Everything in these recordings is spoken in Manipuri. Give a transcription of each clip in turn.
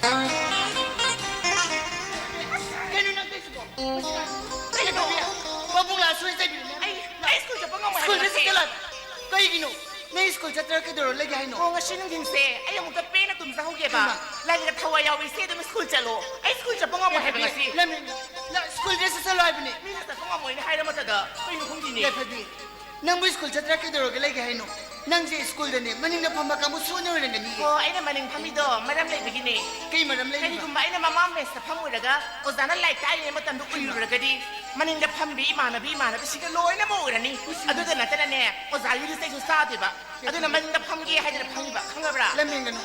Kaya nang kayo po? Kaya ito, babong laso yung sabi niya. Ay, school siya pa nga School na sa talat. Kaya gino, na school sa talat ka doon, lagi hay no. Oo nga siya nang ginse. Ay, ang mga pena tum sa hugi ba? Lagi ka tawa yaw isi doon school siya lo. Ay, school siya pa nga mahal nga si. School na sa salay ba ni? Minsan pa nga mo, inahay naman sa da. Kaya nung hindi ni. Kaya sabi, nang mo school sa talat ka doon, lagi hay no. Nang si school na ni, maning na pamakamu suno rin na niya. Oo, ay naman yung pamido. Madam lay begini. Kaya madam lay Kani kumain na mamames na pamuraga. O sana lay tayo na matandok uyuraga di. Maning na pambi, imana, siya loy na mo urani. Ado na natin na niya. O zayo di sa iso sa, diba? Ado na maning na pamgi, hay na pamgi ba? Kanga bra? Laming gano.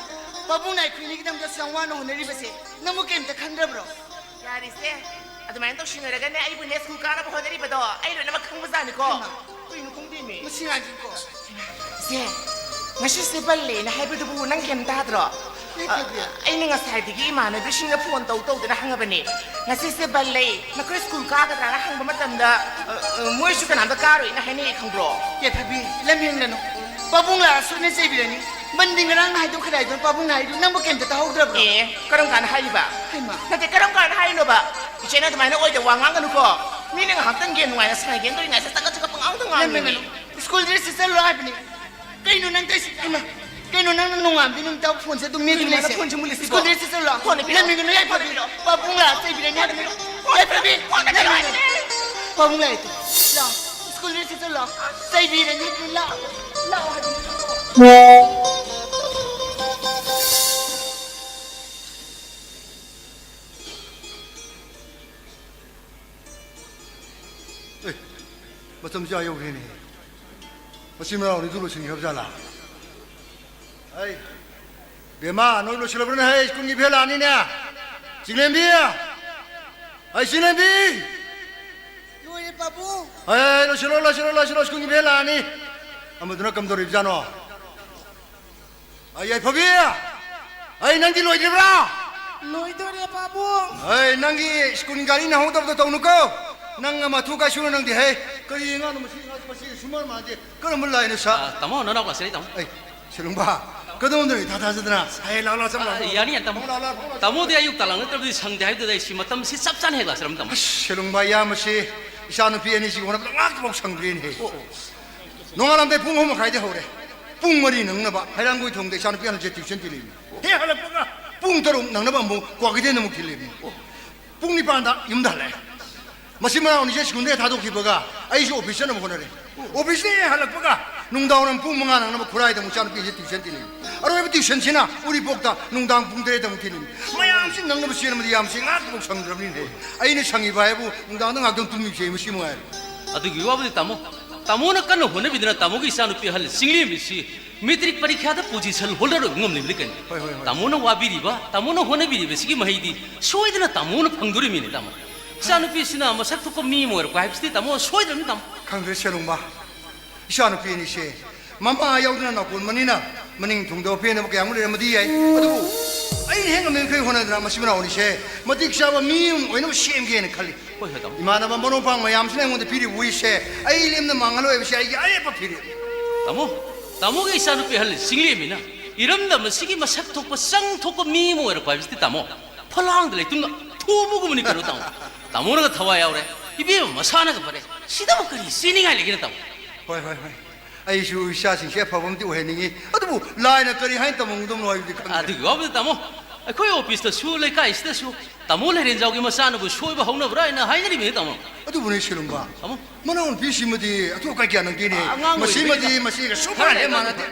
Babong na ikwinig nam da sang wano na ribase. Namu kem ta khandra bro. Yari se. Ado maning to sinuraga na ay bunes kung kana po honari ba do? Ay lo na magkangmazani ko. Uy, nukong din eh. Masingagin ko. Se, ngasi se balle na hay budu nang kem dadro. Ay nga sa digi imana do singa puon taw na hanga bani. Ngasi se balle na kris kung ka na hanga matanda. Mo isu kana da karo ina hani kang bro. Ya pabi, laming gano. Babong la so na sabi ni. Manding rang hay do kada do babong hay do nang mo kem ta hawdra bro. Eh, karong kana hay ba? Hay ma. Na te karong kana hay no ba? Ichena to mai na oi de wangang kanu ko. Mini nga hangtang gen nga sa gen do nga sa taga taga pang ang nga. Laming gano. School dress sa lo ni. Kaino nang kasi ima. Kaino nang nungam binung taw phone sa dung ni ni. School dress sa lo. Laming gano ya pabi. Babong la sabi ni. Ya pabi. Babong la ito. La. School dress sa lo. Sabi ni la. La. Macam siapa yang begini? Macam mana orang itu lu sini kerja lah? Hey, bema, noi lu siapa pernah hey, kunci bela ni ni? Silembi ya? Hey, silembi? Yo ye babong. Hey, lu siapa kunci bela ni? Amat nak kamu dorib jano? Hey, pabi ya? Hey, nanti lu ada berapa? Loy do re babong. Hey, nanti kunci kali nak hutap tu tahu nuko? Nang matuka suno nang di hey, kaya nga masih sumar mati, kalau mulai ni sa. Tamo nana ko sila tamo. Ay, silumba. Kadang dari tata sedana. Hey, lala sama. Yani yan tamo. Tamo dia yuk talang tapi sang dia itu dari si matam si sabsan hela seram tamo. Silumba ya masih isanu pi ini sih orang bilang aku sang green hey. Nongalam deh pungu makai deh hore. Pung mari nang naba. Hayang gui thong deh isanu pi anu jadi tuition tilim. Hey, halap punga. Pung terung nang naba mu kuagi deh namu tilim. Pung ni panda yumdale. Masih mana orang jenis kunde thaduk hibaga, aisy office na mo na rin. Office ni halak baga, nung daw ng pung mga nang nabakuray dang musyano pi tuition tinim. Aro yung tuition sina, uri pokta nung daw pung dere dang tinim. Mayam sin nang nabasya na madiyam sin at mo sang drabnin he. Ay ni sang ibahe po, nung daw nang agdang tumib siya musi mo ay. Atu giwa budi tamo. Tamo na kano hone bidina tamo ki isanu pi hal singli misi. Metric parikha da position holder ngom ni blikan. Tamo na wabiri ba, tamo na hone biri besi ki mahidi. Soy dina tamo na pangduri mini tamo. Isanu pi sina masak tu ko mi mo er ko hapsti tamo soy dina tamo. Kangre silumba, isanu pi ni siya. Mama ayaw na nakun manina, maning tungdaw pi na makayang ulit madi ay. Aduh, ay henga may kayo hona na masih mana oni siya. Madik siya ba miyong, oy na masiyem gaya na kali. Hoy tamo. Imana ba mono pang mayam sila yung piri uwi siya. Ay ilim na mangalo ay siya ay pa piri. Tamo ki isanu pi hal singli mina. Iram da masigi masak tu ko sang tu ko mi mo er ko hapsti tamo. Phalang dele tunga tubu ko muni karo tamo. Tamo na thawaya ore. Ibi masana ka pare. Sida mo kari sininga legina tamo. Hoy. Ay siya siya siya pabom ti uhe ningi. Aduh, lain na kari hain tamong dong noy di kan. Adu gaw bidi tamo. Akoi office ta shu le kai sta shu. Tamo le ren jaw ki masana bu shoi ba hongna bra ina hainari me tamo. Aduh bunyi silumba. Tamo. Mana on pisi mati, atuh kaki anang kini. Ngang Masih super le mana ti.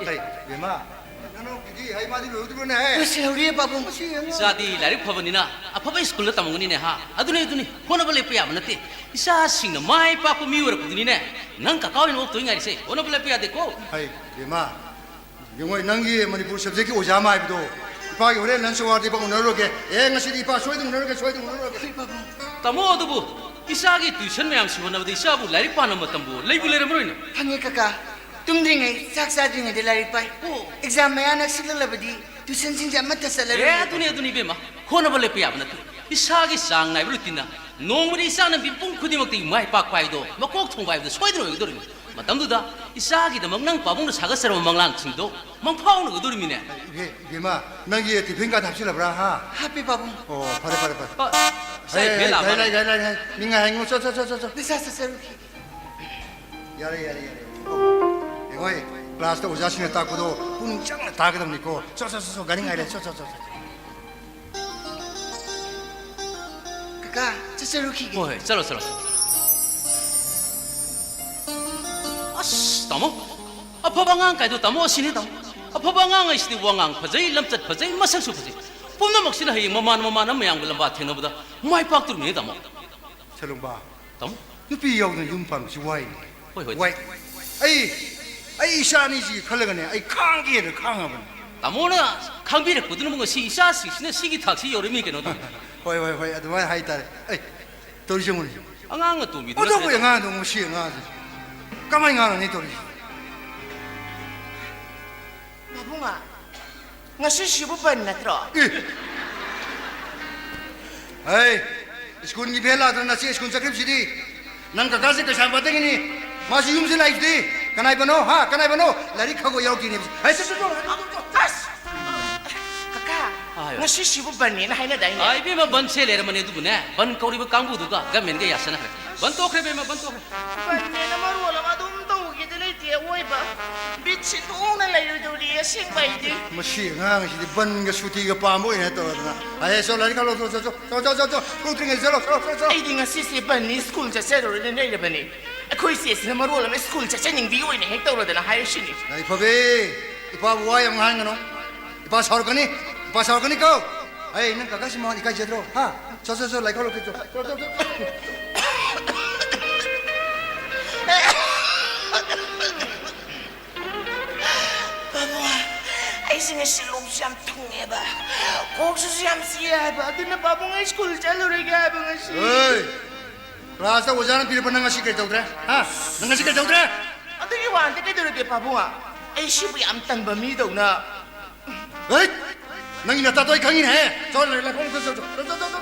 Hey, bema. Nano kiki hai mati lu tu bune hai. Masih uri babong. Jadi lari phabanina aphabai school ta mongni ne ha. Adune hona bale pya manate. Isa singna mai pa ko mi ur pudini ne. Nang ka kawin ok toinga rise. Hona bale pya de ko. Hai, bema. Yung nangi Manipur subject ki ojama ai bido. Ipa ki hore nan sawar di pa unaro ke. Ngasi di pa soy dung unaro ke. Tamo adubu isa gi tuition mayam si hona badi isa bu lari pa na matambu. Leibu le ramro ina. Hangi kaka. Tumdringai saksa dringai de lari pai. Exam maya nak silala badi. Tuition sing jam mata salari. Adune bema. Hona bale pya manate. Isa gi sang nai brutina. Nongmari isa na bipung khudi makti mai pak pai do. Makok thong bai do soy dro gi do. Matam du da 이사기도 막 빠봉도 사가스러운 망랑 층도 망 파오는 거 도리미네. 이마 너기 디펜가 답시라 브라 하. 하피 바보. 파래. 사이 벨라 마. 가라. 민가 행고 저. 리사세세 루키. 야래. 이거이 클래스도 오자신에 딱고도 뿡짱 다거든 니고 저 가링 아이래 저. 그까 세세 루키. 뭐해? 잘라. 아씨, 따모. 아파방앙 가도 따모 신이 따모. 아파방앙 이시디 왕앙 퍼져이 람쩨 퍼져이 마상수 퍼져이. 뽐나 먹시나 해이 마마나 모양을 람바 탱나보다 마이 팍두르네 따모. 철롱바. 따모. 누피 여기는 윤방 지와이. 호이. 아이 샤니지 칼레가네. 아이 강기를 강하군. 따모나 강비를 거두는 거 시샤시 신의 시기 탁시 여름이게 너도. 호이 아드마이 하이타레. 에이 도리정훈이. 앙앙은 또 믿어. 어쩌고 영아 너무 시영아. 가만히 가는 니 도리. 바봉아, ngasi 15번 나들어. 에이 스군 니 벨라들 나 스군 사크립시디. 난 가가세 그 샴바땡이니. 마시 юм세 라이프디. 까나이 바노 라리카고 여기니. 에이 Kaka, ngasi 15번 나 하이나 다이네. 아이 베마 번체레르 마네 두부네. 번 거리버 강부두가 가면게 야스나. 번 또크레 베마 번 또크레. Banne maru la madum tawgi dile tie oiba. Bitsi tuna la yuduri sing baidi. 마시영아 시디 번가 슈티가 빠모이네 또나. 아이 저 라리카로 저. 코트링에 저. Ai dinga sisi banni school ja sero le nei le bani. Koi sisi na maru la me school ja chening bi oine hek tawla dana hayo shini. 나이 법이 이봐 우아영 하는 거노 이봐 사올거니 거 에이 는 가까시 뭐 이까지 제대로 저 라이컬로 줘 Ai singa silum siam tunge ba. Kok su siam siya ba. Dina babong ai school jalo re ga ba ngasi. 에이 라스타 오자는 비를 받는 거 시킬 정도래 너가 시킬 정도래 Adagi wan te kedoro ke babonga. Ai shibu am tan ba mi do na. 에이 너희 나타 또이 강인해 저 라이컬로 저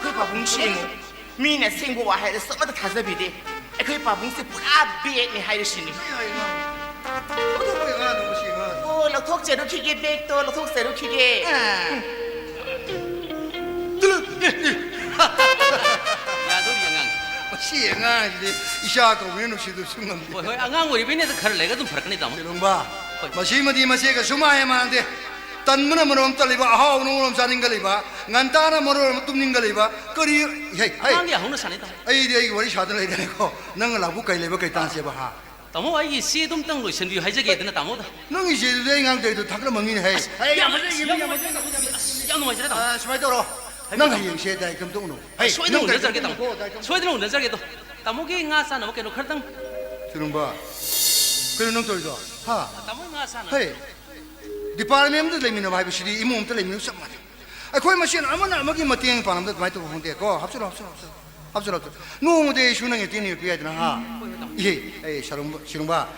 Koi babong sing. Mi na sing wa hai so ma ta thaza bi de. Ai koi babong se pura be ni hai shini. 너무 시가 Oh, lo thok che do khige bek to lo thok se do khige. 야도리 앙앙. 시행아 이샤고 왜는 시도 순간 호이 앙앙 우리 베네도 칼 내가 좀 퍼크네 따모. 이런바 마시마디 마시가 수마야만데 단문은 뭐럼 떨리바 하우는 뭐럼 사는 거리바 간단한 뭐럼 뚫는 거리바 거리 헤이 앙이 하우는 사네다. 아이 이거 우리 샤들 해야 되고 너는 라고 가이레바 가이 단세 봐 따모 아이 시돔 땅로 선비 하이자게 되나 따모다. 너는 이제 내가 돼도 다 그런 먹이네 헤이 야 너 맞으래 따모. 아 스마이더로 너가 영시에 대해 좀 동노 헤이 소이는 운전 잘게 따모. 소이는 운전 잘게 또. 따모게 nga사 너게 너 칼당. 들은 봐 그래 너 떨도 하 따모 nga사나. 헤이 디파르멘트 레미노 바이브시디 이몸트 레미노 sam마 아 거기 마신 아무나 먹이 먹tiếng 바람도 많이 또 혼데 거 합수로 노무대 슈능에 뛰는 게 되나 하 예, 시롱바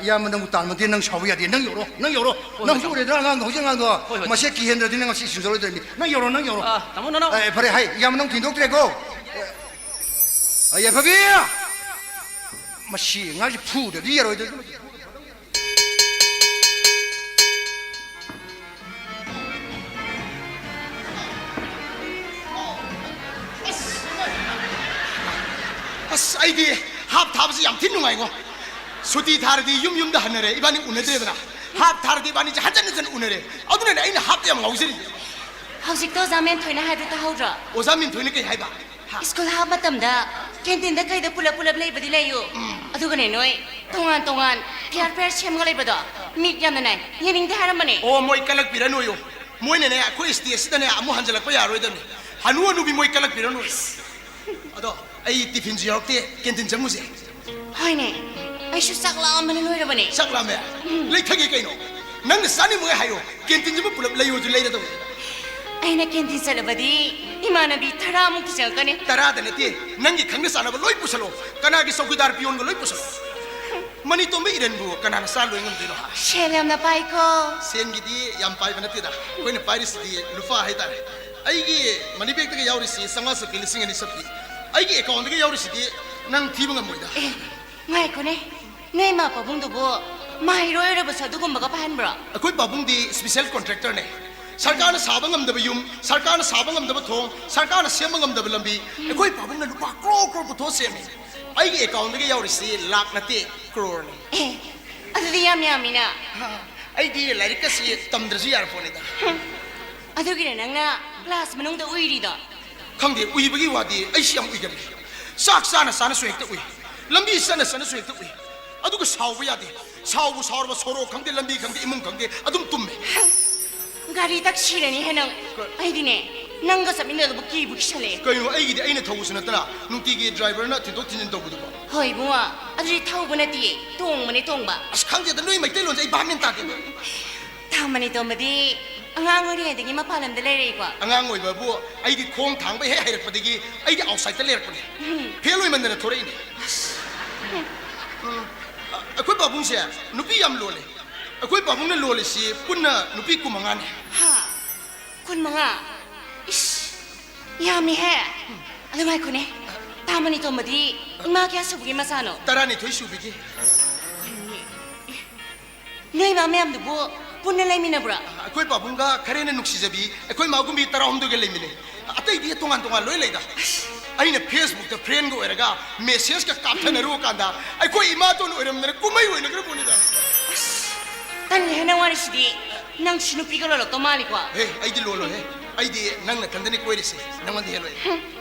야만 너무 딴 못된 능 샤워야 돼. 능 요로. 능 요래 들어간 거 호정한도 마시 기현들 되는 거 신소리 들리. 능 요로. 아, 따모 너너. 에, 그래 하이. 야만 능 딘독 되고. 아, 야, 거기야. 마시 nga지 푸드 리어로 들. 아이디 합 타브스 얌틴 누가이고 수디 다르디 юмюм다 하늘에 이반이 운해드려나 합 다르디 반이 한잔는 운해래 어두네 아이는 합대야 마우세리 ꯍꯧꯖꯤꯛꯇꯣ ꯖꯥꯃꯦꯟ ꯊꯣꯏꯅ ꯍꯥꯏꯕꯗꯣ ꯇꯥꯍꯧꯗ꯭ꯔꯣ 오사민 돈이 하이바 ꯁ꯭ꯀꯨꯜ ꯍꯥꯞ ꯃꯇꯝꯗ ꯀꯦꯟꯇꯤꯟꯗ ꯀꯩꯗ ꯄꯨꯂꯞ ꯂꯩꯕꯗꯤ ꯂꯩꯌꯨ ꯑꯗꯨꯒꯅꯦ ꯅꯣꯏ ꯇꯣꯉꯥꯟ ꯐꯤꯌꯥꯔ ꯁꯦꯝꯃꯒ ꯂꯩꯕꯗꯣ ꯃꯤꯠ ꯌꯥꯝꯅ ꯅꯥꯏ ꯌꯦꯡꯅꯤꯡꯗꯦ ꯍꯥꯏꯔꯝꯕꯅꯦ 오 모이 깔락비라노요 모이네네 아코이 스티에스다네 아무 한절락고 야로이더니 한우어 누비 모이 깔락비라노 어도 아이 티핀 지역대 켄틴 정무세 ꯍꯣꯏꯅꯦ ꯑꯩꯁꯨ ꯆꯥꯛ ꯂꯥꯝꯕꯅ ꯂꯣꯏꯔꯕꯅꯦ saklam에 레이타게 까이노 난 사니 뭐 하요 켄틴 좀 불럽 레이오주 레이라도 ꯑꯩꯅ ꯀꯦꯟꯇꯤꯟ ꯆꯠꯂꯕꯗꯤ ꯏꯃꯥꯟꯅꯕꯤ 10ꯃꯨꯛꯇꯤ ꯆꯪꯉꯛꯀꯅꯤ 따라다네티 난기 강내 사나바 로이 부살로 까나기 소구다르 비온거 로이 부살로 mani tombe irenbu kanana salo engam dilo ꯁꯦꯜ ꯌꯥꯝꯅ ꯄꯥꯏꯀꯣ sengidi yam pai banatida koine paris di lufa haidare aigi mani bag daga yaurisi sangasa kilising ani sappi aigi account daga yaurisi di nang thibanga moida ꯉꯥꯏꯈꯣꯅꯦ ꯅꯣꯏ ꯏꯃꯥ ꯄꯥꯕꯨꯡꯗꯨꯕꯨ ꯃꯍꯩꯔꯣꯏ ꯑꯣꯏꯔꯕꯁꯨ ꯑꯗꯨꯒꯨꯝꯕꯒ ꯄꯥꯍꯟꯕ꯭ꯔꯣ ꯑꯩꯈꯣꯏ ꯄꯥꯕꯨꯡꯗꯤ ꯁ꯭ꯄꯦꯁꯦꯜ ꯀꯣꯟꯇ꯭ꯔꯦꯛꯇꯔꯅꯦ ꯁꯔꯀꯥꯔꯅ ꯁꯥꯕ ꯉꯝꯗꯕ ꯌꯨꯝ ꯁꯔꯀꯥꯔꯅ ꯁꯥꯕ ꯉꯝꯗꯕ ꯊꯣꯡ ꯁꯔꯀꯥꯔꯅ ꯁꯦꯝꯕ ꯉꯝꯗꯕ ꯂꯝꯕꯤ ꯑꯩꯈꯣꯏ ꯄꯥꯕꯨꯡꯅ ꯂꯨꯄꯥ ꯀ꯭ꯔꯣꯔ ꯀ꯭ꯔꯣꯔ ꯄꯨꯊꯣꯛ ꯁꯦꯝꯃꯤ ꯑꯩꯒꯤ ꯑꯦꯀꯥꯎꯟꯗꯒꯤ ꯌꯥꯎꯔꯤꯁꯤ ꯂꯥꯛ ꯅꯠꯇꯦ ꯀ꯭ꯔꯣꯔꯅꯤ ꯑꯦ ꯑꯗꯨꯗꯤ ꯌꯥꯝ ꯌꯥꯝꯃꯤꯅ ꯑꯩꯗꯤ ꯂꯥꯏꯔꯤꯛꯀꯁꯤ ꯇꯝꯗ꯭ꯔꯁꯨ ꯌꯥꯔ ꯄꯣꯠꯅꯤꯗ ꯑꯗꯨꯒꯤꯅ ꯅꯪꯅ ꯀ꯭ꯂꯥꯁ ꯃꯅꯨꯡꯗ ꯎꯏꯔꯤꯗꯣ ꯈꯪꯗꯦ ꯎꯏꯕꯒꯤ ꯋꯥꯗꯤ ꯑꯩꯁꯤ ꯌꯥꯝ ꯎꯏꯒꯜꯂꯤ ꯆꯥꯛ ꯆꯥꯅ ꯆꯥꯅꯁꯨ ꯍꯦꯛꯇ ꯎꯏ ꯂꯝꯕꯤ ꯆꯠꯅ ꯆꯠꯅꯁꯨ ꯍꯦꯛꯇ ꯎꯏ ꯑꯗꯨꯒ ꯁꯥꯎꯕ ꯌꯥꯗꯦ ꯁꯥꯎꯕ ꯁꯥꯎꯔꯕ ꯁꯣꯔꯣꯛ ꯈꯪꯗꯦ ꯂꯝꯕꯤ ꯈꯪꯗꯦ ꯏꯃꯨꯡ ꯈꯪꯗꯦ ꯑꯗꯨꯝ ꯇꯨꯝꯃꯦ ꯒꯥꯔꯤ ꯇꯛ ꯁꯤꯔꯅꯤ ꯍꯦ ꯅꯪ ꯑꯩꯗꯤꯅꯦ ꯅꯪꯒ ꯆꯠꯃꯤꯟꯅꯗꯕ ꯀꯤꯕꯨ ꯀꯤꯁꯜꯂꯛꯑꯦ ꯀꯩꯅꯣ ꯑꯩꯒꯤꯗꯤ ꯑꯩꯅ ꯊꯧꯕꯁꯨ ꯅꯠꯇꯅ ꯅꯨꯡꯇꯤꯒꯤ ꯗ꯭ꯔꯥꯏꯚꯔꯅ ꯊꯤꯟꯗꯣꯛ ꯊꯤꯟꯖꯤꯟ ꯇꯧꯕꯗꯨꯕꯣ ꯍꯣꯏ ꯏꯕꯨꯡꯉꯣ ꯑꯗꯨꯗꯤ ꯊꯧꯕ ꯅꯠꯇꯤꯌꯦ ꯇꯣꯡꯕꯅꯦ ꯇꯣꯡꯕ ꯑꯁ ꯈꯪꯗꯦꯗ ꯅꯣꯏ ꯃꯩꯇꯩꯂꯣꯟꯁꯦ ꯑꯩ ꯚꯥꯞ ꯃꯦꯟ ꯇꯥꯗꯦ ꯊꯥꯃꯅꯤ ꯇꯣꯝꯕꯗꯤ ꯑꯉꯥꯡ ꯑꯣꯏꯔꯤꯉꯩꯗꯒꯤ ꯃꯄꯥꯟ ꯂꯝꯗ ꯂꯩꯔꯛꯏꯀꯣ ꯑꯉꯥꯡ ꯑꯣꯏꯕꯕꯨ ꯑꯩꯗꯤ ꯈꯣꯡ ꯊꯥꯡꯕ ꯍꯦꯛ ꯍꯩꯔꯛꯄꯗꯒꯤ ꯑꯩꯗꯤ ꯑꯥꯎꯠꯁꯥꯏꯗꯇ ꯂꯩꯔꯛꯄꯅꯦ ꯐꯦꯜ ꯑꯣꯏꯃꯟꯗꯅ ꯊꯣꯔꯛꯏꯅꯦ ꯑꯩꯈꯣꯏ ꯄꯥꯕꯨꯡꯁꯦ ꯅꯨꯄꯤ ꯌꯥꯝ ꯂꯣꯜꯂꯦ ꯑꯩꯈꯣꯏ ꯄꯥꯕꯨꯡꯅ ꯂꯣꯜꯂꯤꯁꯤ ꯄꯨꯟꯅ ꯅꯨꯄꯤ 15ꯅꯤ ꯍꯥ 15 이씨 야미해 아름아이 코네 다만이 도마디 이마기야 수부기 마사노 12 수비기 너희 맘에 암도 뭐 분을 내미나 보라 ꯑꯩꯈꯣꯏ ꯄꯥꯕꯨꯡꯒ ꯈꯔꯦꯅ ꯅꯨꯡꯁꯤꯖꯕꯤ ꯑꯩꯈꯣꯏ ꯃꯥꯒꯨꯝꯕꯤ 12ꯒ ꯂꯩꯃꯤꯟꯅꯩ ꯑꯇꯩꯗꯤ ꯇꯣꯉꯥꯟ ꯇꯣꯉꯥꯟ ꯂꯣꯏ ꯂꯩꯗ ꯑꯩꯅ ꯐꯦꯁꯕꯨꯛꯇ ꯐ꯭ꯔꯦꯟꯒ ꯑꯣꯏꯔꯒ ꯃꯦꯁꯦꯖꯀ ꯀꯥꯞꯊꯅꯔꯨꯀꯥꯟꯗ ꯑꯩꯈꯣꯏ ꯏꯃꯥꯇꯣꯟ ꯑꯣꯏꯔꯝꯗꯅ ꯀꯨꯝꯍꯩ 어ꯣꯏꯅꯈ꯭ꯔ ꯄꯣꯠꯅꯤꯗ 딴 해나 와리시디 năng 신우 삐걸러러 또 말이고 ꯍꯦ ꯑꯩꯗꯤ ꯂꯣꯜꯂꯣꯏꯍꯦ ꯑꯩꯗꯤ ꯅꯪꯅ ꯊꯟꯗꯅꯤ ꯀꯣꯏꯔꯤꯁꯦ ꯅꯪꯉꯣꯟꯗ ꯍꯦꯜꯂꯣꯏ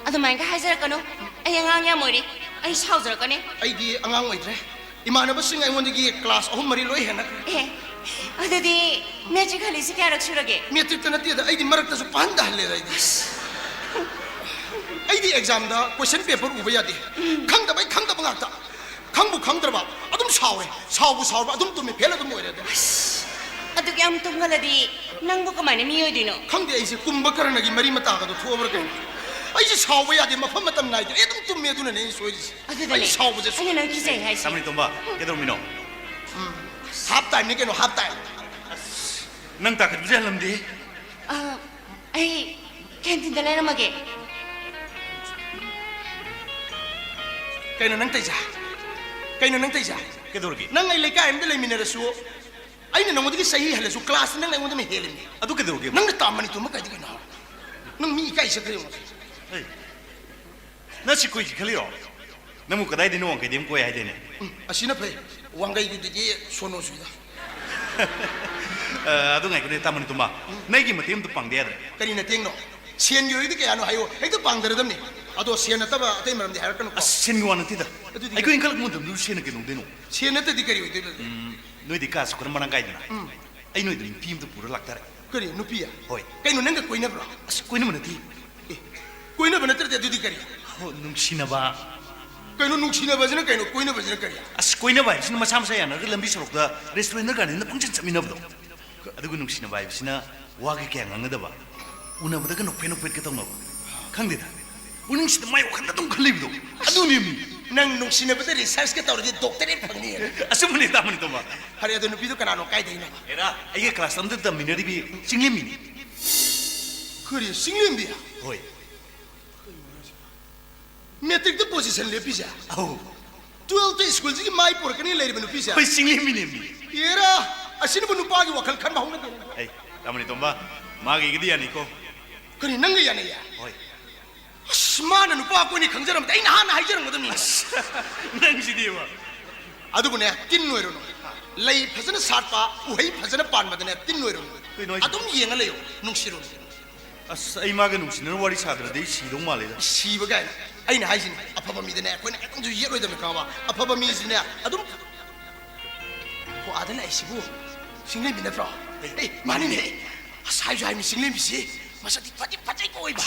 ꯑꯗꯨꯃꯥꯏꯅ ꯍꯥꯏꯖꯔꯛꯀꯅꯨ ꯑꯩ ꯑꯉꯥꯡ ꯌꯥꯝ ꯑꯣꯏꯔꯤ ꯑꯩ ꯁꯥꯎꯖꯔꯛꯀꯅꯤ ꯑꯩꯗꯤ ꯑꯉꯥꯡ ꯑꯣꯏꯗ꯭ꯔꯦ ꯏꯃꯥꯟꯅꯕꯁꯤꯡ ꯑꯩꯉꯣꯟꯗꯒꯤ ꯀ꯭ꯂꯥꯁ 3-4 ꯂꯣꯏ ꯍꯦꯟꯅꯈ꯭ꯔꯦ ꯑꯦ ꯑꯗꯨꯗꯤ ꯃꯦꯇ꯭ꯔꯤꯛ ꯍꯜꯂꯤꯁꯤ ꯀꯌꯥꯔꯛ ꯁꯨꯔꯒꯦ ꯃꯦꯇ꯭ꯔꯤꯛꯇ ꯅꯠꯇꯦꯗ ꯑꯩꯗꯤ ꯃꯔꯛꯇꯁꯨ ꯄꯥꯟꯗꯍꯜꯂꯦꯗ ꯑꯩꯗꯤ ꯑꯦꯛꯖꯥꯝꯗ ꯀꯣꯏꯁꯟ ꯄꯦꯄꯔ ꯎꯕ ꯌꯥꯗꯦ ꯈꯪꯗꯕ ꯑꯩ ꯈꯪꯗꯕ ꯉꯥꯛꯇ ꯈꯪꯕꯨ ꯈꯪꯗ꯭ꯔꯕ ꯑꯗꯨꯝ ꯁꯥꯎꯋꯦ ꯁꯥꯎꯕ ꯁꯥꯎꯔꯕ ꯑꯗꯨꯝ ꯇꯨꯝꯃꯦ ꯐꯦꯜ ꯑꯗꯨꯝ ꯑꯣꯏꯔꯦ ꯑꯗꯨꯛ ꯌꯥꯝ ꯇꯨꯝꯍꯜꯂꯗꯤ ꯅꯪꯕꯨ ꯀꯃꯥꯏꯅ ꯃꯤ ꯑꯣꯏꯗꯣꯏꯅꯣ ꯈꯪꯗꯦ ꯑꯩꯁꯦ ꯀꯨꯝꯕ ꯀꯔꯅꯒꯤ ꯃꯔꯤ ꯃꯇꯥꯒꯗꯣ ꯊꯣꯛꯑꯕ꯭ꯔꯥ ꯀꯩꯅꯣ ꯑꯩꯁꯦ ꯁꯥꯎꯕ ꯌꯥꯗꯦ ꯃꯐꯝ ꯃꯇꯝ ꯅꯥꯏꯗꯦ ꯑꯩ ꯑꯗꯨꯝ ꯇꯨꯝꯃꯦ ꯑꯗꯨꯅꯅꯦ ꯑꯩ ꯁꯣꯏꯔꯤꯁꯦ ꯑꯗꯨꯗꯅꯦ ꯑꯩ ꯁꯥꯎꯕꯁꯦ ꯑꯩꯅ ꯅꯪ ꯀꯤꯖꯩ ꯍꯥꯏꯁꯦ ꯇꯥꯃꯅꯤ ꯇꯣꯝꯕ ꯀꯩꯗꯧꯔꯝꯃꯤꯅꯣ ꯍꯥꯞ ꯇꯥꯏꯝꯅꯤ ꯀꯩꯅꯣ ꯍꯥꯞ ꯇꯥꯏꯝ ꯅꯪ ꯇꯥꯈꯠꯄꯁꯦ ꯍꯜꯂꯝꯗꯦ ꯑꯩ ꯀꯦꯟꯇꯤꯟꯗ ꯂꯩꯔꯝꯃꯒꯦ ꯀꯩꯅꯣ ꯅꯪ ꯇꯩꯖꯥ ꯀꯩꯅꯣ ꯅꯪ ꯇꯩꯖꯥ ꯀꯩꯗꯧꯔꯒꯦ ꯅꯪ ꯑꯩ ꯂꯩꯀꯥꯏ ꯑꯃꯗ ꯂꯩꯃꯤꯟꯅꯔꯁꯨ ꯑꯩꯅ ꯅꯉꯣꯟꯗꯒꯤ ꯆꯍꯤ ꯍꯜꯂꯁꯨ ꯀ꯭ꯂꯥꯁꯇ ꯅꯪ ꯑꯩꯉꯣꯟꯗ ꯍꯦꯜꯂꯤꯅꯤ ꯑꯗꯨ ꯀꯩꯗꯧꯔꯒꯦ ꯅꯪꯅ ꯇꯥꯃꯅꯤ ꯇꯨꯝꯕ ꯀꯥꯏꯗꯤ ꯀꯩꯅꯣ ꯅꯪ ꯃꯤ ꯏꯀꯥꯏ ꯆꯠꯈ꯭ꯔꯦ ꯑꯩ ꯅꯪ ꯁꯤ ꯀꯨꯏꯁꯤ ꯈꯜꯂꯤꯔꯣ ꯅꯪꯕꯨ ꯀꯗꯥꯏꯗꯩꯅꯣ ꯋꯥꯡꯈꯩꯗꯩ ꯑꯃ ꯀꯣꯏ ꯍꯥꯏꯗꯦꯅꯦ ꯑꯁꯤꯅ ꯐꯩ ꯋꯥꯡꯒꯩꯗꯨꯗꯤ ꯁꯣꯅꯣ ꯁꯨꯏꯗ ꯑꯗꯨ ꯉꯥꯏꯈꯣꯅꯦ ꯇꯥꯃꯅꯤ ꯇꯣꯝꯕ ꯅꯪꯒꯤ ꯃꯇꯦꯡ ꯑꯝꯇ ꯄꯥꯡꯗ ꯌꯥꯗ꯭ꯔꯦ ꯀꯔꯤ ꯅꯇꯦꯡꯅꯣ ꯁꯦꯟꯒꯤ ꯑꯣꯏꯔꯗꯤ ꯀꯌꯥꯅꯣ ꯍꯥꯏꯌꯣ ꯍꯦꯛꯇ ꯄꯥꯡꯗꯔꯗꯝꯅꯤ ꯑꯗꯣ ꯁꯦꯟ ꯅꯠꯇꯕ ꯑꯇꯩ ꯃꯔꯝꯗꯤ ꯍꯥꯏꯔꯛꯀꯅꯨꯀꯣ ꯑꯁ ꯁꯦꯟꯒꯤ ꯋꯥ ꯅꯠꯇꯦꯗ ꯑꯗꯨꯗꯤ ꯑꯩꯈꯣꯏ ꯏꯟꯈꯠꯂꯛꯄ ꯃꯇꯝꯗꯨ ꯁꯦꯟꯅ ꯀꯩꯗꯧꯗꯣꯏꯅꯣ ꯁꯦꯟ ꯅꯠꯇꯗꯤ ꯀꯔꯤ ꯑꯣꯏꯗꯣꯏꯕ ꯅꯣꯏꯗꯤ ꯀꯥꯁꯨ ꯈꯔ ꯃꯔꯥꯡ ꯀꯥꯏꯗꯅ ꯑꯩ ꯅꯣꯏꯗ ꯅꯨꯄꯤ ꯑꯝꯇ ꯄꯨꯔ ꯂꯥꯛꯇꯥꯔꯦ ꯀꯔꯤ ꯅꯨꯄꯤ야 ꯍꯣꯏ ꯀꯩꯅꯣ ꯅꯪꯒ ꯀꯣꯏꯅꯕ꯭ꯔꯣ ꯑꯁ ꯀꯣꯏꯅꯕ ꯅꯠꯇꯦ ꯀꯣꯏꯅꯕ ꯅꯠꯇ꯭ꯔꯗꯤ ꯑꯗꯨꯗꯤ ꯀꯔꯤ ꯍꯣ ꯅꯨꯡꯁꯤꯅꯕ ꯀꯩꯅꯣ ꯅꯨꯡꯁꯤꯅꯕꯁꯤꯅ ꯀꯩꯅꯣ ꯀꯣꯏꯅꯕꯁꯤꯅ ꯀꯔꯤ ꯑꯁ ꯀꯣꯏꯅꯕ ꯍꯥꯏꯕꯁꯤꯅ ꯃꯁꯥ ꯃꯁꯥ ꯌꯥꯅꯔꯒ ꯂꯝꯕꯤ ꯁꯣꯔꯣꯛꯇ ꯔꯦꯁꯇꯨꯔꯦꯟꯗ ꯒꯥꯔꯗꯦꯟꯗ ꯄꯪꯆꯠ ꯆꯠꯃꯤꯟꯅꯕꯗꯣ ꯑꯗꯨꯒ ꯅꯨꯡꯁꯤꯅꯕ ꯍꯥꯏꯕꯁꯤꯅ ꯋꯥꯒ ꯀꯌꯥ ꯉꯥꯡꯅꯗꯕ ꯎꯅꯕꯗꯒ ꯅꯣꯛꯐꯦꯠ ꯅꯣꯛꯐꯦꯠꯀ ꯇꯧꯅꯕ ꯈꯪꯗꯦꯗ ꯄꯨꯛꯅꯤꯡꯁꯤꯗ ꯃꯥꯏ ꯋꯥꯈꯜꯗ ꯑꯗꯨꯝ ꯈꯜꯂꯤꯕꯗꯣ ꯑꯗꯨꯅꯤ ꯅꯪ ꯅꯨꯡꯁꯤꯅꯕꯗ ꯔꯤꯁꯔꯁꯀ ꯇꯧꯔꯗꯤ ꯗꯣꯛꯇꯔꯦꯠ ꯐꯪꯅꯤ ꯑꯁꯨꯝꯕꯅꯤ ꯇꯥꯃꯅꯤ ꯇꯣꯝꯕ ꯐꯔꯦ ꯑꯗꯣ ꯅꯨꯄꯤꯗꯣ ꯀꯅꯥꯅꯣ ꯀꯥꯏꯗꯩꯅꯣ ꯑꯦꯔꯥ ꯑꯩꯒ ꯀ꯭ꯂꯥꯁ ꯑꯃꯗ ꯇꯝꯃꯤꯟꯅꯔꯤꯕꯤ ꯆꯤꯡꯂꯦꯝꯕꯤꯅꯤ ꯀꯔꯤ ꯆꯤꯡꯂꯦꯝꯕꯤ야 ꯍꯣꯏ ꯃꯦꯇ꯭ꯔꯤꯛꯇ ꯄꯣꯖꯤꯁꯟ ꯂꯦꯞꯄꯤꯁꯦ ꯑꯧ 12ꯇ ꯁ꯭ꯀꯨꯜꯁꯤꯒꯤ ꯃꯥꯏ ꯄꯣꯔꯛꯀꯅꯤ ꯂꯩꯔꯤꯕ ꯅꯨꯄꯤꯁꯦ ꯑꯩꯈꯣꯏ ꯆꯤꯡꯂꯦꯝꯕꯤꯅꯦꯃꯤ ꯑꯦꯔꯥ ꯑꯁꯤꯅꯕꯨ ꯅꯨꯄꯥꯒꯤ ꯋꯥꯈꯜ ꯈꯟꯕ ꯍꯧꯅꯗꯦ ꯑꯩ ꯇꯥꯃꯅꯤ ꯇꯣꯝꯕ ꯃꯥꯒꯤꯒꯤꯗꯤ ꯌꯥꯅꯤꯀꯣ ꯀꯔꯤ ꯅꯪꯒ ꯌꯥꯅꯩꯌꯦ ꯍꯣꯏ ꯑꯁ ꯃꯥꯅ ꯅꯨꯄꯥ ꯀꯣꯏꯅꯤ ꯈꯪꯖꯔꯝꯗꯦ ꯑꯩꯅ ꯍꯥꯟꯅ ꯍꯥꯏꯖꯔꯝꯒꯗꯕꯅꯤ ꯅꯪꯁꯤꯗꯤꯕ ꯑꯗꯨꯕꯨꯅꯦ ꯇꯤꯟ ꯑꯣꯏꯔꯨꯅꯨ ꯂꯩ ꯐꯖꯅ ꯁꯥꯠꯄ ꯎꯍꯩ ꯐꯖꯅ ꯄꯥꯟꯕꯗꯅꯦ ꯇꯤꯟ ꯑꯣꯏꯔꯨꯅꯨ ꯀꯩꯅꯣ ꯍꯥꯏꯁꯦ? ꯑꯗꯨꯝ ꯌꯦꯡꯉ ꯂꯩꯌꯨ ꯅꯨꯡꯁꯤꯔꯨꯅꯨ ꯑꯁ ꯑꯩ ꯃꯥꯒ ꯅꯨꯡꯁꯤꯅꯅ ꯋꯥꯔꯤ ꯁꯥꯗ꯭ꯔꯗꯤ ꯑꯩ ꯁꯤꯗꯧ ꯃꯥꯜꯂꯦꯗ ꯁꯤꯕ ꯀꯥꯏꯅ ꯑꯩꯅ ꯍꯥꯏꯁꯤꯅꯤ ꯑꯐꯕ ꯃꯤꯗꯅꯦ ꯑꯩꯈꯣꯏꯅ ꯀꯩꯝꯇꯁꯨ ꯌꯦꯠꯂꯣꯏꯗꯕꯅꯤ ꯈꯪꯉꯕ ꯑꯐꯕ ꯃꯤꯁꯤꯅꯦ ꯑꯗꯨꯝ ꯀꯣ ꯑꯥꯗ ꯂꯥꯛꯏꯁꯤꯕꯨ ꯆꯤꯡꯂꯦꯝꯕꯤ ꯅꯠꯇ꯭ꯔꯣ ꯑꯦ ꯃꯥꯅꯤꯅꯦ ꯑꯁ ꯍꯥꯏꯁꯨ ꯍꯥꯏꯕꯅꯤ ꯆꯤꯡꯂꯦꯝꯕꯤꯁꯤ ꯃꯁꯛꯇꯤ ꯐꯖꯩ ꯀꯣꯏꯕ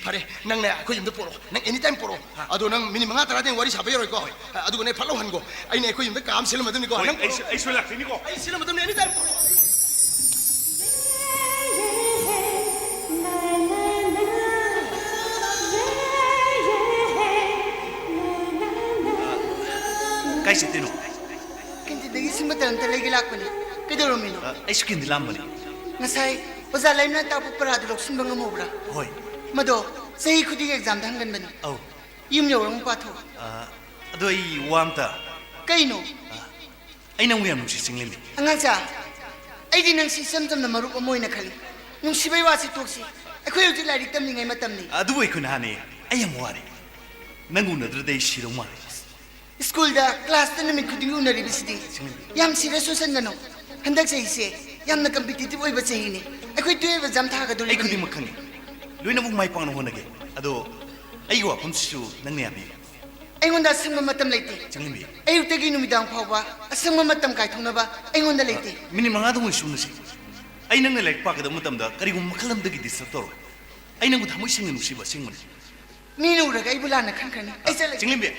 ꯐꯔꯦ ꯅꯪꯅꯦ ꯑꯩꯈꯣꯏ ꯌꯨꯝꯗ ꯄꯣꯔꯛꯑꯣ ꯅꯪ ꯑꯦꯅꯤ ꯇꯥꯏꯝ ꯄꯣꯔꯛꯑꯣ ꯑꯗꯣ ꯅꯪ ꯃꯤꯅꯤꯠ 5-10 ꯋꯥꯔꯤ ꯁꯥꯕ ꯌꯥꯔꯣꯏꯀꯣ ꯑꯗꯨꯒ ꯅꯪ ꯐꯠ ꯂꯧꯍꯟꯒꯣ ꯑꯩꯅ ꯑꯩꯈꯣꯏ ꯌꯨꯝꯗ ꯀꯥ ꯑꯃ ꯁꯤꯜꯂꯝꯃꯗꯕꯅꯤꯀꯣ ꯅꯪ ꯑꯩ ꯁꯣꯏ ꯂꯥꯛꯇꯣꯏꯅꯤꯀꯣ ꯑꯩ ꯁꯤꯜꯂꯝꯃꯗꯕꯅꯤ ꯑꯦꯅꯤ ꯇꯥꯏꯝ ꯄꯣꯔꯛꯑꯣ ꯀꯥꯏ ꯆꯠꯇꯣꯏꯅꯣ ꯀꯦꯟꯇꯤꯟꯗꯒꯤ ꯁꯤꯡꯕ ꯇꯔꯝꯇ ꯂꯩꯒꯦ ꯂꯥꯛꯄꯅꯤ ꯀꯩꯗꯧꯔꯝꯃꯤꯅꯣ ꯑꯩ ꯁ꯭ꯀꯤꯟꯗꯤ ꯂꯥꯝꯕꯅꯤ ꯉꯁꯥꯏ ꯑꯣꯖꯥ ꯂꯩꯃꯅ ꯇꯥꯛꯄ ꯄꯔꯥꯗꯨ ꯂꯧꯁꯤꯟꯕ ꯉꯝꯍꯧꯕ꯭ꯔꯥ ꯍꯣꯏ ꯃꯗꯣ ꯆꯍꯤ ꯈꯨꯗꯤꯡꯒꯤ ꯑꯦꯛꯖꯥꯝꯗ ꯍꯪꯒꯟꯕꯅꯤ ꯑꯧ ꯌꯨꯝ ꯌꯧꯔꯒ ꯄꯥꯊꯣꯛ ꯑꯗꯣ ꯑꯩ ꯋꯥ ꯑꯝꯇ ꯀꯩꯅꯣ ai nang yam nusi singlim angangsa aidi nang si samjam na marup amoy na khali nung sibay wa si toksi akoy uti lari tamni ngai matamni adu wai kun hani ai am wari nangu na dre dai shiro mari school da class ta namit kuding unari bisidi yam serious sosan gano handak sai se yam na competitive oi ba chai ni akoy 12 exam tha ga dole ai kudi makhangi loina buk mai pang honage ado ai wa pum su nang ne abi aingonda singma matam leite changlim ayuktagi numidang phawba asangma matam kai thonaba aingonda leite mini manga dong su nasi ai nang ne lek pa ka da mutam da kari gum makhalam da gi distor ai nang thamoi sing nu si ba sing mun minu raga ibulana khankani ai chale changlim be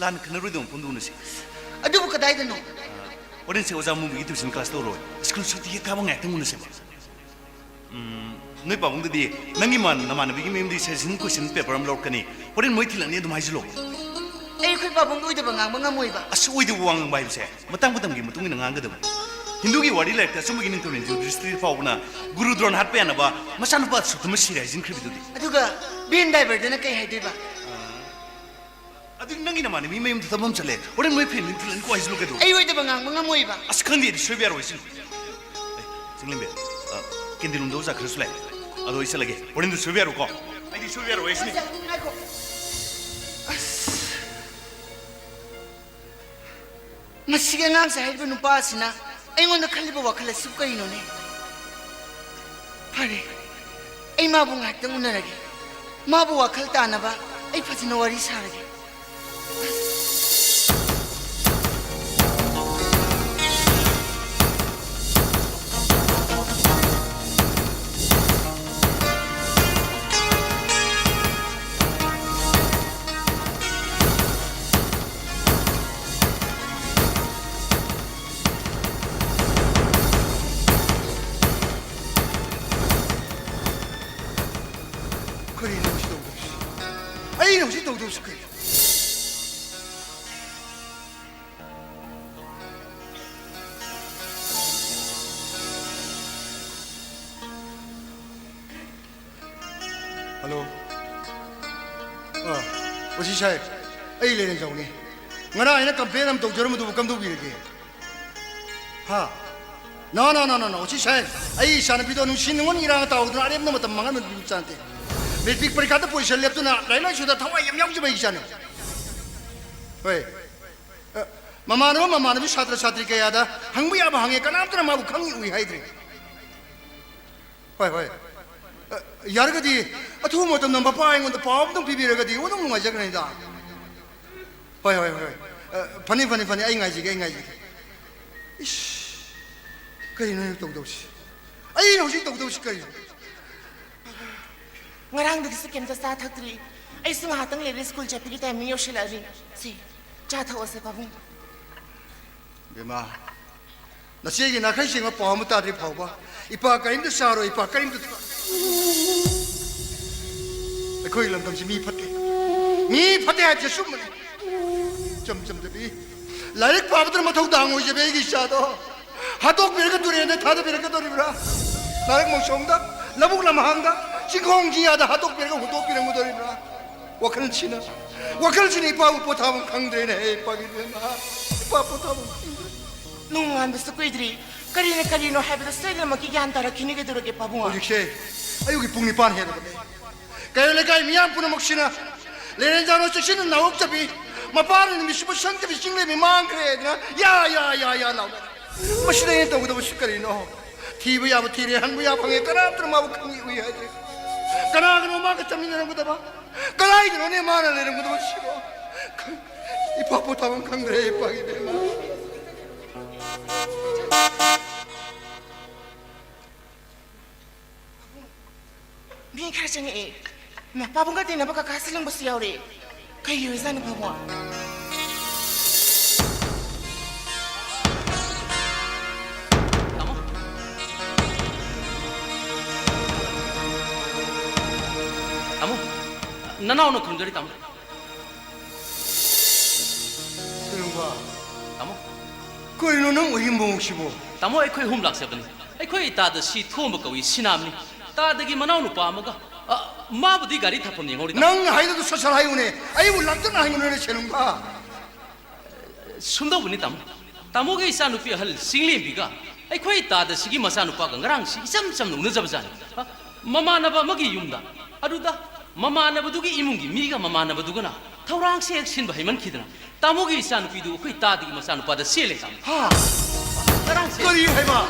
lan khna ru dong pundu nasi adubu kadai da no oren se oza mu gi tuition class to ro school su ti ka bang ai tang mun nasi ba noi pa bung di nangi man na man bi gi mem di session question paper am lor kani oren moi thilang ni dum hai jlo ai khoi babung oi da bangang banga moi ba asoi du wang bai se matang matang gi mutung ni ngang ga dum hindu gi wadi lek ta sum gi ning to nin ju district fa na guru dron hat pe na ba masan pa su tum si rai jin khri bi du aduga bin diver da na kai hai dei ba adu nangi na man mi mem ta bam chale oren moi phen nin thilang ko hai jlo ga du ai oi da bangang banga moi ba as khang di so biar wai sin singlim be kendi lum do za khru sule ado isa lage oren du so biar ko ai di so biar wai sin masiga ngang sa hai nu pa sina aingonda khaliba wakhala sip kai no ne pare ai ma bu ngai tang unarage ma bu wakhal ta na ba ai phajina wari sarage kari no si do ai no si do kai hello वसी साहेब आई लेने जाऊनी ngana ina campaign am tawjaram du kam du bi ge ha no no no no no wasi saheब ai sana bi do nu sin ngon ira ta du arem na matam manga nu bi chante metric parikha ta position lep tu na lai lai su da thawai yam yam ji bai sana oi mama no bi chhatra chhatri ke yada hangbu ya ba hange kanam tra ma bu khangi ui haidri hoi hoi yargadi athu mo tam number pa ngon da pawm dum bi bi ragadi wo dum ngai jagnai da hoi hoi hoi funny ai ngai ji ish kai no tok dok si ai no si tok dok si kai ngarang da su ken ta sa thakri ai su ha tang le school cha pi ta mi yo shila ri si cha tha ose babung bema na se gi na khai singa pawm ta ri phawba ipa kaim da saro ipa kaim da khoi lam tam si mi phate ha je sum ni cham cham de bi laik pa badr mathau dang oi je be gi sha do hatok be ga dure ne tha da be ga dori bra laik mo shong da labuk lam hang da chingkhong ji ya da hatok be ga hutok be ga dori bra wakal china pa u po tha bang khang de ne pa gi de na pa po tha bang nung an su koi dri kari no ha be da sai ma ki gyan ta ra khini ge duro ge babung ojik se ayu gi pung ni pan he da be kai le kai miam puna moksina le ren jano section na ok chabi mapar ni misbu shante bi single mi mang kre na ya na masine to do shikari no thi bu ya bu thi re han bu ya phange kana tra ma bu khani ui ha je kana no ma ka chami na ko da ba kana I no ne ma na le ko da shiro ipa po ta bang khang re pa gi de ma mi kha chang e ma babung ga de na ba ka silang ba si yaw re kai yo zan babung tamo nanau no khungari tamo ba tamo koi no nang oi mo shibo tamo ai khoi hum lak se bani ai khoi ta da si thom ba kawi sinam ni ta da gi manau no pa ma ga ma bu di gari thapon ni ngori nang hai da sasar hai une ai bu lam tan hai ne chenung ba 숨다보니 따모게 이사누피 할 싱림비가 ꯑꯩꯈꯣꯏ ꯇꯥꯗ ꯁꯤꯒꯤ ꯃꯆꯥꯅꯨꯄꯥꯒ ꯉꯔꯥꯡꯁꯤ ꯏꯆꯝ ꯆꯝꯅ ꯎꯅꯖꯕꯖꯥꯠꯅꯤ ꯃꯃꯥꯟꯅꯕ ꯑꯃꯒꯤ ꯌꯨꯝꯗ ꯑꯗꯨꯗ ꯃꯃꯥꯟꯅꯕꯗꯨꯒꯤ ꯏꯃꯨꯡꯒꯤ ꯃꯤꯒ ꯃꯃꯥꯟꯅꯕꯗꯨꯒꯅ ꯊꯧꯔꯥꯡꯁꯦ ꯍꯦꯛ ꯁꯤꯟꯕ ꯍꯩꯃꯟꯈꯤꯗꯅ ꯇꯥꯃꯣꯒꯤ ꯏꯆꯥꯅꯨꯄꯤꯗꯨ ꯑꯩꯈꯣꯏ ꯇꯥꯗꯒꯤ ꯃꯆꯥꯅꯨꯄꯥꯗ ꯆꯦꯜꯂꯦ ꯇꯥꯃꯣ ꯉꯔꯥꯡꯁꯦ ꯀꯔꯤ ꯍꯥꯏꯕ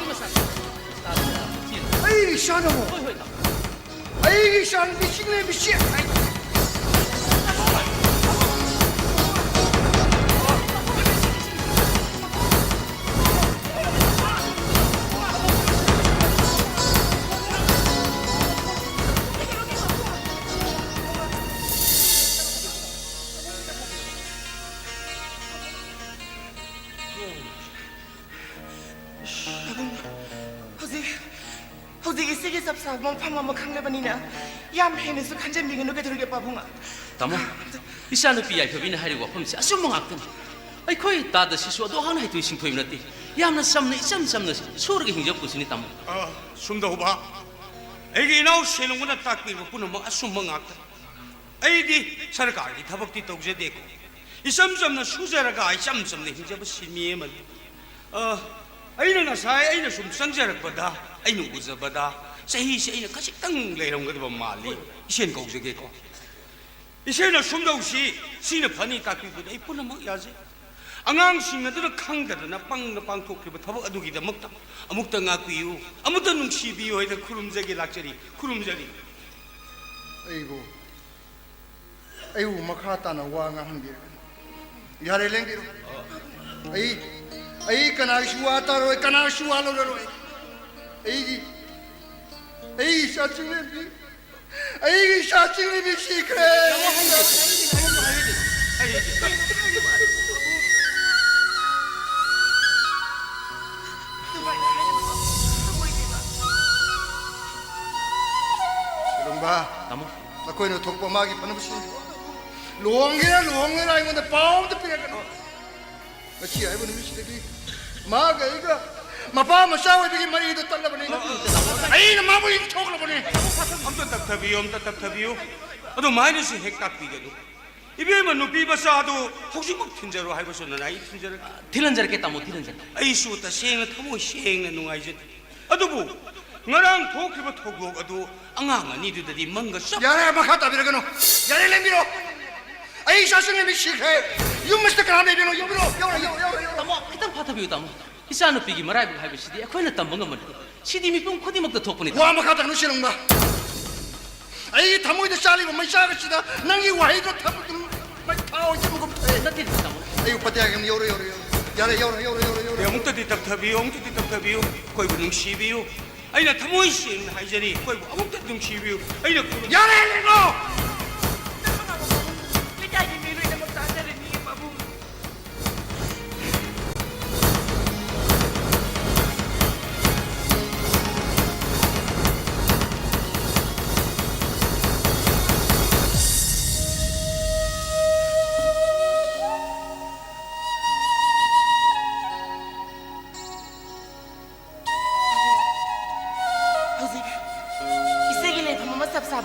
ꯑꯩ ꯏꯆꯥꯅꯕꯨ ꯍꯣꯏ ꯍꯣꯏ ꯇꯥꯃꯣ ꯑꯩꯒꯤ ꯏꯆꯥꯅꯨꯄꯤ ꯁꯤꯡꯂꯦꯝꯕꯤ ꯁꯤ hꯧꯖꯤꯛ 이세계 섭사 멍팡 멍 강래반이나 얌 해내서 간잼빙은 누게 들게 빠붕아 따모 이샤누피 야이표비나 하려고 험시 아쉬운 멍악더니 ꯑꯩꯈꯣꯏ ꯇꯥꯗ ꯁꯤꯁꯨ ꯑꯗꯨ ꯍꯥꯟꯅ ꯍꯩꯊꯣꯏ ꯁꯤꯡꯊꯣꯏꯕ ꯅꯠꯇꯦ ꯌꯥꯝꯅ ꯆꯝꯅ ꯏꯆꯝ ꯆꯝꯅ ꯁꯨꯔꯒ ꯍꯤꯡꯖꯕꯄꯨꯁꯤꯅꯤ ꯇꯥꯃꯣ ꯁꯨꯝꯗꯧꯕ ꯑꯩꯒꯤ ꯏꯅꯥꯎ ꯁꯦꯂꯨꯡꯕꯅ ꯇꯥꯛꯄꯤꯕ ꯄꯨꯝꯅꯃꯛ ꯑꯆꯨꯝꯕ ꯉꯥꯛꯇ ꯑꯩꯗꯤ ꯁꯔꯀꯥꯔꯒꯤ ꯊꯕꯛꯇꯤ ꯇꯧꯖꯗꯦꯀꯣ 이점 점나 수제라가 이점 점나 힘잡아 심이에만 아이는 나사이 아이는 좀 상자락보다 아이는 우자보다 세희시 아이는 가식당 내려온 것도 말리 이신 거기게고 이신은 숨도시 신의 반이 깎이고 이쁘나 먹야지 앙앙싱들은 강다르나 빵나 토끼부 타복 아두기다 먹다 아무것도 ꯉꯥꯛꯄꯤꯌꯨ 아무것도 눈치비요 해도 구름자기 락자리 구름자리 아이고 아이고 막하 따나 와가 한게 야래 랭기로 아이 까나 슈와 따로 까나 슈와 로로 아이 샤칭레비 아이 샤칭레비 시크레 봐. 따모. 나 거기는 독범하기 번호시. 롱이라 이건데 바움도 피해가노. 같이 해보는 미시들이 마가 이거 마파 마샤워 비기 머리도 떨려버리네. 아이 마무리 촉을 보내. 아무튼 답답해요. 아도 마이너스 핵답비게도. 이베만 높이 봐서도 혹시 뭐 틴자로 해보셨나 아이 틴자를. 딜런자르게 따모 딜런자르. 아이 수다 생을 타고 생을 농아이지. 아도 뭐. nga랑 토크버 토고 아도 앙앙아 니들이 뭔가 썩 야래 막하다 비러가노 야래 렘비로 아이 샤승이 미시해 유무스터 가네 비노 요비로 요로 따모 일단 파타비우 따모 이사는 비기 말아이고 하비시디 에코는 땀벙가 머리 시디미 뽕 코디 먹다 토프니 와 막하다 누시는 마 아이 타모이도 샤리고 마샤가시다 낭이 와이도 타모 좀 마타오 좀 겁해 나티 따모 아이 파티하게 요로 야래 요로 엉터디 답답이요 거의 그 눈시비요 아이나 타모이신 하이자니 거의 아무것도 눈시비요 아이나 야래 레고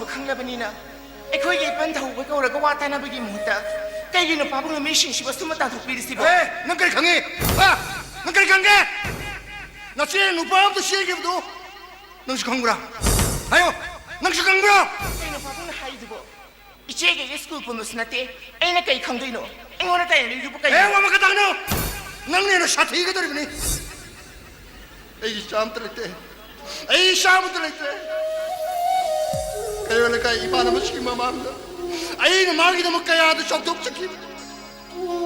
강라바니나 에코이게 반다고 그거라고 왔다나 보기 못다 까이는 바보는 메신 씹어 숨었다 독비리시고 에 넌까지 강해 넌까지 강해 나 시에 누파함도 시에게도 넌시 강구라 아유 넌시 강구라 까이는 바보는 하이드고 이제게 스쿨 보너스나때 애나 까이 강도이노 앵원을 따이는 리뷰까지 에 와마가 당노 넌네는 샤트 이거 들이더니 에이 쌈 들을 에이 쌈 들을 그래 그러니까 이바나만 시키면 마음다 아이는 마기도 먹가야 아도 적도 없지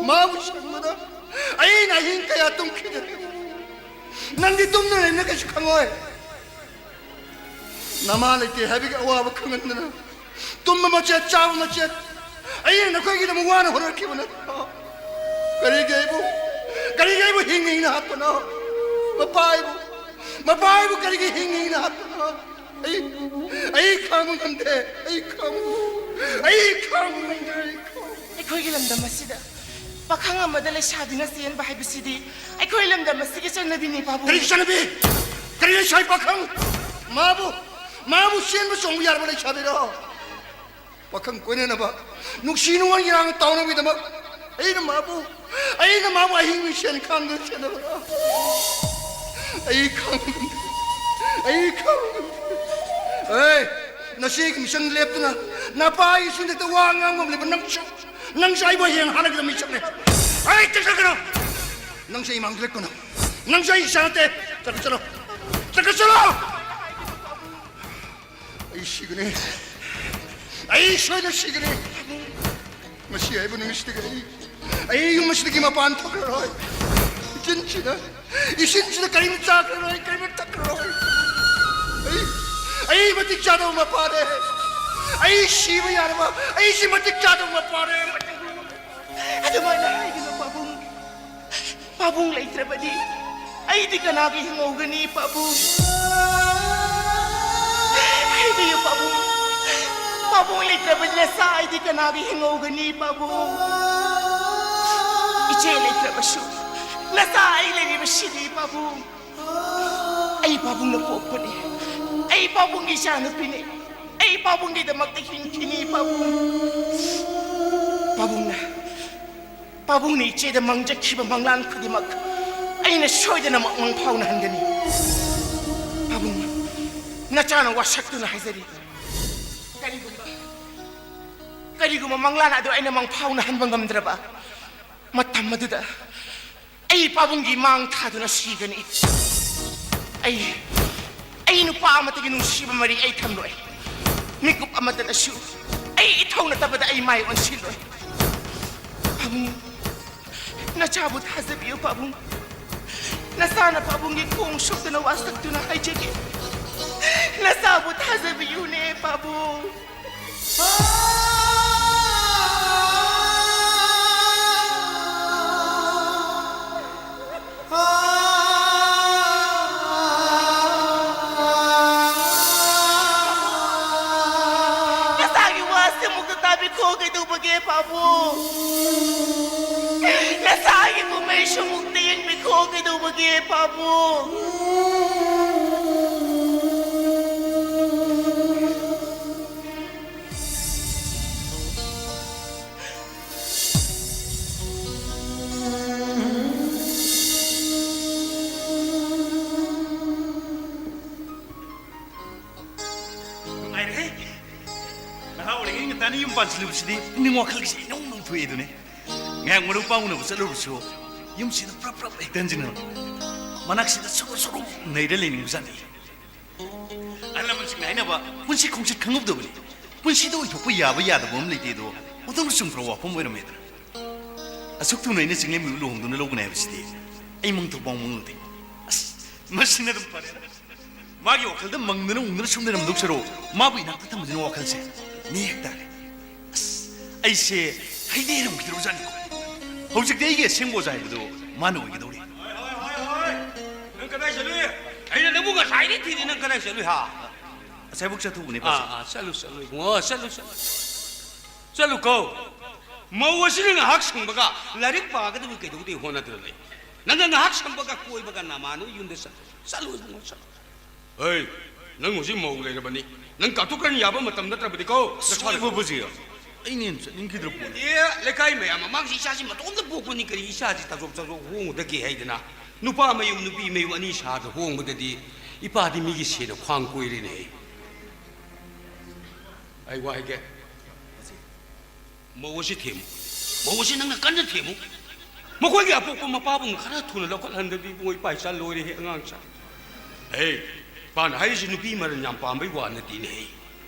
마구 시키면다 아이 나 힘가야 똥키들 난네 똥눈에 있는 게 시kan 거야 나만 이렇게 해비가 와봐 큰거는 똥만 맞지 짜고 맞지 아이 나 거기도 뭐 하는 호를 키우는 그리게 이부 힝잉나 하더나 마파이부 그리게 힝잉나 하더나 아이 카문건데 아이 카문건데 에코이게 람다 마시다 박항아 마달레 샤디나 시엔 바이비시디 에코이 람다 마시게 짠나비니 바보 그리 샤나비 그리 샤이 박항 마부 시엔부 송부 야르벌레 샤비로 박항 꺼내나 봐 눅시누원이랑 따오는 게다 막 ꯑꯩꯅ ꯃꯥꯕꯨ ꯑꯍꯤꯡ ꯃꯤꯁꯦꯟ ꯈꯥꯡꯗꯨꯅ ꯁꯦꯟꯅꯕ꯭ꯔꯥ ꯑꯩ ꯈꯪꯗꯦ ꯑꯦ ꯅꯁꯤꯒꯤ ꯃꯤꯁꯟ ꯂꯦꯞꯇꯨꯅ ꯅꯄꯥꯒꯤ ꯁꯤꯟꯗꯛꯇ ꯋꯥ ꯉꯥꯡꯕ ꯂꯩꯕ ꯅꯪꯁꯨ ꯑꯩꯕꯨ ꯍꯌꯦꯡ ꯍꯥꯟꯅꯒꯤꯗ ꯃꯤꯁꯛꯅꯦ ꯑꯩ ꯆꯠꯀꯅꯣ ꯅꯪꯁꯨ ꯑꯩ ꯃꯥꯡꯗ ꯂꯦꯞꯀꯅꯣ ꯅꯪꯁꯨ ꯑꯩ 이상 때 잠깐 아이 시그네 아이 소이나 시그네 마시 아이브 능시드가 아이 용마시드기 마반 토그러 진치다 이 신치다 가림 짜그러 가림 딱그러 아이 마틱 짜도 마파래 아이 시브 야르마 아이 시 마틱 짜도 마파래 ꯑꯗꯨꯃꯥꯏꯅ ꯍꯥꯏꯒꯅꯨ ꯄꯥꯕꯨꯡ ꯂꯩꯇ꯭ꯔꯕꯗꯤ ꯑꯩꯗꯤ ꯀꯅꯥꯒꯤ ꯍꯤꯡꯍꯧꯒꯅꯤ ꯄꯥꯕꯨꯡ ꯍꯥꯏꯕꯤꯌꯨ ꯄꯥꯕꯨꯡ ꯂꯩꯇ꯭ꯔꯕꯗꯤ ꯅꯁꯥ ꯑꯩꯗꯤ ꯀꯅꯥꯒꯤ ꯍꯤꯡꯍꯧꯒꯅꯤ ꯄꯥꯕꯨꯡ 이제 ꯂꯩꯇ꯭ꯔꯕꯁꯨ ꯅꯁꯥ ꯑꯩ ꯂꯩꯔꯤꯕꯁꯤꯗꯤ ꯄꯥꯕꯨꯡ ꯑꯩ ꯄꯥꯕꯨꯡꯅ ꯄꯣꯛꯄꯅꯤ ꯑꯩ ꯄꯥꯕꯨꯡꯒꯤ ꯏꯆꯥꯅꯨꯄꯤꯅꯤ ꯑꯩ ꯄꯥꯕꯨꯡꯒꯤꯗꯃꯛꯇ ꯍꯤꯡꯈꯤꯅꯤ ꯄꯥꯕꯨꯡꯅ 이제ꯗ 망작히바 망란 크디막 아이는 소이드나 망파우나 한다니 바봉 나짜는 와삭두나 하이자리 까리구마 망란아도 아이는 망파우나 한번 감들어봐 마탐마두다 아이 바봉기 망타두나 시ገ니 아이 누파 아마타기 눈시바 말이 아이 탐로이 미국 아마타나 슈 아이 이타우나 따바다 아이 마이 원실로이 바봉 나차부 타자비요 바봉 나사나 바봉이 공속도나 와삭도나 하이제기 나사부 타자비요네 바봉 나사기 와서 목도 답이 고개도 보게 바봉 나사기 몸에 슈묵대인 미코게도 보기에 바보 아이래 나 우리 인간이 임반슬루시디 ning wakalisi nong tuedune ngang muru pauna busalurusu yumsida prap ekdanjina manaksida suru neidalini usani alaman singnaina ba punsi khongsit khangubdobli punsido oithokpa yaba yadabom leitedo udang sungfro wapom oiramedra asuktu naina single mi luhongduna loguna habsidi ai mungtu bongmungde as masina dum pare magi wakalda mangdana ungdana sumdana mduksaro mabu inakta tamdina wakalse ni hektare as aise 하이데이는 기대로 자니고 혹시 이게 생고자이도 많은 오기도리 넌 그다이 설루이 아니 너무가 사이리 티는 그다이 설루이 하 세복자 두 분이 봤어 설루 고 뭐시는 학생바가 라릭 바가도 그게도 돼 호나들래 나는 학생바가 꼬이바가 나마노 윤데서 설루 에이 넌 무슨 뭐래 버니 넌 까똑한 야바 맞담 나트라버디고 뭐 보지요 이님 인기들 보 예 레카이 메야마 망시 샤시 마동도 보고니 그리 이샤지 다족자고 호응되게 해야 되나 누파 메유 누비 메유 아니 샤도 호응되디 이파디 미기 시에도 광고이리네 아이고 이게 무엇이 테무 무엇이能跟着테무 뭐고기 아프고 마빠분 가라 돈을 넣고 한데디 뭐 이빠이 살로리 해 응앙사 에이 반 하이시 누비 말은 냠빠메 와는디네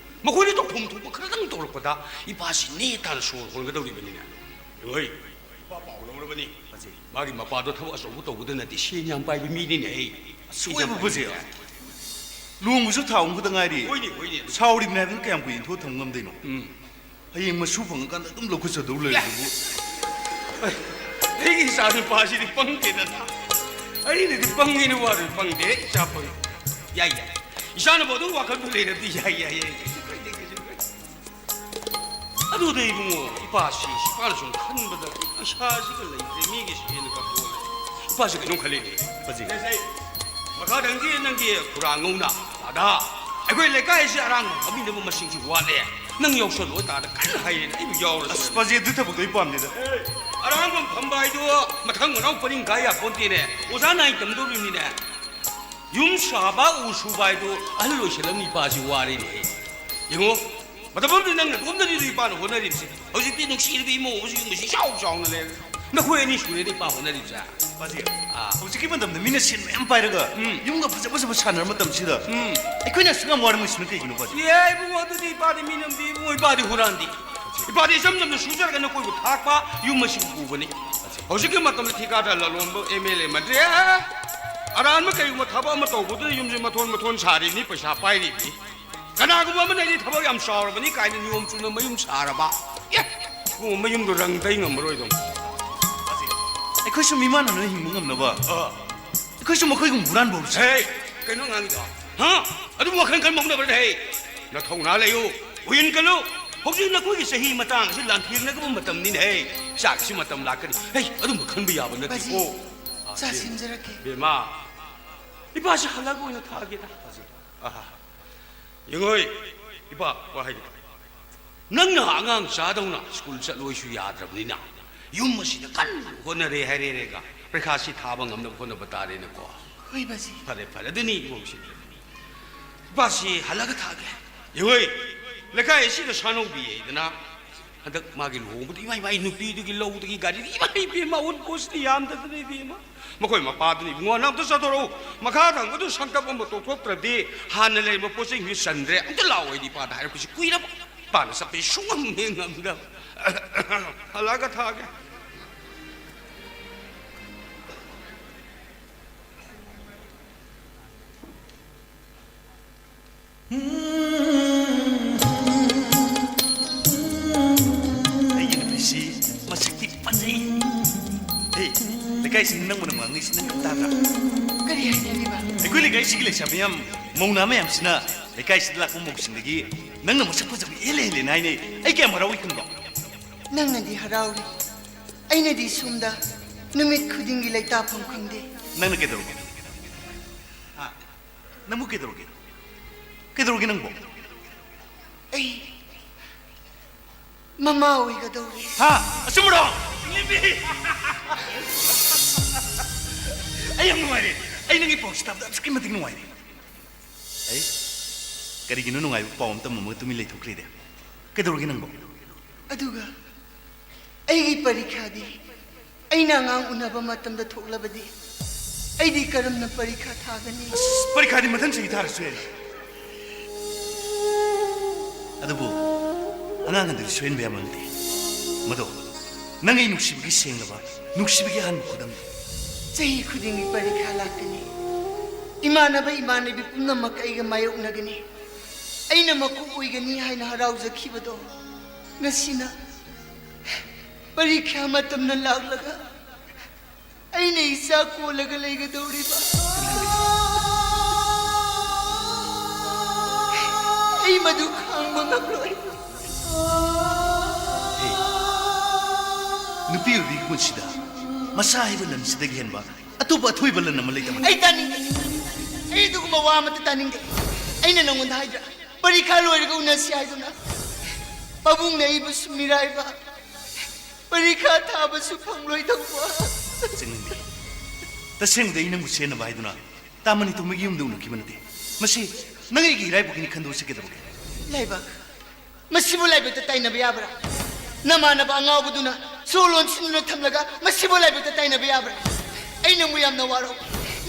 뭐고리 또 봄토고 그러던 돌을 거다 이 바시 네탄 소를 보는 거다 우리 분이냐 어이 빠빠오로 보니 맞지 마기 마빠도 타고서 못 오거든데 신냥 바이비 미니네 수에 보세요 루무서 타온 거다 아이리 보이니 사오리 내는 그냥 보인 도 통감되노 하이응 뭐 수봉 간다 좀 놓고서 놀래고 이게 사는 바시리 뻥대다 아이네 뻥이는 와를 뻥대 자뻥 야야 이사는 모두 와칸도 레르디 야야야 아도데 이붕어 이바시 시바르 좀 큰보다 샤시가 레이제 미기 시에는 갖고 이바시 그놈 칼리니 맞지 마카당지 있는 게 구랑우나 아다 아이고 레카이시 아랑 어미는 뭐 마싱지 와래 능 역설로 따라 간 하이네 이거 여러 스파지에 듣다 보고 이뻐합니다 ꯑꯔꯥꯡꯕꯝ ꯐꯝꯕ ꯍꯥꯏꯗꯣ ꯃꯊꯪ ꯃꯅꯥꯎ ꯄꯔꯤꯡ ꯀꯥ ꯌꯥꯄꯣꯟꯇꯦꯅꯦ ꯑꯣꯖꯥ ꯅꯥꯏ ꯇꯝꯗꯧꯔꯤꯕꯅꯤꯅꯦ ꯌꯨꯝ ꯁꯥꯕ ꯎ ꯁꯨꯕ ꯍꯥꯏꯗꯣ ꯑꯍꯜ ꯑꯣꯏꯁꯜꯂꯝ ꯏꯄꯥꯁꯤ ꯋꯥꯔꯦꯅꯦ ꯌꯦꯡꯉꯣ ꯃꯇꯝꯗꯤ ꯅꯪꯅ ꯅꯇꯣꯝꯗꯅꯤꯗꯣ ꯏꯄꯥꯅ ꯍꯣꯠꯅꯔꯤꯕꯁꯤ ꯍꯧꯖꯤꯛꯇꯤ ꯅꯨꯡꯁꯤꯔꯕ ꯏꯃꯧꯕꯁꯤ ꯌꯨꯝꯕꯁꯤ ꯆꯥꯎ ꯆꯥꯎꯅ ꯂꯩꯔꯦ ꯅꯈꯣꯏ ꯑꯅꯤ ꯁꯨꯔꯦꯗ ꯏꯄꯥ ꯍꯣꯠꯅꯔꯤꯕꯁꯦ ꯄꯥꯖꯤ ꯍꯧꯖꯤꯛꯀꯤ ꯃꯇꯝꯗ ꯃꯤꯅ ꯁꯦꯟ ꯃꯌꯥꯝ ꯄꯥꯏꯔꯒ ꯌꯨꯝꯒ ꯐꯖ ꯐꯖꯕ ꯁꯥꯟꯅꯔ ꯃꯇꯝꯁꯤꯗ ꯑꯩꯈꯣꯏꯅ ꯁꯨꯡꯉꯝ ꯋꯥꯔꯝꯃꯤꯁꯤꯅ ꯀꯩꯒꯤꯅꯣ ꯄꯥꯖꯤ ꯑꯦ ꯏꯕꯨꯡꯉꯣ ꯑꯗꯨꯗꯤ ꯏꯄꯥꯗꯤ ꯃꯤꯅꯝꯗꯤ ꯏꯕꯨꯡꯉꯣ ꯏꯄꯥꯗꯤ ꯍꯨꯔꯥꯟꯗꯤ ꯏꯄꯥꯗꯤ ꯏꯆꯝ ꯆꯝꯅ ꯁꯨꯖꯔꯒ ꯅꯈꯣꯏꯕꯨ ꯊꯥꯛꯄ ꯌꯨꯝ ꯑꯁꯤꯕꯨ ꯄꯨꯕꯅꯤ ꯍꯧꯖꯤꯛꯀꯤ ꯃꯇꯝꯗ ꯊꯤꯀꯥꯗ ꯂꯂꯣꯟꯕ MLA ꯃꯟꯇ꯭ꯔꯤ ꯑꯔꯥꯟꯕ ꯀꯩꯒꯨꯝꯕ ꯊꯕꯛ ꯑꯃ ꯇꯧꯕꯗꯨꯅ ꯌꯨꯝꯁꯦ ꯃꯊꯣꯟ ꯃꯊꯣꯟ ꯁꯥꯔꯤꯕꯅꯤ ꯄꯩꯁꯥ ꯄꯥꯏꯔꯤꯕꯅꯤ ꯀꯅꯥꯒꯨꯝꯕ ꯑꯃꯅꯗꯤ ꯊꯕꯛ ꯌꯥꯝ ꯆꯥꯎꯔꯕꯅꯤ ꯀꯥꯏꯅ ꯅꯤꯌꯣꯝ ꯆꯨꯝꯅ ꯃꯌꯨꯝ ꯁꯥꯔꯕ ꯏꯕꯨꯡꯉꯣ ꯃꯌꯨꯝꯗꯣ ꯔꯪ ꯇꯩ ꯉꯝꯃꯔꯣꯏꯗꯣ ꯑꯩꯈꯣꯏꯁꯨ ꯃꯤꯃꯥꯟꯅꯅ ꯍꯤꯡꯕ ꯉꯝꯅꯕ ꯑꯩꯈꯣꯏꯁꯨ ꯃꯈꯣꯏꯒꯨꯝꯕ ꯍꯨꯔꯥꯟꯕ ꯍꯧꯔꯁꯤ ꯍꯦ ꯀꯩꯅꯣ ꯉꯥꯡꯉꯤꯗꯣ ꯍꯥ ꯑꯗꯨꯝ ꯋꯥꯈꯜ ꯈꯟꯕ ꯍꯧꯅꯕ꯭ꯔ ꯍꯦ ꯅꯊꯧꯅꯥ ꯂꯩꯌꯨ ꯎꯌꯤꯟꯒꯅꯨ ꯍꯧꯖꯤꯛ ꯅꯈꯣꯏꯒꯤ ꯆꯍꯤ ꯃꯇꯥꯡ ꯑꯁꯤ ꯂꯥꯟꯊꯦꯡꯅꯒꯕ ꯃꯇꯝꯅꯤꯅꯦ ꯍꯦ ꯆꯥꯛꯁꯤ ꯃꯇꯝ ꯂꯥꯛꯀꯅꯤ ꯍꯦ ꯑꯗꯨꯝꯕ ꯈꯟꯕ ꯌꯥꯕ ꯅꯠꯇꯦꯀꯣ ꯆꯥꯁꯤꯟꯖꯔꯛꯀꯦ ꯕꯦꯃꯥ ꯏꯄꯥꯁꯤ ꯍꯜꯂꯒ ꯑꯣꯏꯅ ꯊꯥꯒꯦꯗ ꯌꯦꯡꯉꯣꯏ ꯏꯄꯥ ꯋꯥꯍꯩ ꯅꯪꯅ ꯑꯉꯥꯡ ꯆꯥꯗꯧꯅ ꯁ꯭ꯀꯨꯜ ꯆꯠꯂꯣꯏꯁꯨ ꯌꯥꯗ꯭ꯔꯕꯅꯤꯅ ꯌꯨꯝ ꯑꯁꯤꯗ ꯀꯟꯅ ꯍꯣꯠꯅꯔꯦ ꯍꯥꯏꯔꯦꯔꯦꯒ ꯄꯔꯤꯈꯥꯁꯤ ꯊꯥꯕ ꯉꯝꯅꯕ ꯍꯣꯠꯅꯕ ꯇꯥꯔꯦꯅꯀꯣ ꯍꯣꯏ ꯕꯥꯖꯤ ꯐꯔꯦ ꯐꯔꯦ ꯑꯗꯨꯅꯤ ꯏꯕꯣꯛꯁꯤ ꯏꯄꯥꯁꯤ ꯍꯜꯂꯒ ꯊꯥꯒꯦ ꯌꯦꯡꯉꯣꯏ ꯂꯩꯀꯥꯏ ꯑꯁꯤꯗ ꯁꯥꯅꯧꯕꯤꯌꯦꯗꯅ ꯍꯟꯗꯛ ꯃꯥꯒꯤ ꯂꯨꯍꯣꯡꯕꯗ ꯏꯃꯥ ꯏꯃꯥ ꯅꯨꯄꯤꯗꯨꯒꯤ ꯂꯧꯗꯒꯤ ꯒꯥꯔꯤꯗꯤ ꯏꯃꯥ ꯏꯕꯦꯝꯃ ꯑꯎꯟꯄꯣꯠꯁꯤꯗꯤ ꯌꯥꯝꯗꯗꯅ ꯏꯕꯦꯝꯃ ꯃꯈꯣꯏ ꯃꯄꯥꯗꯨꯅꯤ ꯏꯕꯨꯡꯉꯣ ꯅꯪ ꯑꯝꯇ ꯆꯠꯊꯣꯔꯛꯎ ꯃꯈꯥ ꯊꯪꯕꯗꯨ ꯁꯪꯀꯞ ꯑꯃ ꯇꯣꯛꯊꯣꯛꯇ꯭ꯔꯗꯤ ꯍꯥꯟꯅ ꯂꯩꯔꯤꯕ ꯄꯣꯠ ꯆꯩꯁꯤꯡꯁꯤ ꯆꯟꯗ꯭ꯔꯦ ꯑꯝꯇ ꯂꯥꯛꯑꯣ ꯑꯩꯗꯤ ꯏꯄꯥꯗ ꯍꯥꯏꯔꯛꯄꯁꯤ ꯀꯨꯏꯔꯕ ꯏꯄꯥꯅ ꯆꯠꯄꯁꯤ ꯁꯨꯡꯉꯝ ꯉꯝꯗꯕ ꯍꯜꯂꯒ ꯊꯥꯒꯦ ꯑꯩꯒꯤ ꯅꯨꯄꯤꯁꯤ ꯃꯁꯛꯇꯤ ꯐꯖꯩ ꯂꯩꯀꯥꯏꯁꯤꯡ ꯅꯪꯕꯨꯅ ꯉꯥꯡꯅꯩꯁꯤ ꯅꯪ ꯇꯥꯗ꯭ꯔꯥ ꯀꯔꯤ ꯍꯥꯏꯅꯔꯤꯕ ꯑꯩꯈꯣꯏ ꯂꯩꯀꯥꯏꯁꯤꯒꯤ ꯂꯩꯁꯥ ꯃꯌꯥꯝ ꯃꯧꯅꯥ ꯃꯌꯥꯝꯁꯤꯅ ꯂꯩꯀꯥꯏꯁꯤꯗ ꯂꯥꯛꯄ ꯃꯧꯁꯤꯡꯗꯒꯤ ꯅꯪꯅ ꯃꯁꯛ ꯐꯖꯕ ꯍꯦꯜꯂꯦ ꯍꯦꯜꯂꯦꯅ ꯍꯥꯏꯅꯩ ꯑꯩ ꯀꯌꯥꯝ ꯍꯔꯥꯎꯏ ꯈꯪꯕ꯭ꯔꯣ ꯅꯪꯅꯗꯤ ꯍꯔꯥꯎꯔꯤ ꯑꯩꯅꯗꯤ ꯁꯣꯝꯗ ꯅꯨꯃꯤꯠ ꯈꯨꯗꯤꯡꯒꯤ ꯂꯩꯇꯥꯐꯝ ꯈꯪꯗꯦ ꯅꯪꯅ ꯀꯩꯗꯧꯔꯒꯦ ꯅꯪꯕꯨ ꯀꯩꯗꯧꯔꯒꯦ ꯀꯩꯗꯧꯔꯒꯦ ꯅꯪꯕꯨ ꯑꯩ ꯃꯃꯥ ꯑꯣꯏꯒꯗꯧꯔꯤ ꯑꯆꯨꯝꯕꯔꯣ ꯑꯩ ꯌꯥꯝ ꯅꯨꯡꯉꯥꯏꯔꯦ ꯑꯩ ꯅꯪꯒꯤ ꯄꯥꯎꯁꯤ ꯇꯥꯕꯗ ꯑꯁꯨꯛꯀꯤ ꯃꯇꯤꯛ ꯅꯨꯡꯉꯥꯏꯔꯦ ꯑꯩ ꯀꯔꯤꯒꯤꯅꯣ ꯅꯨꯡꯉꯥꯏꯕ ꯄꯥꯎ ꯑꯃ ꯇꯝꯃꯒ ꯇꯨꯃꯤꯟ ꯂꯩꯊꯣꯛꯈ꯭ꯔꯤꯗꯤ ꯀꯩꯗꯧꯔꯒꯦ ꯅꯪꯕꯨ ꯑꯗꯨꯒ ꯑꯩꯒꯤ ꯄꯔꯤꯈꯥꯗꯤ ꯑꯩꯅ ꯑꯉꯥꯡ ꯎꯅꯕ ꯃꯇꯝꯗ ꯊꯣꯛꯂꯕꯗꯤ ꯑꯩꯗꯤ ꯀꯔꯝꯅ ꯄꯔꯤꯈꯥ ꯊꯥꯒꯅꯤ ꯄꯔꯤꯈꯥꯗꯤ ꯃꯊꯪ ꯆꯍꯤ ꯊꯥꯔꯁꯨ ꯌꯥꯏ ꯑꯗꯨꯕꯨ ꯑꯉꯥꯡ ꯑꯗꯨꯗꯤ ꯁꯣꯏꯍꯟꯕ ꯌꯥꯕ ꯅꯠꯇꯦ ꯃꯗꯣ ꯅꯪ ꯑꯩ ꯅꯨꯡꯁꯤꯕꯒꯤ ꯁꯦꯡꯂꯕ ꯅꯨꯡꯁꯤꯕꯒꯤ ꯑꯍꯥꯟꯕ ꯈꯨꯗꯝꯅꯤ ꯆꯍꯤ ꯈꯨꯗꯤꯡꯒꯤ ꯄꯔꯤꯈꯥ ꯂꯥꯛꯀꯅꯤ ꯏꯃꯥꯟꯅꯕ ꯏꯃꯥꯟꯅꯕꯤ ꯄꯨꯝꯅꯃꯛ ꯑꯩꯒ ꯃꯥꯌꯣꯛꯅꯒꯅꯤ ꯑꯩꯅ ꯃꯀꯣꯛ ꯑꯣꯏꯒꯅꯤ ꯍꯥꯏꯅ ꯍꯔꯥꯎꯖꯈꯤꯕꯗꯣ ꯉꯁꯤꯅ ꯄꯔꯤꯈꯥ ꯃꯇꯝꯅ ꯂꯥꯛꯂꯒ ꯑꯩꯅ ꯏꯆꯥ ꯀꯣꯜꯂꯒ ꯂꯩꯒꯗꯧꯔꯤꯕ ꯑꯩ ꯃꯗꯨ ꯈꯥꯡꯕ ꯉꯝꯂꯣꯏ ꯅꯨꯄꯤ ꯑꯣꯏꯕꯤꯒꯤ ꯄꯨꯟꯁꯤꯗ ꯃꯁꯥ ꯍꯥꯏꯕ ꯂꯟꯁꯤꯗꯒꯤ ꯍꯦꯟꯕ ꯑꯇꯣꯞꯄ ꯑꯊꯣꯏꯕ ꯂꯟ ꯑꯃ ꯂꯩꯇꯕꯅꯤ ꯑꯩ ꯇꯥꯅꯤꯡꯗꯦ ꯑꯩ ꯑꯗꯨꯒꯨꯝꯕ ꯋꯥ ꯑꯃꯠꯇ ꯇꯥꯅꯤꯡꯗꯦ ꯑꯩꯅ ꯅꯪꯉꯣꯟꯗ ꯍꯥꯏꯗ꯭ꯔꯥ ꯄꯔꯤꯈꯥ ꯂꯣꯏꯔꯒ ꯎꯅꯁꯤ ꯍꯥꯏꯗꯨꯅ ꯄꯥꯕꯨꯡꯅ ꯑꯩꯕꯨꯁꯨ ꯃꯤꯔꯥꯏꯕ ꯄꯔꯤꯈꯥ ꯊꯥꯕꯁꯨ ꯐꯪꯂꯣꯏꯗꯧꯕ ꯆꯤꯡꯅꯤꯡꯕꯤ ꯇꯁꯦꯡꯕꯗ ꯑꯩ ꯅꯪꯕꯨ ꯆꯦꯟꯅꯕ ꯍꯥꯏꯗꯨꯅ ꯇꯥꯃꯅꯤ ꯇꯨꯝꯕꯒꯤ ꯌꯨꯝꯗ ꯎꯅꯈꯤꯕ ꯅꯠꯇꯦ ꯃꯁꯤ ꯅꯪ ꯑꯩꯒꯤ ꯏꯔꯥꯏꯕꯛꯀꯤꯅꯤ ꯈꯟꯗꯣꯛꯑ ꯆꯠꯀꯗꯧꯔꯒꯦ ꯂꯥꯏꯕꯛ ꯃꯁꯤꯕꯨ ꯂꯥꯏꯕꯛꯇ ꯇꯥꯏꯅꯕ ꯌꯥꯕ꯭ꯔꯥ ꯅꯃꯥꯟꯅꯕ ꯑꯉꯥꯎꯕꯗꯨꯅ ꯁꯣ ꯂꯣꯟꯁꯤꯟꯗꯨꯅ ꯊꯝꯂꯒ ꯃꯁꯤꯕꯨ ꯂꯥꯏꯕꯛꯇ ꯇꯥꯏꯅꯕ ꯌꯥꯕ꯭ꯔꯥ ꯑꯩ ꯅꯪꯕꯨ ꯌꯥꯝꯅ ꯋꯥꯔꯧ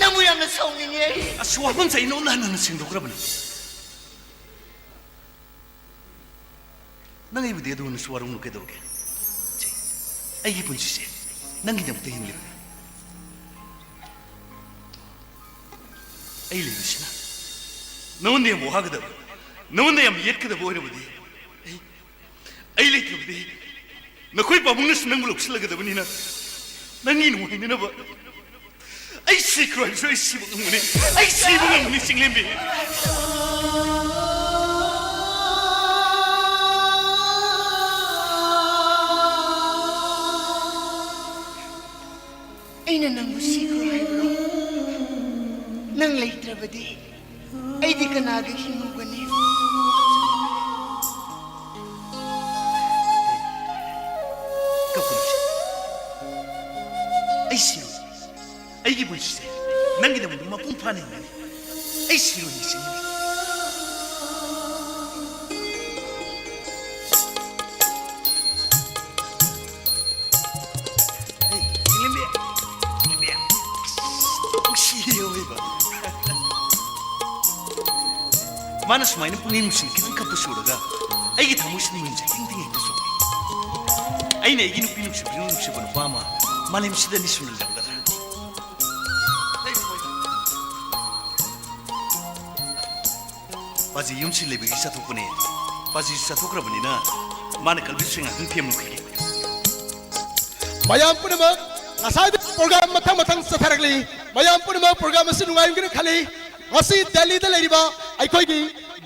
ꯅꯪꯕꯨ ꯌꯥꯝꯅ ꯁꯥꯎꯅꯤꯡꯉꯦ ꯑꯁ ꯋꯥꯐꯝꯁꯦ ꯑꯩ ꯅꯉꯣꯟꯗ ꯍꯟꯅ ꯁꯦꯡꯗꯣꯛꯈ꯭ꯔꯕꯅꯤ ꯅꯪ ꯑꯩꯕꯨꯗꯤ ꯑꯗꯨꯅꯁꯨ ꯋꯥꯔꯧꯅꯨ ꯀꯩꯗꯧꯔꯒꯦ ꯑꯩꯒꯤ ꯄꯨꯟꯁꯤꯁꯦ ꯅꯪꯒꯤꯗꯃꯛꯇ ꯍꯤꯡꯂꯤꯕꯅꯤ ꯑꯩ ꯂꯩꯕꯁꯤꯅ ꯅꯉꯣꯟꯗ ꯌꯥꯝ ꯋꯥꯒꯗꯕ ꯅꯉꯣꯟꯗ ꯌꯥꯝ ꯌꯦꯠꯀꯗꯕ ꯑꯣꯏꯔꯕꯗꯤ ꯑꯩ ꯂꯩꯇ꯭ꯔꯕꯗꯤ ꯅꯈꯣꯏ ꯄꯥꯕꯨꯡꯅꯁꯨ ꯅꯪꯕꯨ ꯂꯧꯁꯤꯜꯂꯒꯗꯕꯅꯤꯅ ꯅꯪꯒꯤ ꯅꯨꯡꯉꯥꯏꯅꯅꯕ ꯑꯩ ꯁꯤꯈ꯭ꯔꯣ ꯍꯥꯏꯕꯁꯨ ꯑꯩ ꯁꯤꯕ ꯉꯝꯒꯅꯤ ꯑꯩ ꯁꯤꯕ ꯉꯝꯒꯅꯤ ꯆꯤꯡꯂꯦꯝꯕꯤ ꯑꯩꯅ ꯅꯪꯕꯨ ꯁꯤꯈ꯭ꯔꯣ ꯍꯥꯏꯕ꯭ꯔꯣ ꯅꯪ ꯂꯩꯇ꯭ꯔꯕꯗꯤ ꯑꯩꯗꯤ ꯀꯅꯥꯒ ꯍꯤꯡꯉꯨꯒꯅꯤ ai siru ai gi bunse nangi da mun mapung phane ngani ai siru ni sin ai limbe siru ba mana sumaina punim sin kitan kapu suraga ai gi thamu sin mun jing ding ta so ai ne gi nu pinu se bon pama malim sida ni sunul dang dara Paji yum si lebi gi sathok ne paji sathok ra bani na mana kalbi singa hung them nu khige mayam punama ngasai program mathang satharakli mayam punama program asi nungai ngin khali ngasi Delhi da leriba aikoi gi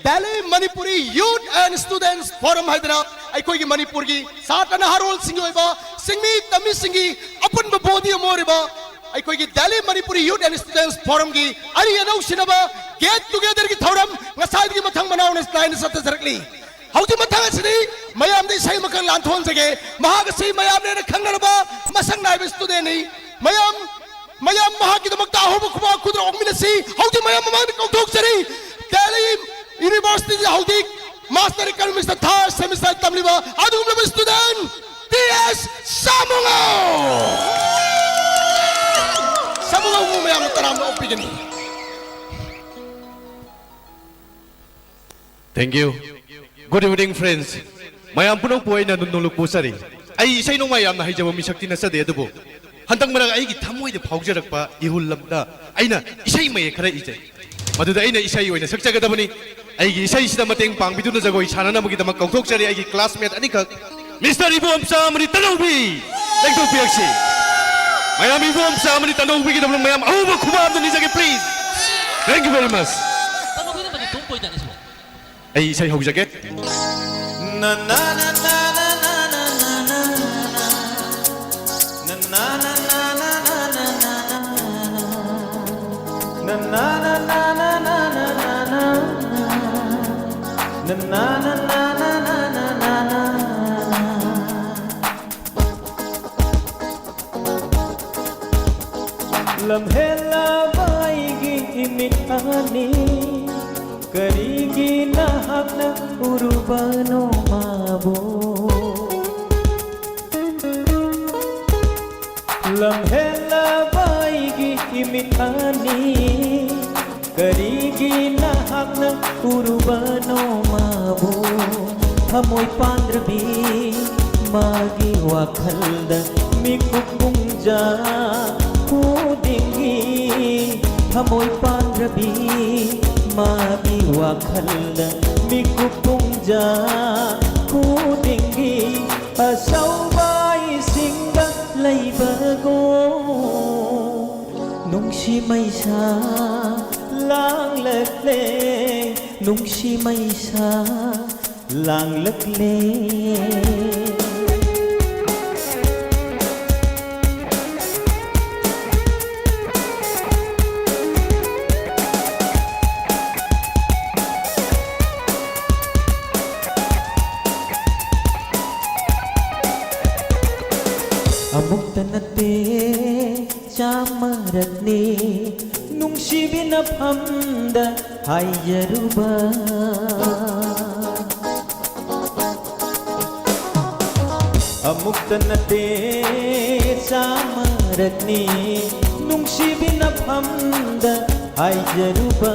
Delhi Manipuri Youth and Students Forum haidra aikoi gi Manipur gi satana harol singoiba singmi tami singi apun bodi amoriba aikoi gi Delhi Manipuri Youth and Students Forum gi ari anau sinaba get together gi thoram ngasai gi mathang manaune line satharakli hauti mathang asini mayam dei sai makang lanthon jage mahagasi mayam ne khangnaraba masang naiba student ni mayam mahagi damakta hoba khuma khudra ogminasi hauti mayam mamang kauthok jari Delhi University hauti Master Economics the third semester tamliba adum student TS Samungo mayam taram opigani. Thank you. Good evening, friends. Mayam punong puay na nunulog po sari. Ay isay nung mayam na hijab misakti na sa dedo po. Hantang marang ay gitamoy de paujarak pa ihulam da. Ay na isay may kara ijay. Maduda ay na isay oy na saksaga da ni. Ay isay sida mateng pang bidu na jagoy sana na magita magkautok sari ay classmate anikak. Mr. Ibu Amsa mani Tanobi. Nagto piyaksi. Mayam Ibu Amsa mani Tanobi kita belum mayam. Oh bakubam na nizage please. Thank you very much. Tanobi na mani tumpoy na niso. Ay isay hawjaget. Na na na na na na na na na na na Lamhela baigi imitani karigi nahapna urubano mabo Lamhela baigi imitani karigi nahapna urubano mabo Hamoy pandrabi magi wakhalda mikupungja kudingi Hamoy pandrabi magi wakhalda mikupungja kudingi asaw bai singa laibago nung si may sa lang lagle nung si may sa lang lagle Amok tanate chamaratne nung shibinaphamda hayyaruba Amok tanate chamaratne nung shibinaphamda hayyaruba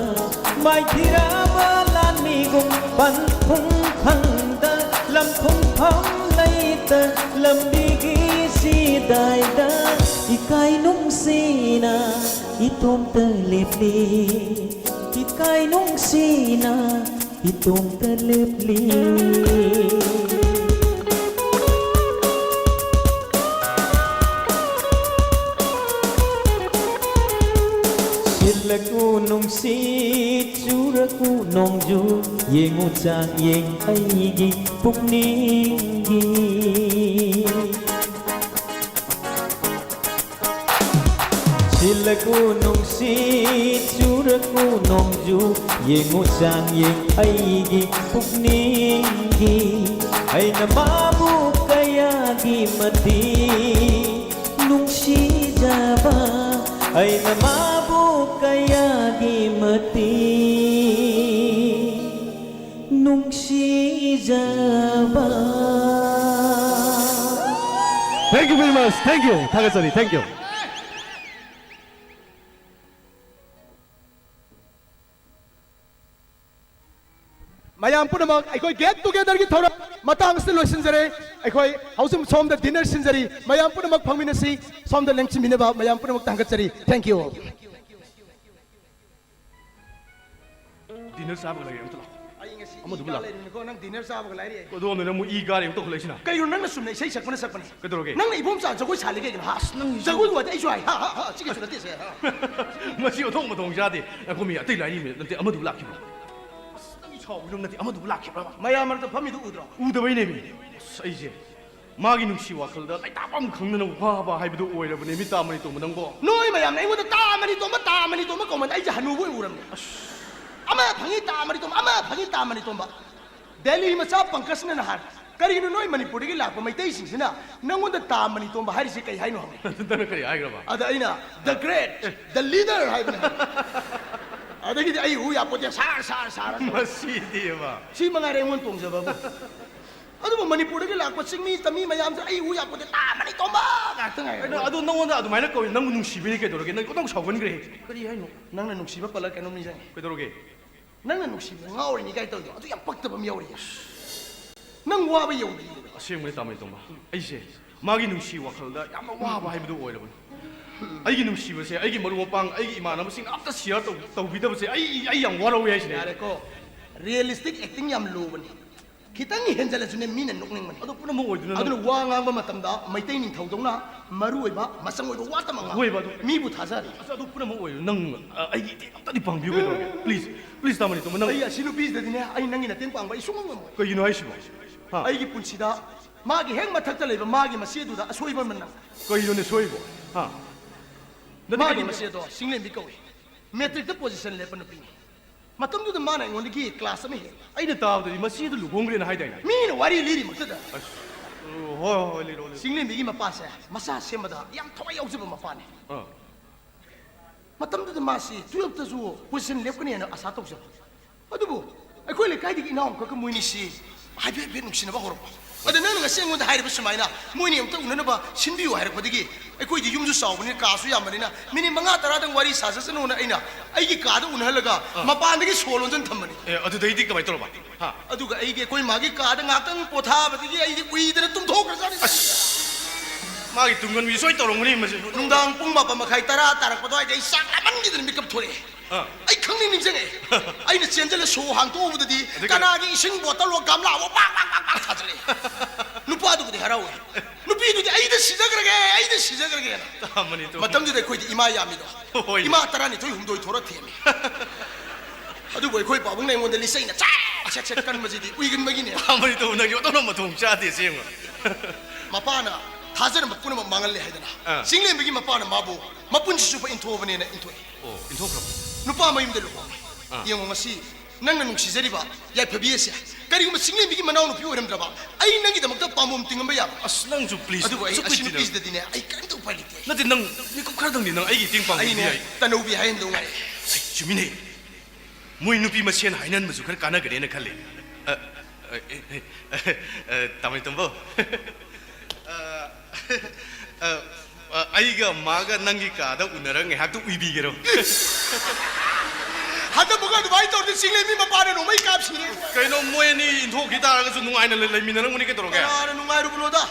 mai thiraba lanigum panthung khangda lamthung pham laita lambigi daida ikai nung sina itom talepli ikai nung sina itom talepli silaku nung si churaku nong ju yengu chang yeng aigi pukningi Silaku nung si churaku nong ju yengu chang yeng aigi pukningi ay namamu kaya gi mati nung si ꯄꯥꯝꯖꯕ ꯑꯩꯅ ꯃꯥꯕꯨ ꯀꯌꯥꯒꯤ ꯃꯇꯤꯛ ꯅꯨꯡꯁꯤꯖꯕ Thank you very much. Thank you. 타가서리, thank you. mayam punamak aikoi get together gi thora matang se loisinjare aikoi hausum som da dinner sinjari mayam punamak phangminasi som da lengchi mineba mayam punamak tangachari thank you Dinner sabu lagi am tula. Amma dubla. ko nang dinner sa ba lai ri Ko do na mu I gari to khulai sina. kai nang na sumne sei sakpana sakpani Kedoroge. nang na ibom sa jagoi sali ge ha nang jagoi wa dai shwai ha ha chi ge sura te se ha Masi o thong ma thong ja de. Ko mi atai lai ni me nante amma dubla ki ba. Chau lum nante amma dubla ki ba. mayam mar to phami du udro U da bai ne mi. Sai je. Magi nungsi wa khal da lai ta pam khang na wa ba hai bu do oi ra bane mi ta mani to manang bo. noi mayam nei mo ta mani to ma ko man ai ja hanu bu uram ama phangi ta mani to ba Delhi ma sa pankas na har kari no noi manipur gi la ko mai tai sing sina nangon da ta mani to ba hari se kai hai no Da na kari ai gra ba. ada ina the great the leader hai na ada gi ai hu ya po ja sar Masi di ba. si mga re mon tong sa ba adu ba manipur gi la ko sing mi tami mayam sa ai hu ya po ja ta mani to ba ga tang ai Ado nang wanda adu mai na ko nang nungsi bi ni ke doroge nang ko tong sawan gre. Kari hai no. nang na nuksi ba pala kanom ni jang Ke doroge. nang na nuksi ba ngaw ni kai to adu ya pak ta ba mi yaw ri nang wa ba yaw ri Aseng mai ta mai tong ba. Ai se. Magi nungsi wa khal da yam wa ba hai bu do oi ra bane. Ai gi nungsi ba se ai gi maru pang ai gi imana masing apta share to bi da ba se ai yang wa ro ye sine. yare ko realistic acting yam lo bani kitang ni henjala sune min nok ning man Ado puna mo oi du na. aduna wa ngang ba matam da maitai ning thau dongna maru oi ba masang oi ba wa ta manga Oi ba du. mi bu thajari Ado puna mo oi nang ai gi apta di pang bi ke doroge. Please ta mani to nang. ai asinu bis da dine ai nangi na ten pang ba isung ngam Ko you know ai shi ba. Ha. ai gi punsida magi heng mathak ta leiba magi masi du da asoi ba man na Ko you know ne soi bo. Ha. magi masi do single bi koi metric the position le pan pi matam du da mana ngon gi class me he Ai na ta da masi du lu gong gre na hai dai na. mi na wari liri mak da Hoi li ro li. single bi gi mapa sa masa sema da yam thawai yau jiba mapa ne Ah. matam da masi 12 ta zu position left kan yana asa tawsa adubu aikoi le kai di inaum ka ka muini si hai be be nuksina ba horba ada nan nga sengon da hairiba sumaina muini amta unana ba sinbiu hair padigi aikoi di yumju sawbani ka su yamanina mini manga tara dang wari sa sa sanu na aina aigi ka da unhalaga mapan dagi solon jan thamani Eh adu dai di ka mai to ba. Ha. aduga aigi koi magi ka da ngakang potha badigi aigi ui da tum thok ra jani Magi tungan wi soi to rong ni ma. nungdang pung ma pa makhai tara tarak padoi dai sak laman gi da mikap thore ai khangning ning jang ai na chenjala so hang to bu di kana gi ising bottle lo gamla wo bang thajale nupa du di haraw nupi du di ai da sijagrage Ta mani to. matam du de koi di ima yami do Hoi. ima tara ni thoi humdoi thora themi adu boy koi pabung nei ngon de lisai na cha kan ma ji di uigin magi ne Ta mani to na yo to na ma thong cha de sem. mapana thajana mapuna ma mangal le haidana single magi mapana mabu mapun su pa intho bane na intho Oh, in thok ra. nupa mayum de lupa yung ngasi nang nanung si zari ba yai phabiese kari gum single bigi manaw no pi oram draba ai nangi da makta pamum tingam ba ya As nang ju please. adu ai Su asinu pit is de dine ai kan to pali te Na din nang ni ko khar dang ni nang ai gi ting pang ai ni ne ai. tanu bi hain do ngai Chumine. Moi nupi ma sen hainan ma ju khar kana gare na khale. Tamai tumbo. Ai ga ma ga nangi ka da unarang hak tu uibi gero. hada buga du bai to de single mi mapana no mai kap sire Kaino moi ni in thok gi ta ga su nung ai na lai min nang muni ke toro ga. ara nu ngai ru bulo da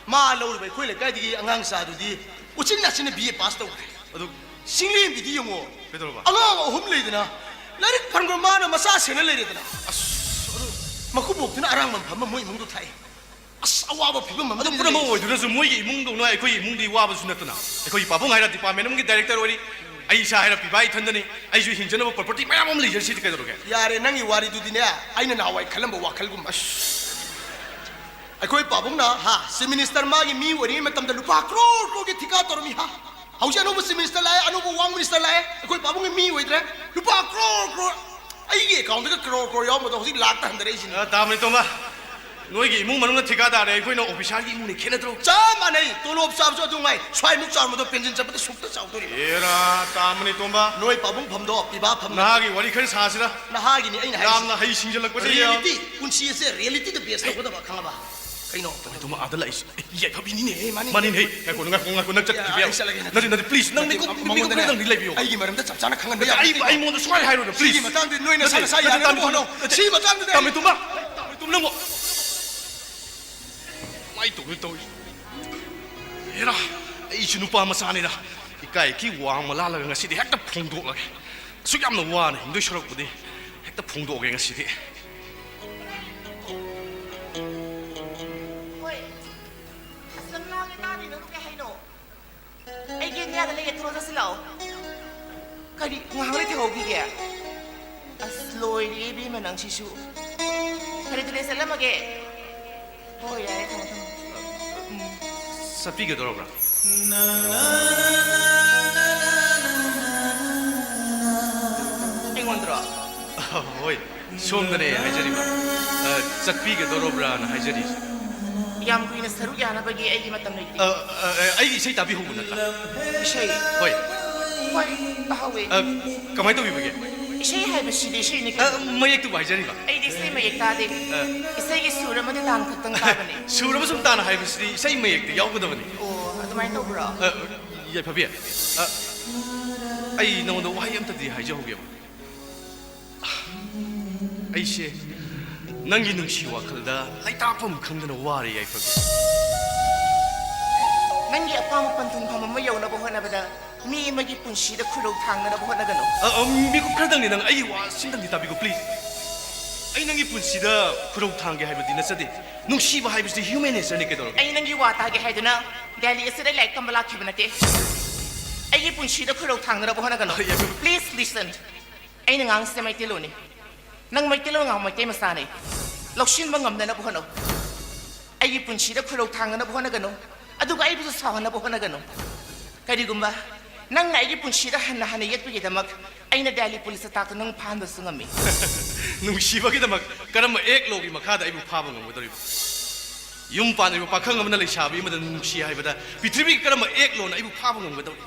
ma lo bai khoi le kai di angang sa du di uchin na sin bi pass to Adu single bi di yongo ke toro ba. angang hum le dina larik phangro ma na masa sena le dina makubok tuna arang man phama moi mung du thai as awaba phibam mam Adu pura mo oi du na su moi gi imung do no ai koi imung di wa ba su na tuna. Ai koi papong ai ra department mung gi director ori. Ai sa hai ra pi bai than ni. Ai ju hin jana property ma am le jer sit ke toro ga. yare nangi wari du dine aina na wai khalamba wa khalgum as akoi pabung na ha si minister ma gi mi wari matam da lupa crore gi thika tor mi ha hauja no si minister lai anu wang minister lai akoi pabung mi wai tre lupa crore ai gi account ga crore yo mo do si lakh ta handare sin Ta mani to ma. ꯅꯣꯏꯒꯤ ꯏꯃꯨꯡ ꯃꯅꯨꯡꯗ ꯊꯤꯀꯥꯗꯥꯔꯦ ꯑꯩꯈꯣꯏꯅ ꯑꯣꯐꯤꯁꯥꯔꯒꯤ ꯏꯃꯨꯡꯅꯤ ꯈꯦꯠꯅꯗ꯭ꯔꯣ ꯆꯞ ꯃꯥꯟꯅꯩ ꯇꯣꯂꯣꯞ ꯆꯥꯕꯁꯨ ꯑꯗꯨꯉꯥꯏ ꯁ꯭ꯋꯥꯏꯃꯨꯛ ꯆꯥꯎꯔꯕꯗꯣ ꯄꯦꯟꯁꯤꯟ ꯆꯠꯄꯗ ꯁꯨꯛꯇ ꯆꯥꯎꯗꯣꯔꯤ ꯑꯦꯔꯥ ꯇꯥꯃꯅꯤ ꯇꯣꯝꯕ ꯅꯣꯏ ꯄꯥꯕꯨꯡ ꯐꯝꯗꯣ ꯄꯤꯕꯥ ꯐꯝ ꯅꯍꯥꯒꯤ ꯋꯥꯔꯤ ꯈꯔ ꯁꯥꯁꯤꯔ ꯅꯍꯥꯒꯤꯅꯤ ꯑꯩꯅ ꯌꯥꯝꯅ ꯍꯩ ꯁꯤꯡꯖꯜꯂꯛꯄꯗ ꯔꯤꯌꯦꯂꯤꯇꯤ ꯄꯨꯟꯁꯤ ꯑꯁꯦ ꯔꯤꯌꯦꯂꯤꯇꯤꯗ ꯕꯦꯁ ꯇꯧꯒꯗꯕ ꯈꯪꯉꯕ ꯀꯩꯅꯣ ꯇꯣꯝꯕ ꯑꯥꯗ ꯂꯥꯛꯏꯁꯤ ꯌꯥꯏꯐꯕꯤꯅꯤꯅꯦ ꯃꯥꯅꯤ ꯃꯥꯅꯤꯅꯦ ꯉꯥꯏꯈꯣ ꯉꯥꯏꯈꯣ ꯅꯪ ꯆꯠꯈꯤꯕ ꯌꯥꯏ ꯅꯠꯇꯦ ꯄ꯭ꯂꯤꯖ ꯅꯪ ꯅꯪꯗꯤ ꯂꯩꯕꯤꯌꯣ ꯑꯩꯒꯤ ꯃꯔꯝꯗ ꯆꯞ ꯆꯥꯅ ꯈꯪꯍꯟꯕ ꯌꯥꯏ ꯑꯩꯉꯣꯟꯗ ꯁꯨꯃꯥꯏꯅ ꯍꯥꯏꯔꯣꯏ ꯄ꯭ꯂꯤꯖ ꯁꯤꯒꯤ ꯃꯇꯥꯡꯗ ꯅꯣꯏꯅ ꯁꯥ ꯅꯁꯥ ꯌꯥꯅꯕ ꯍꯣꯠꯅꯧ ꯁꯤ ꯃꯇꯥꯡꯗ ꯇꯝꯃꯦ ꯇꯨꯝꯕ ꯅꯪꯕꯨ ꯃꯥꯏ ꯇꯧꯔꯤ ꯑꯦꯔꯥ ꯑꯩꯁꯨ ꯅꯨꯄꯥ ꯃꯆꯥꯅꯤꯗ ꯏꯀꯥꯏꯒꯤ ꯋꯥꯡꯃ ꯂꯥꯜꯂꯒ ꯉꯁꯤꯗꯤ ꯍꯦꯛꯇ ꯐꯣꯡꯗꯣꯛꯂꯒꯦ ꯑꯁꯨꯛ ꯌꯥꯝꯅ ꯋꯥꯅ ꯍꯤꯡꯗꯣꯏ ꯁꯔꯛꯄꯗꯤ ꯍꯦꯛꯇ ꯐꯣꯡꯗꯣꯛꯑꯒꯦ ꯉꯁꯤꯗꯤ Ay ganyan na lang ito na sila. Kadi ngahari ti hobi kaya. Asloy ni ibi manang sisu. Kadi tuloy sila mage. Oh yeah, tama. Sa piga dorobra. Ingon dra. Hoy, somdane hajariba. Sa piga dorobra na hajari. Yam ko inasaru yana bagi ay matam na iti. Ay isay tabi ho na ta. Ishay. Hoy. Hoy, tahawi. Kamay to bibigay. Ishay hay ba siya ishay ni ka. Mayek to hajari ba? Ay di say mayek tadi. Isay isura mo di tan katang taban ni. Sura ba sum tana hay ba si isay mayek ti yaw ko daw ni. Oh, ato may to bro. Yay papi. Ay no wahay am ta di hajja ho gyam. Ay she ꯅꯪꯒꯤ ꯅꯨꯡꯁꯤ ꯋꯥꯈꯜꯗ ꯂꯩꯇꯥꯐꯝ ꯈꯪꯗꯅ ꯋꯥꯔꯦ ꯌꯥꯏꯐꯕꯤ ꯅꯪꯒꯤ ꯑꯄꯥꯝꯕ ꯄꯟꯊꯨꯡꯐꯝ ꯑꯃ ꯌꯧꯅꯕ ꯍꯣꯠꯅꯕꯗ ꯃꯤ ꯑꯃꯒꯤ ꯄꯨꯟꯁꯤꯗ ꯈꯨꯔꯧ ꯊꯥꯡꯅꯅꯕ ꯍꯣꯠꯅꯒꯅꯨ ꯃꯤꯀꯨꯞ ꯈꯔꯗꯪꯅꯤ ꯅꯪ ꯑꯩꯒꯤ ꯋꯥ ꯁꯤꯡꯗꯪꯗꯤ ꯇꯥꯕꯤꯀꯣ ꯄ꯭ꯂꯤꯖ ꯑꯩ ꯅꯪꯒꯤ ꯄꯨꯟꯁꯤꯗ ꯈꯨꯔꯧ ꯊꯥꯡꯒꯦ ꯍꯥꯏꯕꯗꯤ ꯅꯠꯆꯗꯦ ꯅꯨꯡꯁꯤꯕ ꯍꯥꯏꯕꯁꯤꯗꯤ ꯍ꯭ꯌꯨꯃꯦꯟ ꯅꯦꯆꯔꯅꯤ ꯀꯩꯗꯧꯔꯒꯦ ꯑꯩ ꯅꯪꯒꯤ ꯋꯥ ꯇꯥꯒꯦ ꯍꯥꯏꯗꯨꯅ ꯗꯦꯜꯂꯤ ꯑꯁꯤꯗ ꯂꯥꯏꯔꯤꯛ ꯇꯝꯕ ꯂꯥꯛꯈꯤꯕ ꯅꯠꯇꯦ ꯑꯩꯒꯤ ꯄꯨꯟꯁꯤꯗ ꯈꯨꯔꯧ ꯊꯥꯡꯅꯅꯕ ꯍꯣꯠꯅꯒꯅꯨ ꯄ꯭ꯂꯤꯖ ꯂꯤꯁꯟ ꯑꯩꯅ ꯉꯥꯡꯁꯤꯗ ꯃꯩꯇꯩꯂꯣꯟꯅꯤ ꯅꯪ ꯃꯩꯇꯩꯂꯣꯟ ꯉꯥꯡ ꯃꯩꯇꯩ ꯃꯆꯥꯅꯤ ꯂꯧꯁꯤꯟꯕ ꯉꯝꯗꯅꯕ ꯍꯣꯠꯅꯧ ꯑꯩꯒꯤ ꯄꯨꯟꯁꯤꯗ ꯈꯨꯔꯧ ꯊꯥꯡꯅꯅꯕ ꯍꯣꯠꯅꯒꯅꯨ ꯑꯗꯨꯒ ꯑꯩꯕꯨꯁꯨ ꯁꯥꯎꯍꯟꯅꯕ ꯍꯣꯠꯅꯒꯅꯨ ꯀꯔꯤꯒꯨꯝꯕ ꯅꯪꯅ ꯑꯩꯒꯤ ꯄꯨꯟꯁꯤꯗ ꯍꯟꯅ ꯍꯟꯅ ꯌꯦꯠꯄꯒꯤꯗꯃꯛ ꯑꯩꯅ ꯗꯦꯜꯂꯤ ꯄꯨꯂꯤꯁꯇ ꯇꯥꯛꯇꯨꯅ ꯅꯪ ꯐꯥꯍꯟꯕꯁꯨ ꯉꯝꯃꯤ ꯅꯨꯡꯁꯤꯕꯒꯤꯗꯃꯛ ꯀꯔꯝꯕ ꯑꯦꯛ ꯂꯣꯒꯤ ꯃꯈꯥꯗ ꯑꯩꯕꯨ ꯐꯥꯕ ꯉꯝꯒꯗꯧꯔꯤꯕ ꯌꯨꯝ ꯄꯥꯟꯂꯤꯕ ꯄꯥꯈꯪ ꯑꯃꯅ ꯂꯩꯁꯥꯕꯤ ꯑꯃꯗ ꯅꯨꯡꯁꯤ ꯍꯥꯏꯕꯗ ꯄ꯭ꯔꯤꯊꯤꯕꯤꯒꯤ ꯀꯔꯝꯕ ꯑꯦꯛ ꯂꯣꯅ ꯑꯩꯕꯨ ꯐꯥꯕ ꯉꯝꯒꯗꯧꯔꯤ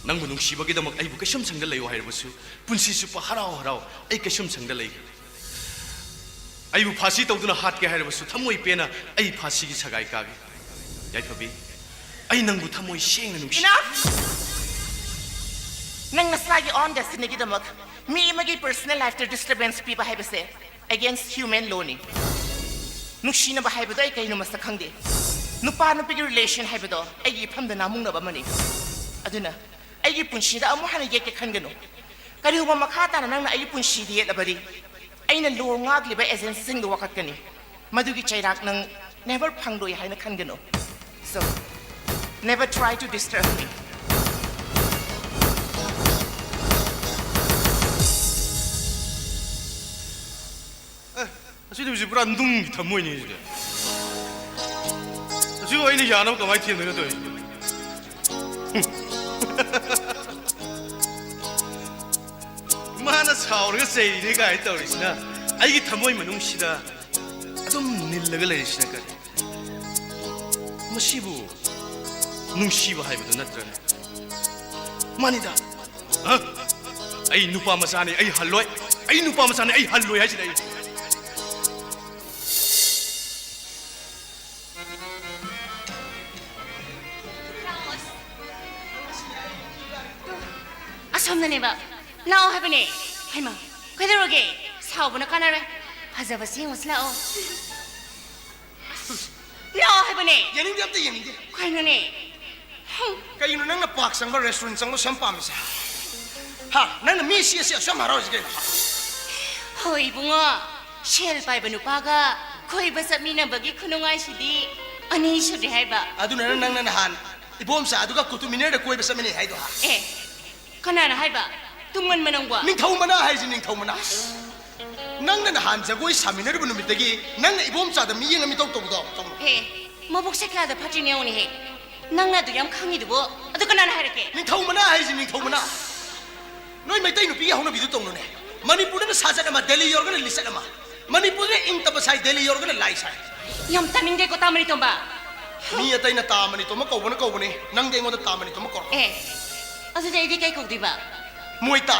ꯅꯪꯕꯨ ꯅꯨꯡꯁꯤꯕꯒꯤꯗꯃꯛ ꯑꯩꯕꯨ ꯀꯩꯁꯨꯝꯁꯪꯗ ꯂꯩꯌꯣ ꯍꯥꯏꯔꯕꯁꯨ ꯄꯨꯟꯁꯤ ꯆꯨꯞꯄ ꯍꯔꯥꯎ ꯍꯔꯥꯎ ꯑꯩ ꯀꯩꯁꯨꯝꯁꯪꯗ ꯂꯩꯒꯦ ꯑꯩꯕꯨ ꯐꯥꯁꯤ ꯇꯧꯗꯨꯅ ꯍꯥꯠꯀꯦ ꯍꯥꯏꯔꯕꯁꯨ ꯊꯃꯣꯏ ꯄꯦꯟꯅ ꯑꯩ ꯐꯥꯁꯤꯒꯤ ꯁꯒꯥꯏ ꯀꯥꯒꯦ ꯌꯥꯏꯐꯕꯤ ꯑꯩ ꯅꯪꯕꯨ ꯊꯃꯣꯏ ꯁꯦꯡꯅ ꯅꯨꯡꯁꯤ ꯅꯪ ꯅꯁꯥꯒꯤ ꯑꯣꯟ ꯗꯦꯁꯇꯤꯅꯤꯒꯤꯗꯃꯛ ꯃꯤ ꯑꯃꯒꯤ ꯄꯔꯁꯣꯅꯦꯜ ꯂꯥꯏꯐꯇ ꯗꯤꯁꯇꯔꯕꯦꯟꯁ ꯄꯤꯕ ꯍꯥꯏꯕꯁꯦ ꯑꯦꯒꯦꯟꯁ ꯍ꯭ꯌꯨꯃꯦꯟ ꯂꯣꯅꯤ ꯅꯨꯡꯁꯤꯅꯕ ꯍꯥꯏꯕꯗꯣ ꯑꯩ ꯀꯩꯅꯣ ꯃꯁꯛ ꯈꯪꯗꯦ ꯅꯨꯄꯥ ꯅꯨꯄꯤꯒꯤ ꯔꯤꯂꯦꯁꯟ ꯍꯥꯏꯕꯗꯣ ꯑꯩꯒꯤ ꯏꯐꯝꯗ ꯅꯥꯃꯨꯡꯅꯕ ꯑꯃꯅꯤ ꯑꯗꯨꯅ ꯑꯩꯒꯤ ꯄꯨꯟꯁꯤꯗ ꯑꯃꯨꯛ ꯍꯟꯅ ꯌꯦꯠꯀꯦ ꯈꯟꯒꯅꯨ ꯀꯔꯤꯒꯨꯝꯕ ꯃꯈꯥ ꯇꯥꯅ ꯅꯪꯅ ꯑꯩꯒꯤ ꯄꯨꯟꯁꯤꯗ ꯌꯦꯠꯂꯕꯗꯤ ꯑꯩꯅ ꯂꯣ ꯉꯥꯛꯂꯤꯕ ꯑꯦꯖꯦꯟꯁꯤꯁꯤꯡꯗ ꯋꯥꯀꯠꯀꯅꯤ ꯃꯗꯨꯒꯤ ꯆꯩꯔꯥꯛ ꯅꯪ ꯅꯦꯚꯔ ꯐꯪꯂꯣꯏ ꯍꯥꯏꯅ ꯈꯟꯒꯅꯨ So, never try to disturb me. ꯑꯁꯤꯗꯤ ꯍꯧꯖꯤꯛ ꯄꯨꯔꯥ ꯅꯨꯡꯒꯤ ꯊꯝꯃꯣꯏꯅꯤ ꯁꯤꯗꯤ ꯑꯁꯤꯕꯨ ꯑꯩꯅ ꯌꯥꯅꯕ ꯀꯃꯥꯏꯅ ꯊꯦꯝꯗꯣꯏꯅꯣ ꯇꯧꯔꯤꯁꯦ ꯃꯥꯅ ꯁꯥꯎꯔꯒ ꯆꯩꯔꯤꯅꯦ ꯀꯥꯏꯅ ꯇꯧꯔꯤꯁꯤꯅ ꯑꯩꯒꯤ ꯊꯝꯃꯣꯏ ꯃꯅꯨꯡꯁꯤꯗ ꯑꯗꯨꯝ ꯅꯤꯜꯂꯒ ꯂꯩꯔꯤꯁꯤꯅ ꯀꯔꯤ ꯃꯁꯤꯕꯨ ꯅꯨꯡꯁꯤꯕ ꯍꯥꯏꯕꯗꯨ ꯅꯠꯇ꯭ꯔꯅꯦ ꯃꯥꯅꯤꯗ ꯑꯩ ꯅꯨꯄꯥ ꯃꯆꯥꯅꯤ ꯑꯩ ꯍꯜꯂꯣꯏ ꯑꯩ ꯅꯨꯄꯥ ꯃꯆꯥꯅꯤ ꯑꯩ ꯍꯜꯂꯣꯏ ꯍꯥꯏꯁꯤꯅ ꯑꯩ ꯑꯁꯣꯝꯗꯅꯦꯕ ꯂꯥꯛꯑꯣ ꯍꯥꯏꯕꯅꯦ ꯍꯩꯃꯥ ꯀꯩꯗꯧꯔꯒꯦ ꯁꯥꯎꯕꯅ ꯀꯥꯟꯅꯔꯣꯏ ꯐꯖꯕꯁꯤ ꯌꯦꯡꯉꯨꯁꯤ ꯂꯥꯛꯑꯣ ꯂꯥꯛꯑꯣ ꯍꯥꯏꯕꯅꯦ ꯌꯦꯡꯅꯤꯡꯗꯦ ꯑꯝꯇ ꯌꯦꯡꯅꯤꯡꯗꯦ ꯀꯩꯅꯣꯅꯦ ꯀꯩꯅꯣ ꯅꯪꯅ ꯄꯥꯛ ꯆꯪꯕ ꯔꯦꯁꯇꯨꯔꯦꯟꯠ ꯆꯪꯕ ꯁꯨꯝ ꯄꯥꯝꯃꯤꯁꯦ ꯍꯥ ꯅꯪꯅ ꯃꯤ ꯁꯤ ꯑꯁꯨꯝ ꯍꯔꯥꯎꯔꯤꯁꯤ ꯀꯩꯅꯣ ꯍꯣꯏ ꯏꯕꯨꯡꯉꯣ ꯁꯦꯜ ꯄꯥꯏꯕ ꯅꯨꯄꯥꯒ ꯈꯣꯏꯕ ꯆꯠꯃꯤꯟꯅꯕꯒꯤ ꯈꯨꯅꯨꯡꯉꯥꯏꯁꯤꯗꯤ ꯑꯅꯤ ꯁꯨꯗ꯭ꯔꯦ ꯍꯥꯏꯕ ꯑꯗꯨꯅ ꯅꯪꯅ ꯅꯍꯥꯟ ꯏꯕꯣꯝꯆꯥ ꯑꯗꯨꯒ ꯀꯨꯇꯨꯃꯤꯅꯔꯗ ꯀꯣꯏꯕ ꯆꯠꯃꯤꯟꯅꯩ ꯍꯥꯏꯗꯣ ꯍꯥ ꯑꯦ ꯀꯅꯥꯅ ꯍꯥꯏꯕ ꯇꯨꯡꯃꯟꯕ ꯅꯪꯕꯣ ꯅꯤꯡꯊꯧꯃꯅꯥ ꯍꯥꯏꯁꯤ ꯅꯤꯡꯊꯧꯃꯅꯥ ꯅꯪꯅ ꯅꯍꯥꯟ ꯖꯒꯣꯏ ꯁꯥꯃꯤꯟꯅꯔꯤꯕ ꯅꯨꯃꯤꯠꯇꯒꯤ ꯅꯪꯅ ꯏꯕꯣꯝꯆꯥꯗ ꯃꯤꯠꯌꯦꯡ ꯃꯤꯇꯧ ꯇꯧꯕꯗꯣ ꯍꯦ ꯃꯕꯨꯛꯁꯦ ꯀꯌꯥꯗ ꯐꯠꯇ꯭ꯔꯤꯅꯦ ꯌꯦꯡꯉꯨꯅꯦꯍꯦ ꯅꯪꯅ ꯑꯗꯨ ꯌꯥꯝ ꯈꯪꯉꯤꯗꯨꯕꯨ ꯑꯗꯨ ꯀꯅꯥꯅ ꯍꯥꯏꯔꯛꯀꯦ ꯅꯤꯡꯊꯧꯃꯅꯥ ꯍꯥꯏꯁꯤ ꯅꯤꯡꯊꯧꯃꯅꯥ ꯅꯣꯏ ꯃꯩꯇꯩ ꯅꯨꯄꯤꯒꯤ ꯍꯧꯅꯕꯤꯗꯨ ꯇꯧꯅꯨꯅꯦ ꯃꯅꯤꯄꯨꯔꯗꯅ ꯁꯥꯖꯠ ꯑꯃ ꯗꯦꯜꯂꯤ ꯌꯧꯔꯒꯅ ꯂꯤꯆꯠ ꯑꯃ मणिपुर इंग तब साई दिल्ली योरगन लाई साई यम तानिंगे को तामरी तोंबा मी अतै न तामनी तो म कौबने नंग दे मोद तामनी तो म कर ए अजु देदी कई कौदिबा मोय ता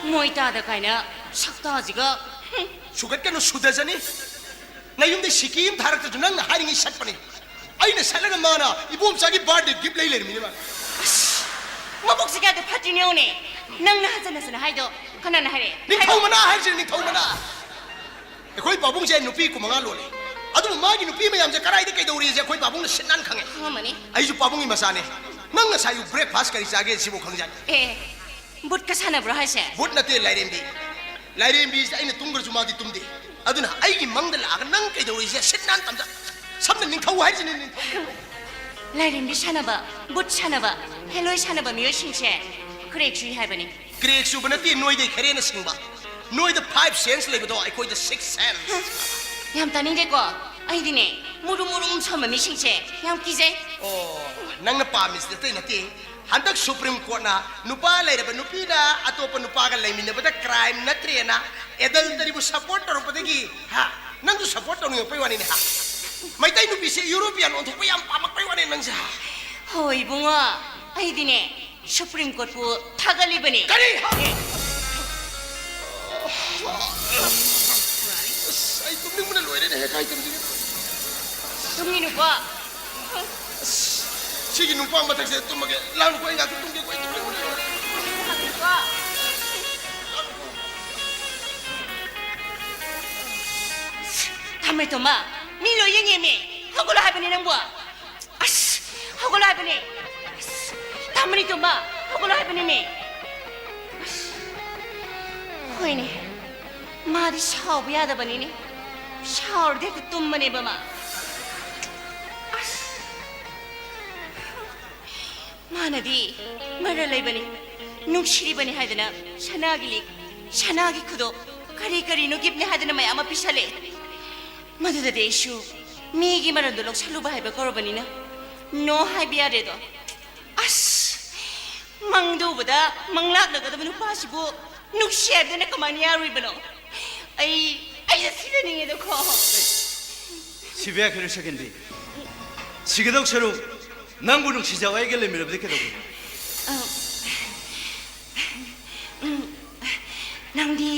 मोइतादा काइना सक्ता जिगा सुगत कनो सुदजनी नयुम दे सिकिम थारक त नंग हारिंग सटपनी अइने सलग माना इबोम सागी बर्थडे गिफ्ट ले लेरमी मा मबुक सिका दे फाटिनेउने नंग ना हजन हसन हाइदो कनाना हारे निथौ मना हाइजे निथौ मना एखोय बाबुंग जे नुपी को मंगा लोले अदु मागी नुपी मयाम जे कराइदे कइदौरी जे एखोय बाबुंग सिन्नान खंगे हमनी आइजु बाबुंगी मसाने नंग सायु ब्रेकफास्ट करि जागे सिबो खंगजा ए बुट का साना ब्रो हाइसे बुट नते लाइरेमबी अइने तुंगर जुमादी तुमदे अदुना आइगी मंगद लाग नंग कइदौरी जे सिन्नान तमजा सबने निथौ हाइजे निथौ लाइरेमबी सानाबा बुट सानाबा हेलोय सानाबा मियो सिंसे क्रेक सुइ हाइबनी क्रेक सुबा नते नोइदे खरेना सिंबा नोइदे 5 सेंस लेबदो आइकोइ द 6 सेंस याम तानिंगे को आइदिने मुरुम सम मिसिंसे याम किजे ओ नंग पामिस दते नते हंदक सुप्रीम कोर्ट ना नुपा लेरब नुपीना अतोप नुपागा लेमिनबदा क्राइम नत्रेना एदल तरिबु सपोर्ट तरुपदगी हा नंग सपोर्ट तनु पैवानी ने हा मैताई नुपी से यूरोपियन ओथोप याम पामक पैवानी नंगजा होय बुंगा आइदिने सुप्रीम कोर्ट को थागली बने करी आई तुमने मुने लोइरे ने काई तुमनी नुपा सिगी नुपा मथक से तुमगे लानु कोई गा तुमगे कोई तुमने मुने थामे तो मा मिलो यंगे में हगोला हाबने नंबुआ अस हगोला हाबने थामनी तो मा हगोला हाबने में होइने मादी शाव यादा बनिने शावर दे तुम मने बमा मानदी मर लेबनी नुक्सिरी बने हाइदना शनागी खुदो करी करी नु गिफ्ट ने हाइदना मयामा पिसले मदुदा देशु मीगी मरंदो लोक सलुबा हाइबा करबनिना नो हाइबिया रेदो अस मंगदोबदा मंगलाक लगदबनु पासिबो नुक्सियादना कमानिया रुइबनो आई सिदनी एदो खो सिबिया खरो सेकेंडी सिगदौ सरो नंगु नुक्सिजावा एगेले मिरबदे केदौ नंदी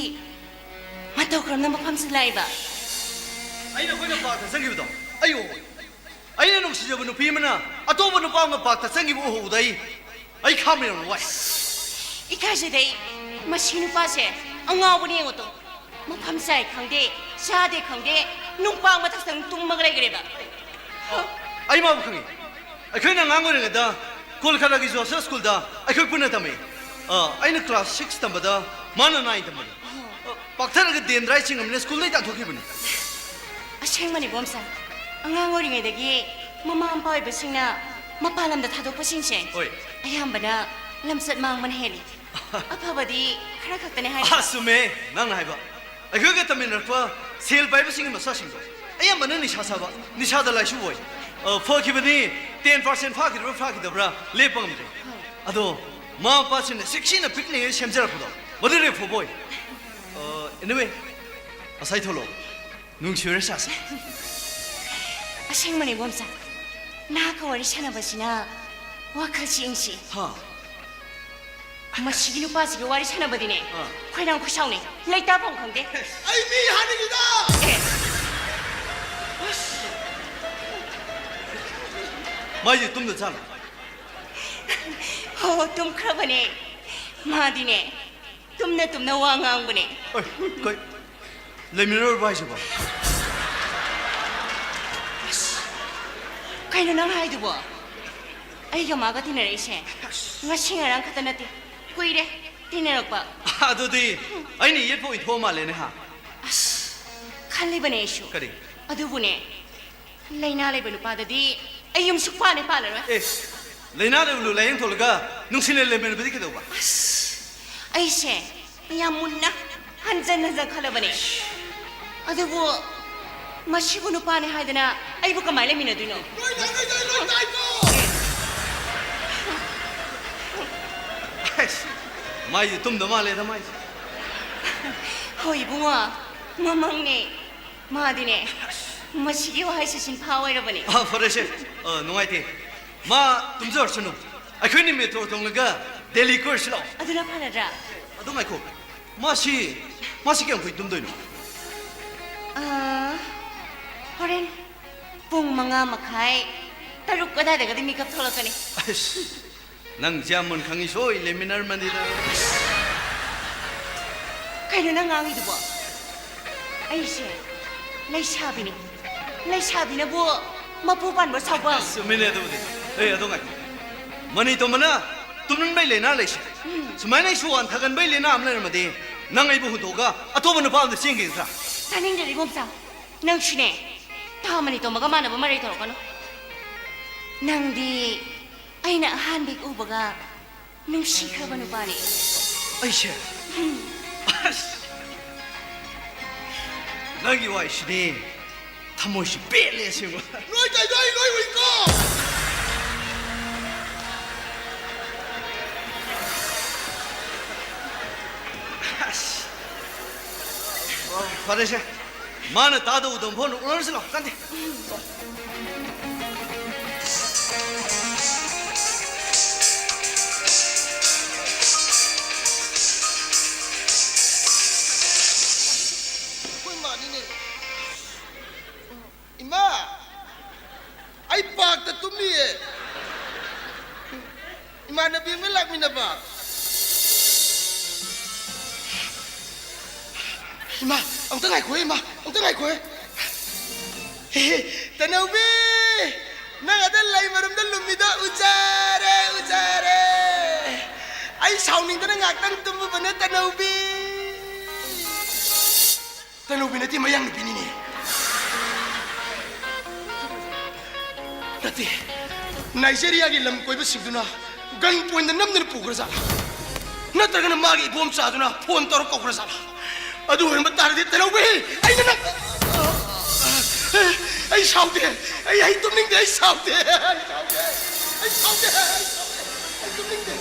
मतौ क्रम नंबर फंक्शन लाइबा अइना कोइना पाता संगिबदो अयो अइना नुक्सिजाबु नुपी मना अतोबु नुपांगा पाता संगिबु होउदai आई खामे वाइ इकाजे दे मसिनु पासे अंगावनी गोतो मफम साइ खंगदे सादे खंगदे नुपांग मथसंग तुंगमग लेगरेबा आई माबु खंगी अखैना ngangoringada kolkata gi josa school da akhoi puna tame aina class 6 tambada mana 9 tambada pakthar ga dendrai ching amne school dai ta thoki bani असेंमनि बोमसा अंगांग ओरिङैदगी ममा अम्पा ओइबसिंगना मपालमदा थादोकपसिंसे ओइ अयाम्बना लमसत मांगमन हेली अफबदी खरा खक्तने हाय असुमे नंग हाइबा अखोगा तमिनरपा सेल पाइबसिंग मसासिंग अयाम्बना निसासाबा निसादा लाइसु ओइ फकिबनी 10% फाकिदब्रा लेपंगमजे अदो मा पासिन 16 पिकनिक सेमजरपदो बदरे फोबोय एनीवे असai थोलो नुंसिरे सासे असेंमनि बोमसा नाका वरि सानाबसिना वाखलसिंसि हा मसिगी नुपासिगी वारि सानाबदिने खैनां खुसावने लैता फं खंदे आई मी हानिगिदा माजी तुमने जाना हो तुम खरबने मादिने तुमने वांगांग बने ओइ कोइ लेमिनर बाइजबा कहीं नंग हाइदुबो अइगा मागा तिनरेसे ngasingaran khatanati kuire tinerokpa adudi aini yetpo itho malene ha as khalli bane ishu kari adubune laina lebanu padadi ayum sukpane palaro eh laina lebulu layeng tholga nungsine lemen bidi kedoba as aise yamunna hanjan khalabane adubu masibu nupane haidana aibu kamai lemina duino माई तुम दमा ले दमाई ꯍꯣꯏ ꯏꯕꯨꯡꯉꯣ ꯃꯃꯪꯅꯦ 마디네 마시기 와이시신 파워이러버니 버레시 농아이티 마 둠저스노 아크니 메토 동르가 델리 코스로 아드나 파나라 아동아이코 마시 그냥 거의 둠도이노 호렌 뽕망아 마카이 따룩 거다다가디 미컵 털었거니 낭 잠문 강이소 일레미날 만디다 카이는 낭 앙이도 뭐 아이씨 레샤비나 뭐 마포반 뭐 사과 수미네도 에 아동아이 머니 도마나 tumnung bay lena leshi sumane shuan thagan bay lena amna made nang ai bu hudoga atoba na paam de singin sa taning de gomsa nang shine tamani to maga mana ba mari to kono nang di aina han big ubaga nung shikhra banu bani aisha nagi wa shine tamoshi pele singwa noi wi ko 파레시 마나 다도 우동 본 오늘슬로 간대 Ima, ay pagta tumiye. Ima na biyang nalak mi na ba? Ima, ang tangay ko Ima, ang tangay ko Tanaw bi! Nangadalay maramdal lumida, ujare! Ay sauning ta nangaktan tumba na tanaw bi! Tanaw bi na ti mayang na pinini. Nati, Nigeria ki lam koi ba sigduna gun point na namna pukra sala. Nataga na magi bom sa aduna phone tor kokra sala. Adu hen batar de tanaw be. Ay na. Ay saute. Ay tumning de ay saute. Ay tumning de.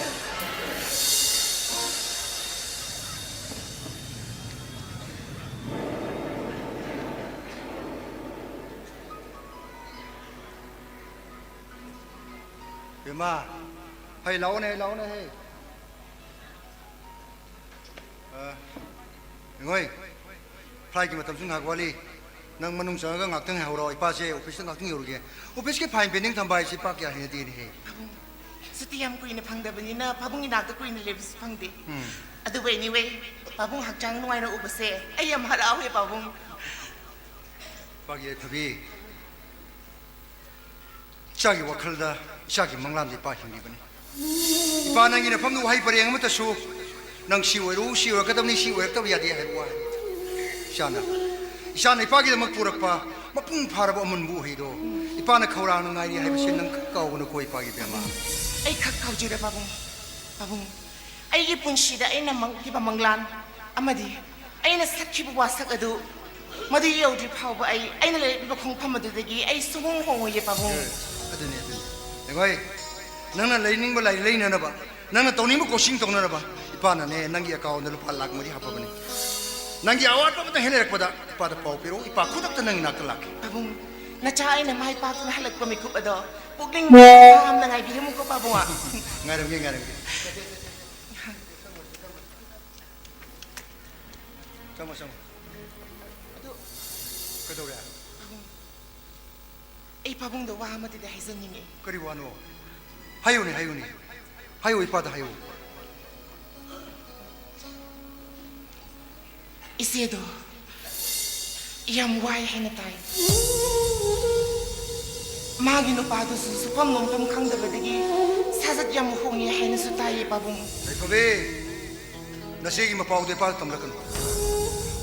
Mà hay lâu này hay ngồi phải cái mà tập trung học qua đi nâng mình nung sợ cái ngạc thăng hậu rồi ba xe office ngạc thăng nhiều rồi office cái phải bên những tham bài chỉ ba cái hay tiền hay Setiap kuih ni pangda benina, pabung ni nak tu kuih ni lebih pangdi. Aduh anyway, pabung hak jang nuai na ubase, ayam harau he pabung. Bagi tapi, cagi wakil dah, cagi manglam di pahing ni bani. Ipa nang ina pamnu wahai pari yang mata su, nang siwa katam ni siwa katam ya dia hewa. Sana ipa kita makpurak pa, mapung para ba amun buhi do. Ipa na kaurang nang ngai dia hewa sin nang kau na koi pagi pema. Ay kau jure pabung, ay ipun sida ay namang kipa manglan, amadi, ay nasakhi buwasak adu, madi yaw di pau ba ay nalay iba kong pamadudagi ay sumong ye pabung. Adu ni. Ngoi, nang na lining ba lay na ba? Nang na tawning mo kosing tong na ba? Ipa na ne nang iya kau na lupa lag mo di hapa ba ni? Nang iya awat pa ba heler pa da? Ipa da pau pero ipa kudak ta nang nakalak. Pabung, nachay na mahay pa na halag pamikup ado. Pugling mo ham na ngay bihim ko pabung ah. Ngaram. Sama. Kadau ya. Ay pabung do wah mati dahil sa nini. Kariwano. Hayo ni. Hayo ipa da hayo. Isedo. Iyam wai hay na tayo. Magi no pado su pam nom pam kang da badagi sasat yam hongi hay na su tayo pabung. Ay pabe. Nasigi mapau de pa tamlakan.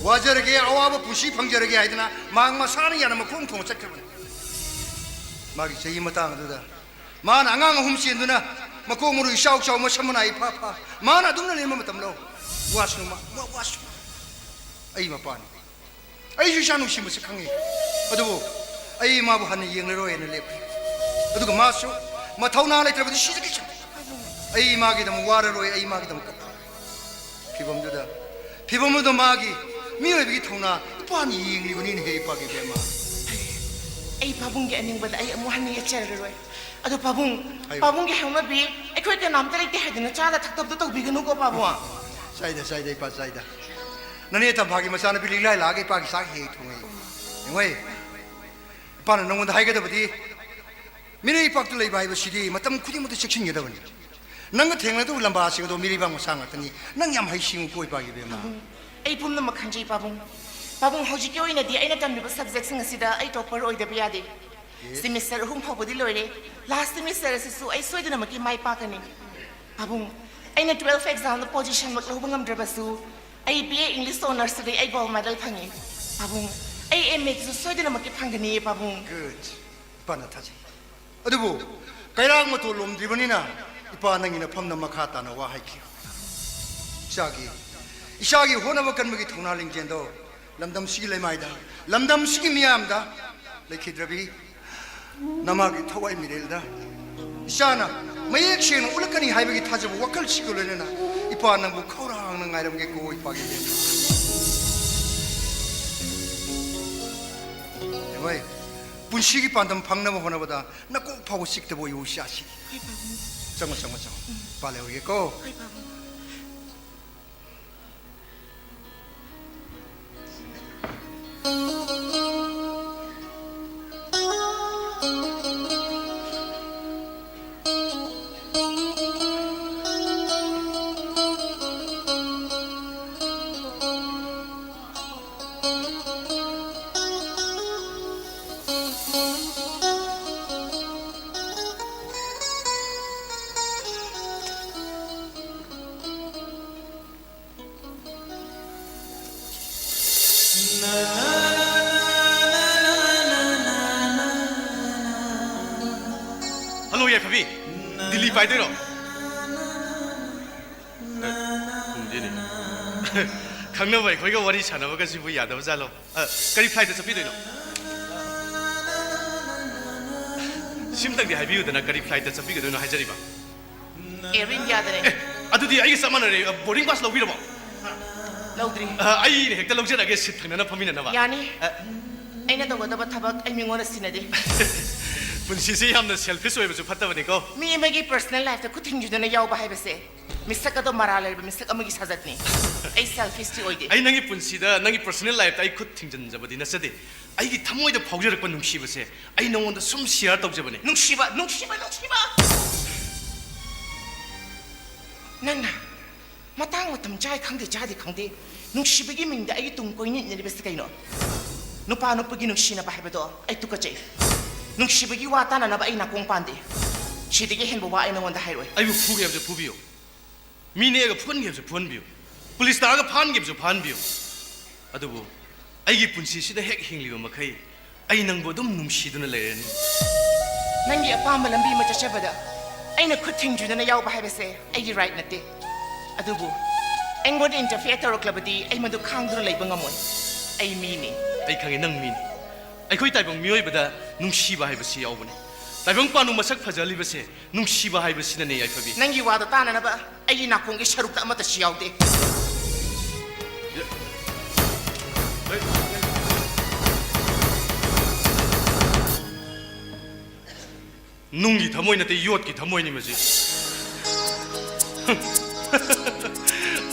Wajar ge awaba pusi phangjar ge haidna mang masana yana makum thong chakkan. Magi sei matang da. Man angang hum sin duna makomuru isau ma samana ipa. Man adumna ne matam lo. Wasnu ma. Ai mapan. Ai janu simu sekhangi. Adu ay mabu han yeng le roy na lep adu ga maso ma thauna le trabdi shi gi ay magi dam war roy ay magi dam ka phibam du da magi 미어비기 통나 이빠니 이링리버니 해이빠기 배마 ai pabunggi aning bada ai amu hani cher roi ado Ayo. pabunggi hangma bi ai khoi ka nam tare te hadina chala thaktab to bi gnu ko pabwa 사이다 이빠 사이다 너네 다 바기 마사나 빌리라이 라게 바기 사기 해 통해因为 이빠는 농원다 하게 되버디 미래 이빠도 레이 바이브 시디 마땀 쿠디모도 섹션 여다 버니 nang thengla ulam ba sing do miri bang sang atani nang yam hai sing koi ba gi be ma ai pum nam khanji pabung hoji ki oina di aina tam bi subject sing asida ai topper oi de biya de semester hum phobodi loire last semester su ai soi dina maki mai pa kani pabung aina 12 exam the position mak lo bangam dra basu ai BA English honors de ai gold medal phangi pabung ai MA su soi dina maki phangani pabung good pana taji adubu kairang mo to lom dribonina ipa nangina phamna makha ta na wa haiki ishagi hona makan magi thona lingjendo lamdam sigi lemaida lamdam sigi miyamda lekhidrabi namagi thawai mirelda ishana mayek sheng ulakani haibagi thajabu wakal sigulena ipa nangbu khawrang na ngairamge ko ipagi oi punshigi pandam phangnama honabada nakok phaw sikdebo yusiasi 정말 빨리 오겠고 Hello, yeah, Papi. Delhi by the road. Kangna boy, koi ka wari chana ba kasi bu yadaw jalo. Kari flight sa pido no. Simtang di habiu dana kari flight sa pido no hajari ba. Erin yadare Adu di ay sama na re boarding pass lobi ba. laudri Ay ni hekta logja lagi sit thangna na pamina na ba. yani aina to goda thabak ai mingona sinade Punsi si hamna selfish way ba su fatta ba ni ko. mi magi personal life ta kuthing judana yaw ba haibase misak ado maralal ba misak amagi sajatni ai selfish ti oide Ay nangi punsi da nangi personal life ay khut thingjan jabadi na sade. Ay gi thamoi da phaujarak pa nungsi ba se. Ay nongon da sum share taw jabane. nungsiba nanna matang matam jai khangde jadi khangde nungsibagi mingda ai tung koini ni bes kaino nupa nupagi nungsina ba haibado ai tukache nungsibagi wata na ba ai na kong pande sidigi henbo wa ai na wanda hairoi Ay bu phuge am phubiyo. Mine ga phun ge phun biyo. Police ta ga phan ge phan biyo. Adubu ay gi punsi sida hek hingli ba makai. Ay nang bo dum nungsi duna leirani. nangi apama lambi ma chachabada aina kuthing judana yaw ba haibase ai gi right nate adubu engod interfere to klabadi ai madu khangdra leiba ngamoi ai mini Ay khangi nang min. Ay khoi tai bang mioi bada nungsi ba hai ba si yaw bane. Tai bang panu masak phajali ba se nungsi ba hai ba si na ne ai phabi. nangi wada tana na ba ai na kong gi sharuk ta mata siyawde Nungi thamoi na te yot ki thamoi ni ma ji.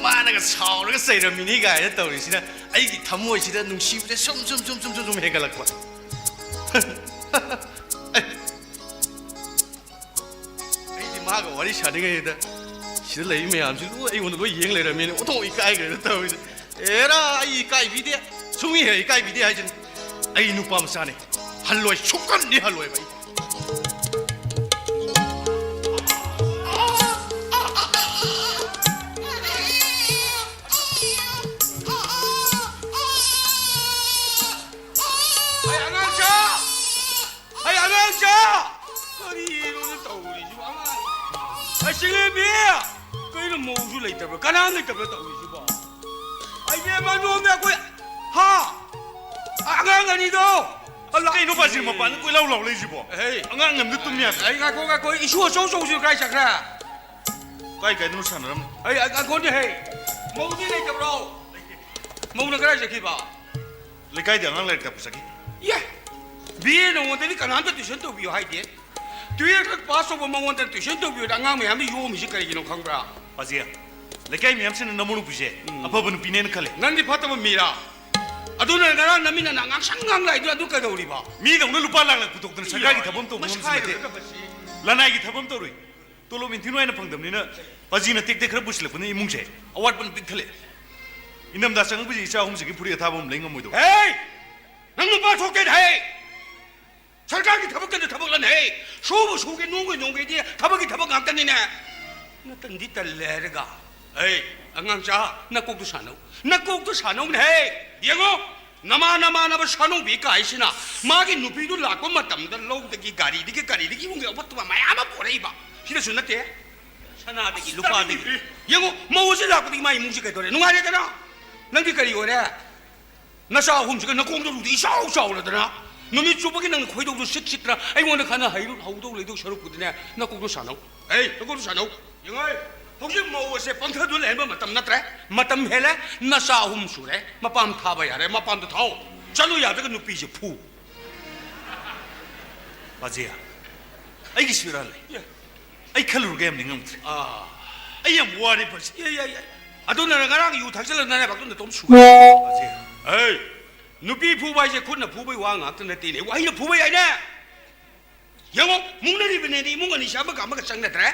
Mana ga chaw ga sai ra mini ga ya taw ri sina ai gi thamoi sida nungsi ba sum he ga lakwa. Ai di ma ga wari shadi ga da. Sida lai me am ji lu ai won lo yeng lai ra me o to i kai ga taw ri. Era ai kai bi de sungi he kai bi de ai jin. Ai nu pam sa ne. Halloi chukan ni halloi bai. Kanan ni tabla tahu si ba. Ay dia manu me aku. Ha. Angang ni do. Allah Ay no pa si mapan ko law law le si ba. Hey. Angang ngam dutum ya. Ay ngako isu so si kai sakra. Kai kai nu sana ram. Ay ako ni hey. Mau ni le tablo. ꯃꯧꯅ ꯀꯗꯥꯏ ꯆꯠꯈꯤꯕ ꯂꯩꯀꯥꯏꯗ ꯑꯉꯥꯡ ꯂꯥꯏꯔꯤꯛ ꯇꯥꯛꯄ ꯆꯠꯈꯤ ꯌꯦ ꯕꯤꯑꯦ ꯅꯉꯣꯟꯗꯗꯤ ꯀꯅꯥꯝꯇ ꯇꯨꯏꯁꯟ ꯇꯧꯕꯤꯌꯨ ꯍꯥꯏꯗꯦ ꯇꯨꯌꯦꯜꯐ ꯄꯥꯁ ꯇꯧꯕ ꯃꯉꯣꯟꯗ ꯇꯨꯏꯁꯟ ꯇꯧꯕꯤꯌꯨꯗ ꯑꯉꯥꯡ ꯃꯌꯥꯝꯅ ꯌꯣꯝꯃꯤꯁꯤ ꯀꯔꯤꯒꯤꯅꯣ ꯈꯪꯕ꯭ꯔꯥ ꯄꯥꯖꯤꯌꯥ ꯂꯩꯀꯥꯏ ꯃꯌꯥꯝꯁꯤꯅ ꯅꯃꯧ ꯅꯨꯄꯤꯁꯦ ꯑꯐꯕ ꯅꯨꯄꯤꯅꯦꯅ ꯈꯜꯂꯦ ꯅꯪꯗꯤ ꯐꯠꯇꯕ ꯃꯤꯔꯥ ꯑꯗꯨꯅ ꯉꯔꯥꯡ ꯅꯃꯤꯟꯅ ꯉꯥꯡꯁꯪ ꯉꯥꯡꯂꯥꯏꯗꯨ ꯑꯗꯨ ꯀꯩꯗꯧꯔꯤꯕ ꯃꯤꯗꯧꯅ ꯂꯨꯄꯥ ꯂꯥꯛ ꯄꯨꯊꯣꯛꯇꯅ ꯁꯔꯀꯥꯔꯒꯤ ꯊꯕꯛ ꯇꯧꯕ ꯉꯝꯁꯨ ꯅꯠꯇꯦ ꯂꯅꯥꯏꯒꯤ ꯊꯕꯛ ꯇꯧꯔꯨꯏ ꯇꯣꯂꯣꯞ ꯏꯟꯊꯤ ꯅꯨꯡꯉꯥꯏꯅ ꯐꯪꯗꯕꯅꯤꯅ ꯄꯥꯖꯤꯅ ꯇꯦꯛ ꯇꯦꯛ ꯈꯔ ꯄꯨꯁꯤꯜꯂꯛꯄꯅ ꯏꯃꯨꯡꯁꯦ ꯑꯋꯥꯠꯄꯅ ꯄꯤꯛ ꯊꯜꯂꯦ ꯏꯅꯝꯗ ꯆꯪꯉꯛꯄꯁꯤ ꯏꯆꯥ ꯑꯍꯨꯝꯁꯤꯒꯤ ꯐꯨꯔꯤ ꯑꯊꯥꯕ ꯑꯃ ꯂꯩ ꯉꯝꯃꯣꯏꯗꯧ ꯍꯦ ꯅꯪ ꯅꯨꯄꯥ ꯊꯣꯛꯇꯦꯅ ꯍꯦ सरकार की थबक के थबक लन है शोब शोगे नोंगे दी थबक की थबक ngaktan ni ne natan di tallerga hey angang cha nakok tu sano ne hey yengo nama na ba sano bi kai sina ma gi nupi du lak ma tam da lo de gi gari di gi ung ba tu ma ya ma porei ba sina sun nate sana de gi lupa de yengo mo si lak di mai mung si kai dore nunga re da na nang di kari ore na sa hum si ka na kong du di sao la da na 놈이 좁게 난 거의도 씩씩더라. 아이 원래 가나 하이로 하우도 레도 서럽거든요. 나 꼭도 사노. 에이, 너 꼭도 사노. 영아이, 혹시 뭐 어세 번터도 내면 맞담 나트래? 맞담 해래? 나 싸움 수래? 마밤 타봐야래. 마밤도 타오. 자루야 저거 눕히지 푸. 맞아야. 아이기 싫어할래. 예. 아이 칼로르게 없는 놈들. 아. 아이야 뭐하래 벌써. 예. 아도나 나랑 유 닥슬러 나네 박도나 좀 수. 맞아야. 에이. 누비 부바이제 군나 부바이 왕 앞에 때네 와이나 부바이 아니야 영어 묵나리 베네디 묵가니 샤바가 아마가 짱나더래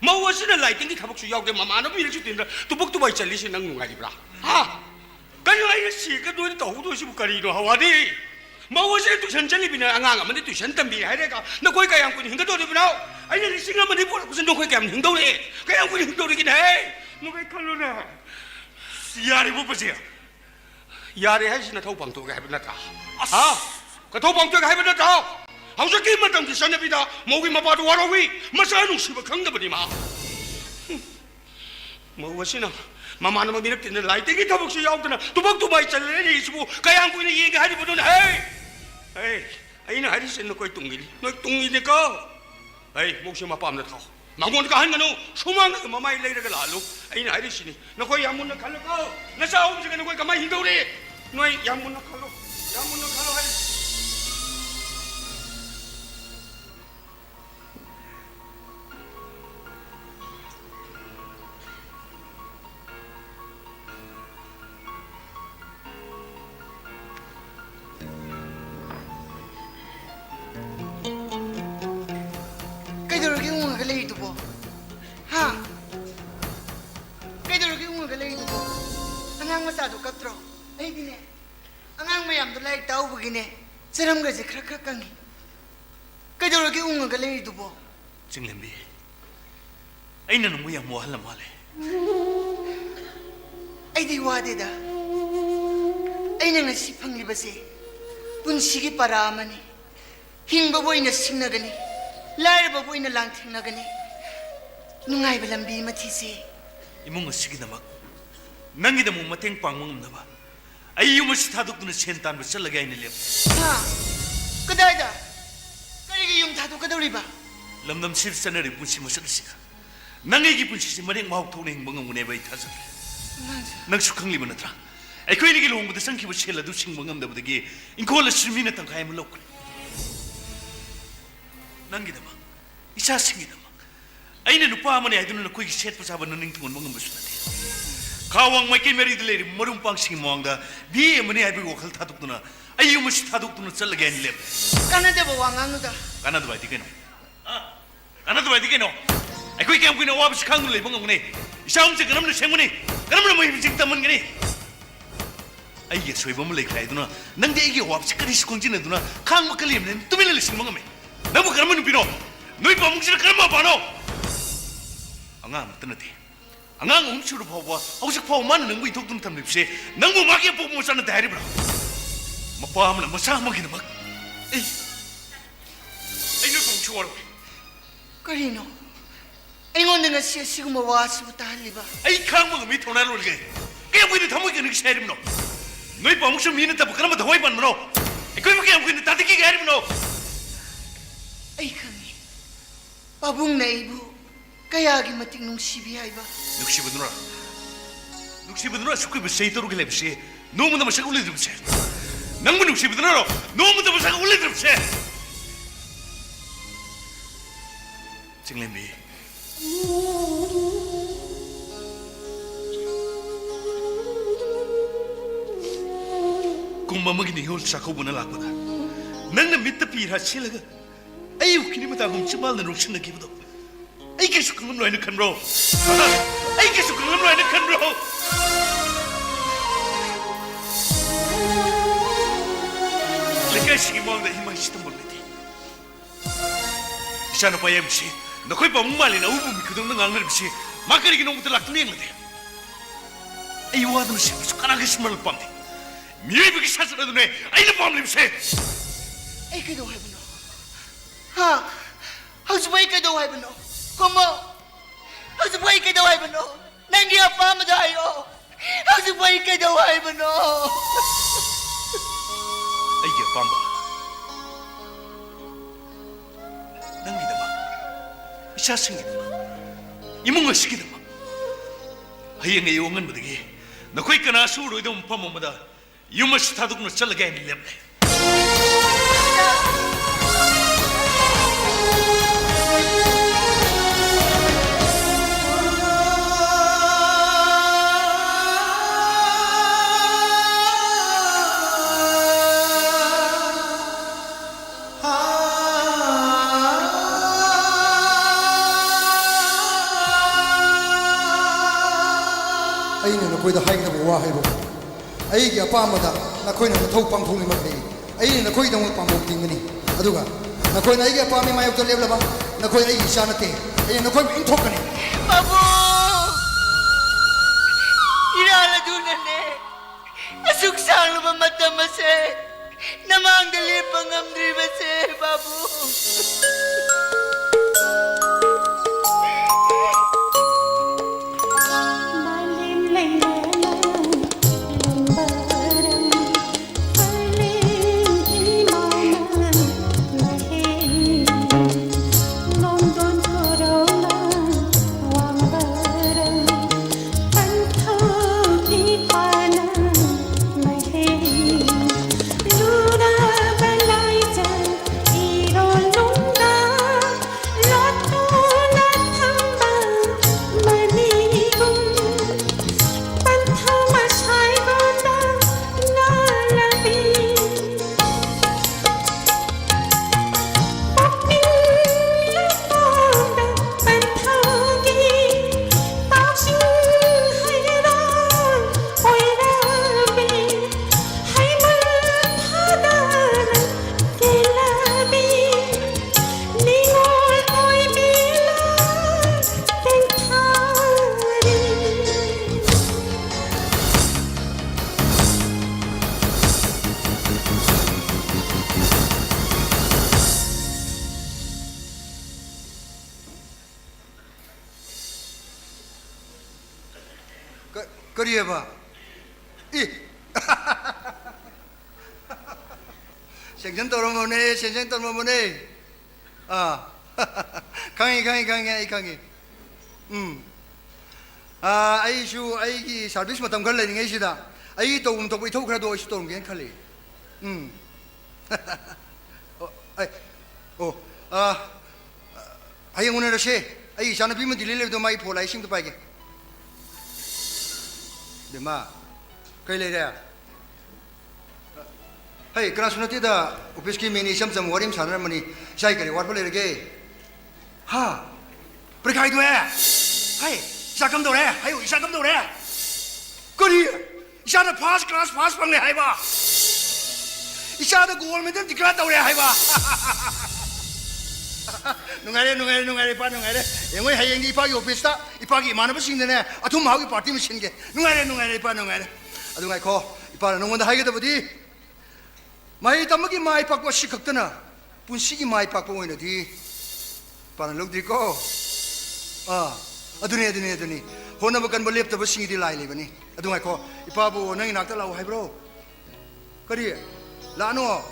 마워스는 라이팅이 타복수 야게 마마나 비르지 된다 두복도 바이 잘리시 낭 누가리브라 아 간요 아이나 시가 노리 더우도 시부까리로 하와디 마워스는 또 전전리 비나 앙앙아 근데 또 전담비 하래가 너 거기 가 양꾼이 hin가 도리브라 아이나 리싱아 만이 보라 무슨 너 거기 가면 흥도리 그 양꾼이 흥도리긴 해 너가 칼로나 야리 못 보세요. यारे है इसने थाउ पंक्तो का है बना था हाँ कथो पंक्तो का है बना था हम सब की मतम की सने बिदा मोगी मपादु वारोवी मसानु शिव खंग बनी माँ मोवसी ना मामा नमक बिना किन्ने लाइटे की थबक से याद ना तुबक तुबाई चल रहे हैं इसको कयां कोई ने ये कहा नहीं बतून है आई ना हरी से न कोई तुंगी ने को मोगी मपाम न था मांगोन का हंगनो सुमांग का मामा इले रगला लो आई ना हरी से न कोई यामुन न खालो को न साउम से न कोई कमाई हिंदोरे नोई यामुन न खालो हरी Seram gaji krak kangi. Kaidoro ki unga galei dubo. Jinglembi. Aina nunggu yang mau halam hale. Ai di wade da. Aina nasi pangli basi. Punsigi para amani. Hingba boy na singnagani. Lar ba boy na langtingnagani. Nungai balambi matisi. Imong asigi namak. Nangi da mo mateng pangmong naba. Ay yung mas tadok na sentan ba sa lagay ni Lep. Ha? Kadada? Kaya yung tadok ka daw riba? Lamdam sir sa nari pun si masal siya. Nangigipun siya si maring mahok tong nang mga ngunay ba itazag. Nagsukang lima na tra. Ay ko inigilong mo dasang kiba siya lado sing mga mda badagi. Inko ala sirmi na tang kaya mo loko. Nangi naman. Isa singi naman. Ay nanupa mo niya doon na kuy set pa sa bananing tungon mga masunati. Kawang may kinmeri dileri marumpang sing moangda bi mani ay bigo khal thaduk tuna ayu mas thaduk tuna chal gain lep Kanada ba wangang da Kanada ba dikeno Kanada ba dikeno ay koi kam kino wabs khang le bang ngone isam se ganam le sengmani ganam le mai jing taman gani ay ye soi bam le khai tuna nang de ge wabs kari skong jin tuna khang ma kalim ne tumin le sing mangame nabu ganam nu pino noi pamung sir ganam ba no anga mtanati Angang umsuru pawa, ausik pawa mana nanggu itu tuh tamlip sih, nanggu makia pawa musa na dari bro. Mapaham na masa magi na mag. Ini kong chuar. Karino? Ingon na siya siya gumawas butali ba? Ay kang mga mito na lul gay. Kaya pwede tamoy ka nagsisarim no. Noi pa musa minit tapos ka naman tahoy pan mo no. Ikaw yung kaya pwede tatiki ka mo no. Ay kangi, pabung na ibu. Kaya gimating nung sibi ay ba? Nuksibadura sukoy ba sa ito rugilay ba siya? 너무나 마시고 올리드럽세 낭만 혹시 비드나로 너무나 마시고 올리드럽세 징렘비 공마먹이니 이걸 자고보나 라고다 낭나 밑에 비라 실라가 아유 그니마다 훔치말는 룩신나 기부도 아이 계속 그런 거 아니는 칸로 아이 계속 그런 거 아니는 칸로 legacy mo ang dahil mahistong magmiti. Siya na pa yung si, nako'y pamumali na ubumi ko nung nangangarap si, makarigin ang mutalak na yung natin. Ay, wala na siya, so kanagis malapam di. Miyay bagi sa sa doon ay napamlim siya. Ay, kayo daw, Hebano. Ha? Hagsubay kayo daw, Hebano. Kumo? Hagsubay kayo daw, Hebano. Nandiya pa madayo. Hagsubay kayo daw, Hebano. Ay, pamba. Nang gidama. Isasang gidama. Imong asik gidama. Hayang ayungan mo dagi. Nako'y kanasuro itong pamamada. Yung mas tadok na sa lagay ni Lemle. ꯑꯩꯅ ꯅꯈꯣꯏꯗ ꯍꯥꯏꯒꯗꯕ ꯋꯥ ꯍꯥꯏꯕ ꯑꯩꯒꯤ ꯑꯄꯥꯝꯕꯗ ꯅꯈꯣꯏꯅ ꯃꯊꯧ ꯄꯥꯡꯊꯣꯛꯂꯤꯃꯛꯅꯤ ꯑꯩꯅ ꯅꯈꯣꯏꯒꯤꯗꯃꯛ ꯄꯥꯡꯊꯣꯛ ꯇꯤꯡꯒꯅꯤ ꯑꯗꯨꯒ ꯅꯈꯣꯏꯅ ꯑꯩꯒꯤ ꯑꯄꯥꯝꯕꯒꯤ ꯃꯥꯌꯣꯛꯇ ꯂꯦꯞꯂꯕ ꯅꯈꯣꯏ ꯑꯩꯒꯤ ꯏꯆꯥ ꯅꯠꯇꯦ ꯑꯩꯅ ꯅꯈꯣꯏꯕꯨ ꯏꯟꯊꯣꯛꯀꯅꯤ Babu! Inaladunane. Asuk sang lumamata mase. Namang dali pangamdri mase, Babu. 그리 해봐 이 생선 떨어보네 생선 떨어보네 아 강이 강이 아 아이슈 아이기 서비스 못한 걸레는 게시다 아이 도움 도구 이토 그래도 어시 도움 게 칼리 아이 오늘 시 아이 자는 비면 딜레도 많이 보라 신도 빠게 마 kay lere hey kana sunatida upiski meni samsam warim sanar mani sai kare war bole ge ha prekai do hey sakam do re hayo sakam do re kori isana pass class pass pangle hai ba isana goal medal dikra do re hai ba nungare pa nungare engoi hayeng ipagi office ta ipagi manaba singdene athum haugi party mi singe nungare pa nungare adu ngai kho ipara nongonda haige dabudi mai tamagi mai pakwa sikhaktana punsigi mai pakwa oina di para logdi ko aduni hona bakan bolep ta basingi di lai lebani adu ngai kho ipabu nang inakta lau hai bro kari lano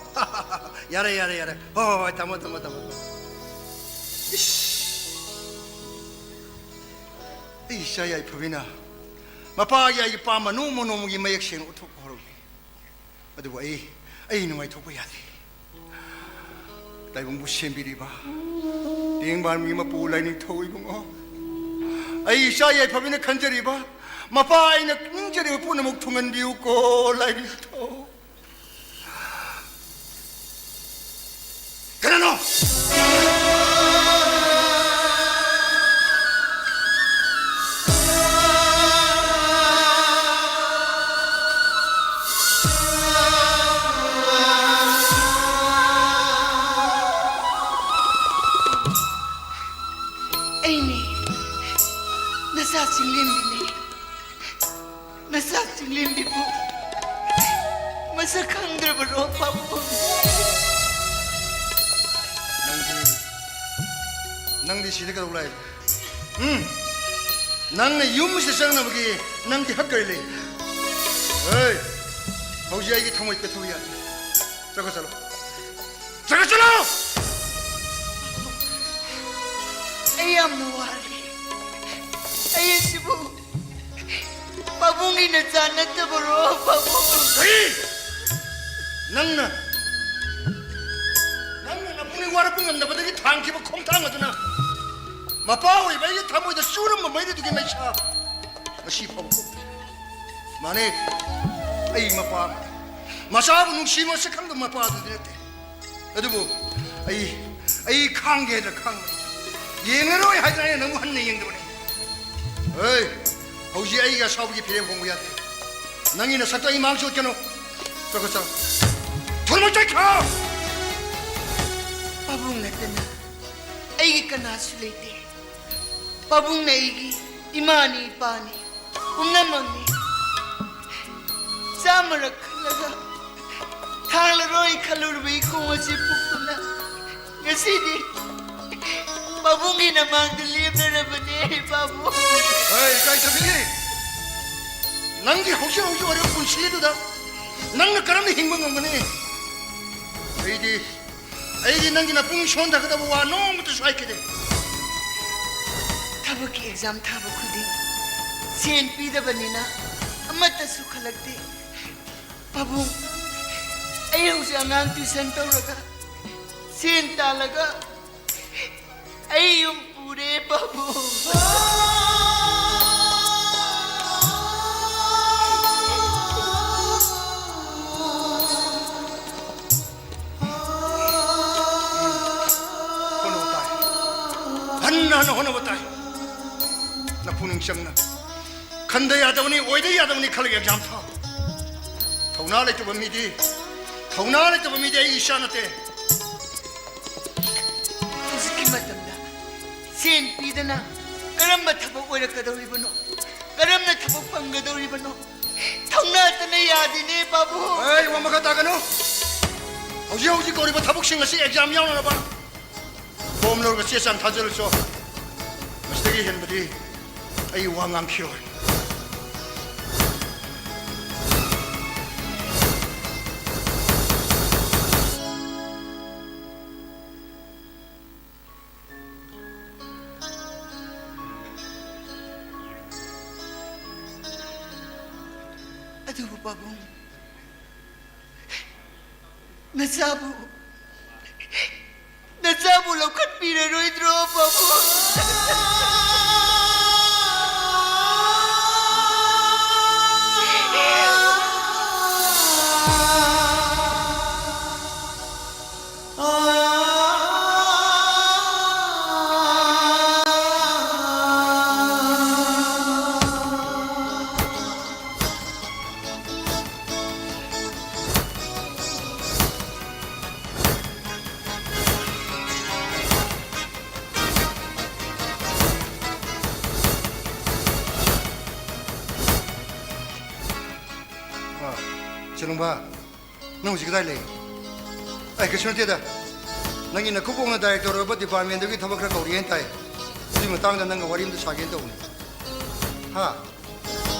yare ho tamo Isaya ipabina mapa ya yi pa manu mono mu gi mayak seng uthuk horo adu ai nu mai thok ya de dai bung bu sem bi ri ba ding ban mi ma pu lai ni thoi bung o ai sha ye phabine khanjari ba mapa ai na ningjari pu na muk thungan biu ko lai ni tho Ganano! Aini, nasa singlim bini, nasa singlim bibu, masa kandar beropa bu. Nang di sini kalau mulai, nang ni yum sesang nak pergi, nang di hak kali le. Hei, kau jadi lagi thamoi ke thamoi ya. Jaga calo, jaga calo. Ayam nuari, ayam sibu, babung ini jangan terberopa bu. Hei, nang na puning warapung am dapat lagi tangki bu kong tang atuna. Mapau iba ini thamoi dah suram mamai itu kita macam masih pau. Mana, ay mapa, masa bu nung sima sekang tu mapa tu dia te. Aduh bu, ay kang ge dah kang. Yang eroi hajar yang namu han ni yang tu ni. Hey, hauji ay ga sabu ki pilih kong ya te. Nangi na satu ay mangsud keno. Jaga calo, thulmo cai kau. Babung natana, aigi kana sulite. Babung na aigi imani ipani, umnamangni. Samarak laga, thalaroi khalurbi kung asipukuna. Ngasidi, babung inamang dilip na rabane babu. Hey, kaya sabi nanggi hausi wario kunci itu dah, nang karam ni hingbang ngomane. Aidi nanggi na pung shonda kada wa no mutu sai kede. Thabaki exam thaba khudi, sen pida banina, amata sukhalakte. Babung, ayo si angang tuition tauraga, sen talaga, ayum pure babung. Hanna hono batai, na puning siyang na. Kanda yadaw ni, oida yadaw ni kalag exam tha. Tauna lai tu bamidi, ay isya na te. Usiki matamda, sen pida na, karam ba thabak oira kadaw ibano, karam na thabak panggadaw ibano. Tauna tana yadi ni babu. Ay, wa makataga no. Hauji ko riba thabak singa si exam yaw na ba. Bom lor ka siyang thajal so. Mastagi hen badi ay wangang kiro. Aduh babung, nasabu. Nasabu laukat pira roi dro babu. Ba, nung si kadai le. Ay, kasi nung nang ina kupong na director ba department dagi thabak ra kauriyan tai. Si matang da nang warim da sagen to. Ha.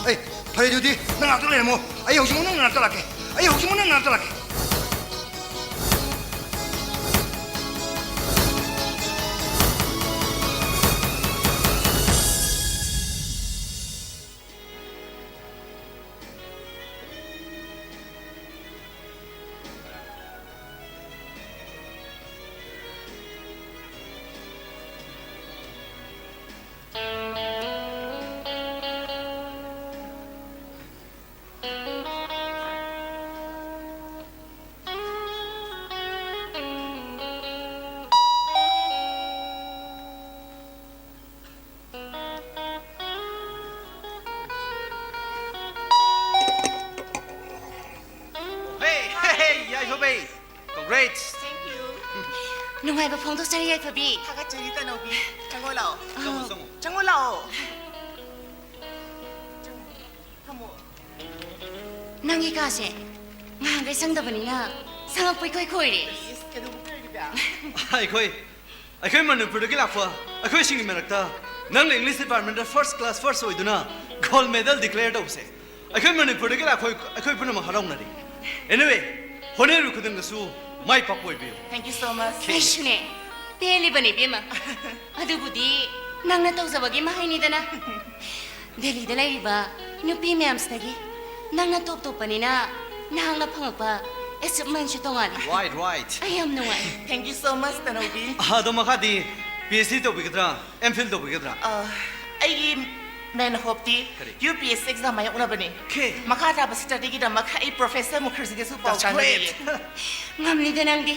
Ay, pare judi nang ato le mo. Ay, hosi mo nang ato lake. Ay, hosi mo nang ato lake. great. Thank you. ꯅꯨꯡꯉꯥꯏꯕ ꯐꯣꯡꯗꯣꯛꯆꯔꯤ ꯌꯥꯏꯐꯕꯤ ꯊꯥꯒꯠꯆꯔꯤ ꯇꯅꯧꯕꯤ ꯆꯪꯉꯣ ꯂꯥꯛꯑꯣ ꯆꯪꯉꯣ. ꯆꯪꯉꯣ ꯂꯥꯛꯑꯣ ꯐꯝꯃꯣ ꯅꯪꯒꯤ ꯀꯥꯁꯦ ꯉꯍꯥꯟꯈꯩ ꯆꯪꯗꯕꯅꯤꯅ ꯁꯪꯉꯛꯄ ꯏꯈꯣꯏ ꯈꯣꯏꯔꯦ ꯏꯁ ꯀꯩꯗꯧꯕ ꯀꯩꯒꯤꯗ ꯑꯩꯈꯣꯏ ꯃꯅꯤꯄꯨꯔꯗꯒꯤ ꯂꯥꯛꯄ ꯑꯩꯈꯣꯏꯁꯤꯡꯒꯤ ꯃꯔꯛꯇ ꯅꯪꯅ English department first class first ꯑꯣꯏꯗꯨꯅ ꯒꯣꯜ ꯃꯦꯗꯜ ꯗꯤꯀ꯭ꯂꯦꯌꯔ ꯇꯧꯕꯁꯦ ꯑꯩꯈꯣꯏ ꯃꯅꯤꯄꯨꯔꯗꯒꯤ ꯂꯥꯛꯄ ꯑꯩꯈꯣꯏ ꯄꯨꯝꯅꯃꯛ ꯍꯔꯥꯎꯅꯔꯤ ꯑꯦꯅꯤꯋꯦ ꯍꯣꯠꯅꯔꯤꯕ ꯈꯨꯗꯤꯡꯗꯁꯨ ꯃꯥꯏ ꯄꯥꯛꯄ ꯑꯣꯏꯕꯤꯌꯨ Thank you so much. ꯑꯩꯁꯨꯅꯦ ꯄꯦꯜꯂꯤꯕꯅꯤ ꯏꯕꯦꯝꯃ ꯑꯗꯨꯕꯨꯗꯤ ꯅꯪꯅ ꯇꯧꯖꯕꯒꯤ ꯃꯍꯩꯅꯤꯗꯅ ꯗꯦꯜꯂꯤꯗ ꯂꯩꯔꯤꯕ ꯅꯨꯄꯤ ꯃꯌꯥꯝꯁꯤꯗꯒꯤ ꯅꯪꯅ ꯇꯣꯞ ꯇꯣꯞꯄꯅꯤꯅ ꯅꯍꯥꯛꯅ ꯐꯪꯉꯛꯄ ꯑꯦꯆꯤꯞꯃꯦꯟꯁꯨ ꯇꯣꯉꯥꯜꯂꯤ right ꯑꯩ ꯌꯥꯝ ꯅꯨꯡꯉꯥꯏ Thank you so much ꯇꯅꯧꯕꯤ ꯑꯗꯣ ꯃꯈꯥꯗꯤ PhD ꯇꯧꯕꯤꯒꯗ꯭ꯔꯥ MPhil ꯇꯧꯕꯤꯒꯗ꯭ꯔꯥ ꯑꯩꯒꯤ ꯃꯦꯟ ꯍꯣꯞꯇꯤ ꯀꯔꯤ? UPSC exam ꯃꯥꯌꯣꯛꯅꯕꯅꯤ Okay. ꯃꯈꯥ ꯇꯥꯕ ꯁ꯭ꯇꯗꯤꯒꯤꯗꯃꯛ ꯑꯩ ꯄ꯭ꯔꯣꯐꯦꯁꯔ ꯃꯨꯈꯔꯖꯤꯒꯁꯨ ꯄꯥꯎ That's great. ꯆꯥꯟꯅꯔꯤ ꯉꯝꯅꯤꯗ ꯅꯪꯗꯤ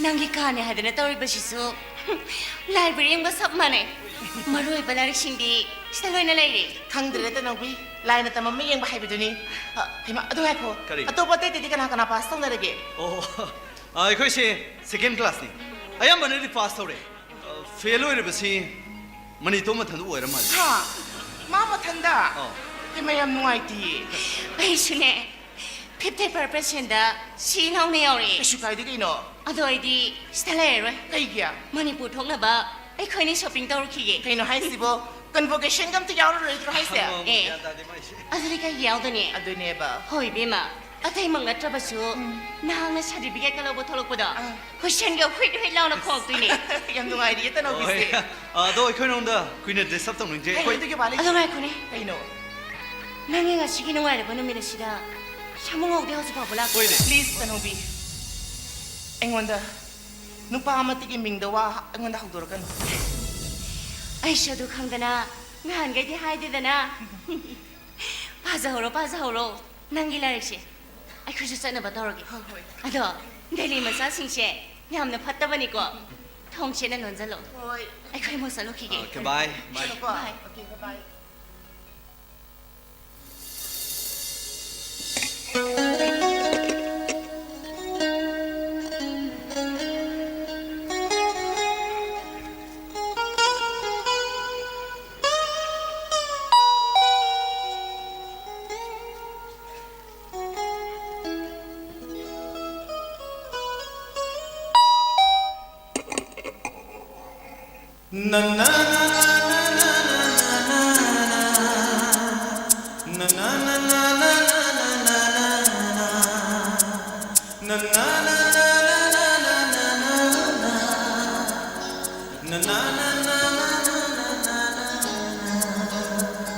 ꯅꯪꯒꯤ ꯀꯥꯅꯦ ꯍꯥꯏꯗꯅ ꯇꯧꯔꯤꯕꯁꯤꯁꯨ ꯂꯥꯏꯕ꯭ꯔꯦꯔꯤ ꯑꯃꯒ ꯆꯞ ꯃꯥꯟꯅꯩ ꯃꯔꯨꯑꯣꯏꯕ ꯂꯥꯏꯔꯤꯛꯁꯤꯡꯗꯤ ꯁꯤꯗ ꯂꯣꯏꯅ ꯂꯩꯔꯦ ꯈꯪꯗ꯭ꯔꯦ ꯇꯅꯧꯕꯤ ꯂꯥꯏꯅ ꯇꯝꯃꯝꯃ ꯌꯦꯡꯕ ꯍꯥꯏꯕꯗꯨꯅꯤ ꯍꯩꯃꯥ ꯑꯗꯨ ꯉꯥꯏꯈꯣ ꯀꯔꯤ? ꯑꯇꯣꯞꯄ ꯑꯇꯩꯗꯤ ꯀꯅꯥ ꯄꯥꯁ ꯇꯧꯅꯔꯒꯦ ꯑꯣ ꯑꯩꯈꯣꯏꯁꯦ ꯁꯦꯀꯦꯟ ꯀ꯭ꯂꯥꯁꯅꯤ ꯑꯌꯥꯝꯕꯅꯗꯤ ꯄꯥꯁ ꯇꯧꯔꯦ ꯐꯦꯜ ꯑꯣꯏꯔꯤꯕꯁꯤ ꯃꯅꯤꯇꯣ ꯃꯊꯟꯗ ꯑꯣꯏꯔ ꯃꯥꯜꯂꯦ ꯍꯥ ꯃꯥ ꯃꯊꯟꯗ ꯑꯧ. ꯍꯩꯃꯥ ꯌꯥꯝ ꯅꯨꯡꯉꯥꯏꯇꯤꯌꯦ ꯑꯩꯁꯨꯅꯦ 50% ꯁꯤ ꯅꯧꯅ ꯌꯥꯎꯔꯛꯑꯦ ꯀꯩꯁꯨ ꯀꯥꯏꯗꯦ ꯀꯩꯅꯣ ꯑꯗꯣ ꯑꯩꯗꯤ ꯁꯤꯗ ꯂꯩꯔꯔꯣꯏ ꯀꯩꯒꯤ ꯃꯅꯤꯄꯨꯔ ꯊꯣꯛꯅꯕ ꯑꯩꯈꯣꯏꯅꯤ ꯁꯣꯄꯤꯡ ꯇꯧꯔꯨꯈꯤꯒꯦ ꯀꯩꯅꯣ ꯍꯥꯏꯁꯤꯕꯣ ꯀꯟꯚꯣꯀꯦꯁꯟꯒ ꯑꯝꯇ ꯌꯥꯎꯔꯔꯣꯏꯗ꯭ꯔꯣ ꯍꯥꯏꯁꯦ ꯑꯦ ꯑꯗꯨꯗꯤ ꯀꯩ ꯌꯥꯎꯗꯣꯏꯅꯦ ꯑꯗꯨꯅꯦꯕ ꯍꯣꯏ ꯏꯕꯦꯝꯃ ꯑꯇꯩꯃꯛ ꯅꯠꯇ꯭ꯔꯕꯁꯨ ꯅꯍꯥꯛꯅ ꯁꯥꯔꯇꯤꯐꯤꯀꯦꯠꯀ ꯂꯧꯕ ꯊꯣꯛꯂꯛꯄꯗꯣ ꯍꯨꯏꯁꯟꯒ ꯍꯨꯏꯠ ꯍꯨꯏꯠ ꯂꯥꯎꯅ ꯈꯣꯡꯉꯛꯇꯣꯏꯅꯦ ꯌꯥꯝ ꯅꯨꯡꯉꯥꯏꯔꯤꯌꯦ ꯇꯅꯧꯕꯤꯁꯦ ꯑꯗꯣ ꯑꯩꯈꯣꯏ ꯅꯉꯣꯟꯗ ꯀꯨꯏꯅ ꯗꯤꯁꯇꯔꯕ ꯇꯧꯅꯤꯡꯗꯦ ꯍꯩ ꯑꯩꯈꯣꯏ ꯑꯗꯨꯒꯤ ꯋꯥ ꯂꯩ ꯑꯗꯣ ꯉꯥꯏꯈꯣꯅꯦ ꯀꯩꯅꯣ ꯅꯪꯒꯤ ꯉꯁꯤꯒꯤ ꯅꯨꯡꯉꯥꯏꯔꯕ ꯅꯨꯃꯤꯠ ꯑꯁꯤꯗ ꯁꯥꯃꯨ ꯉꯧꯗꯦ ꯍꯧꯖꯤꯛ ꯐꯥꯎꯕ ꯂꯥꯛꯇꯣꯏ ꯍꯣꯏꯅꯦ. ꯄ꯭ꯂꯤꯖ ꯇꯅꯧꯕꯤ ꯑꯩꯉꯣꯟꯗ ꯅꯨꯄꯥ ꯑꯃꯠꯇꯒꯤ ꯃꯤꯡꯗ ꯋꯥ ꯑꯩꯉꯣꯟꯗ ꯍꯧꯗꯣꯔꯛꯀꯅꯨ ꯑꯩꯁꯨ ꯑꯗꯨ ꯈꯪꯗꯅ ꯅꯍꯥꯟꯈꯩꯗꯤ ꯍꯥꯏꯗꯦꯗꯅ ꯄꯥꯖꯍꯧꯔꯣ ꯅꯪꯒꯤ ꯂꯥꯏꯔꯤꯛꯁꯦ ꯑꯩꯈꯣꯏꯁꯨ ꯆꯠꯅꯕ ꯇꯧꯔꯒꯦ ꯍꯣꯏ ꯑꯗꯣ ꯗꯦꯜꯂꯤ ꯃꯆꯥꯁꯤꯡꯁꯦ ꯌꯥꯝꯅ ꯐꯠꯇꯕꯅꯤꯀꯣ ꯊꯣꯡꯁꯦꯅ ꯂꯣꯟꯖꯜꯂꯣ ꯍꯣꯏ ꯑꯩꯈꯣꯏ ꯑꯃꯨꯛ ꯆꯠꯂꯨꯈꯤꯒꯦ Okay, bye. ꯆꯠꯂꯣꯀꯣ Bye. Okay, bye.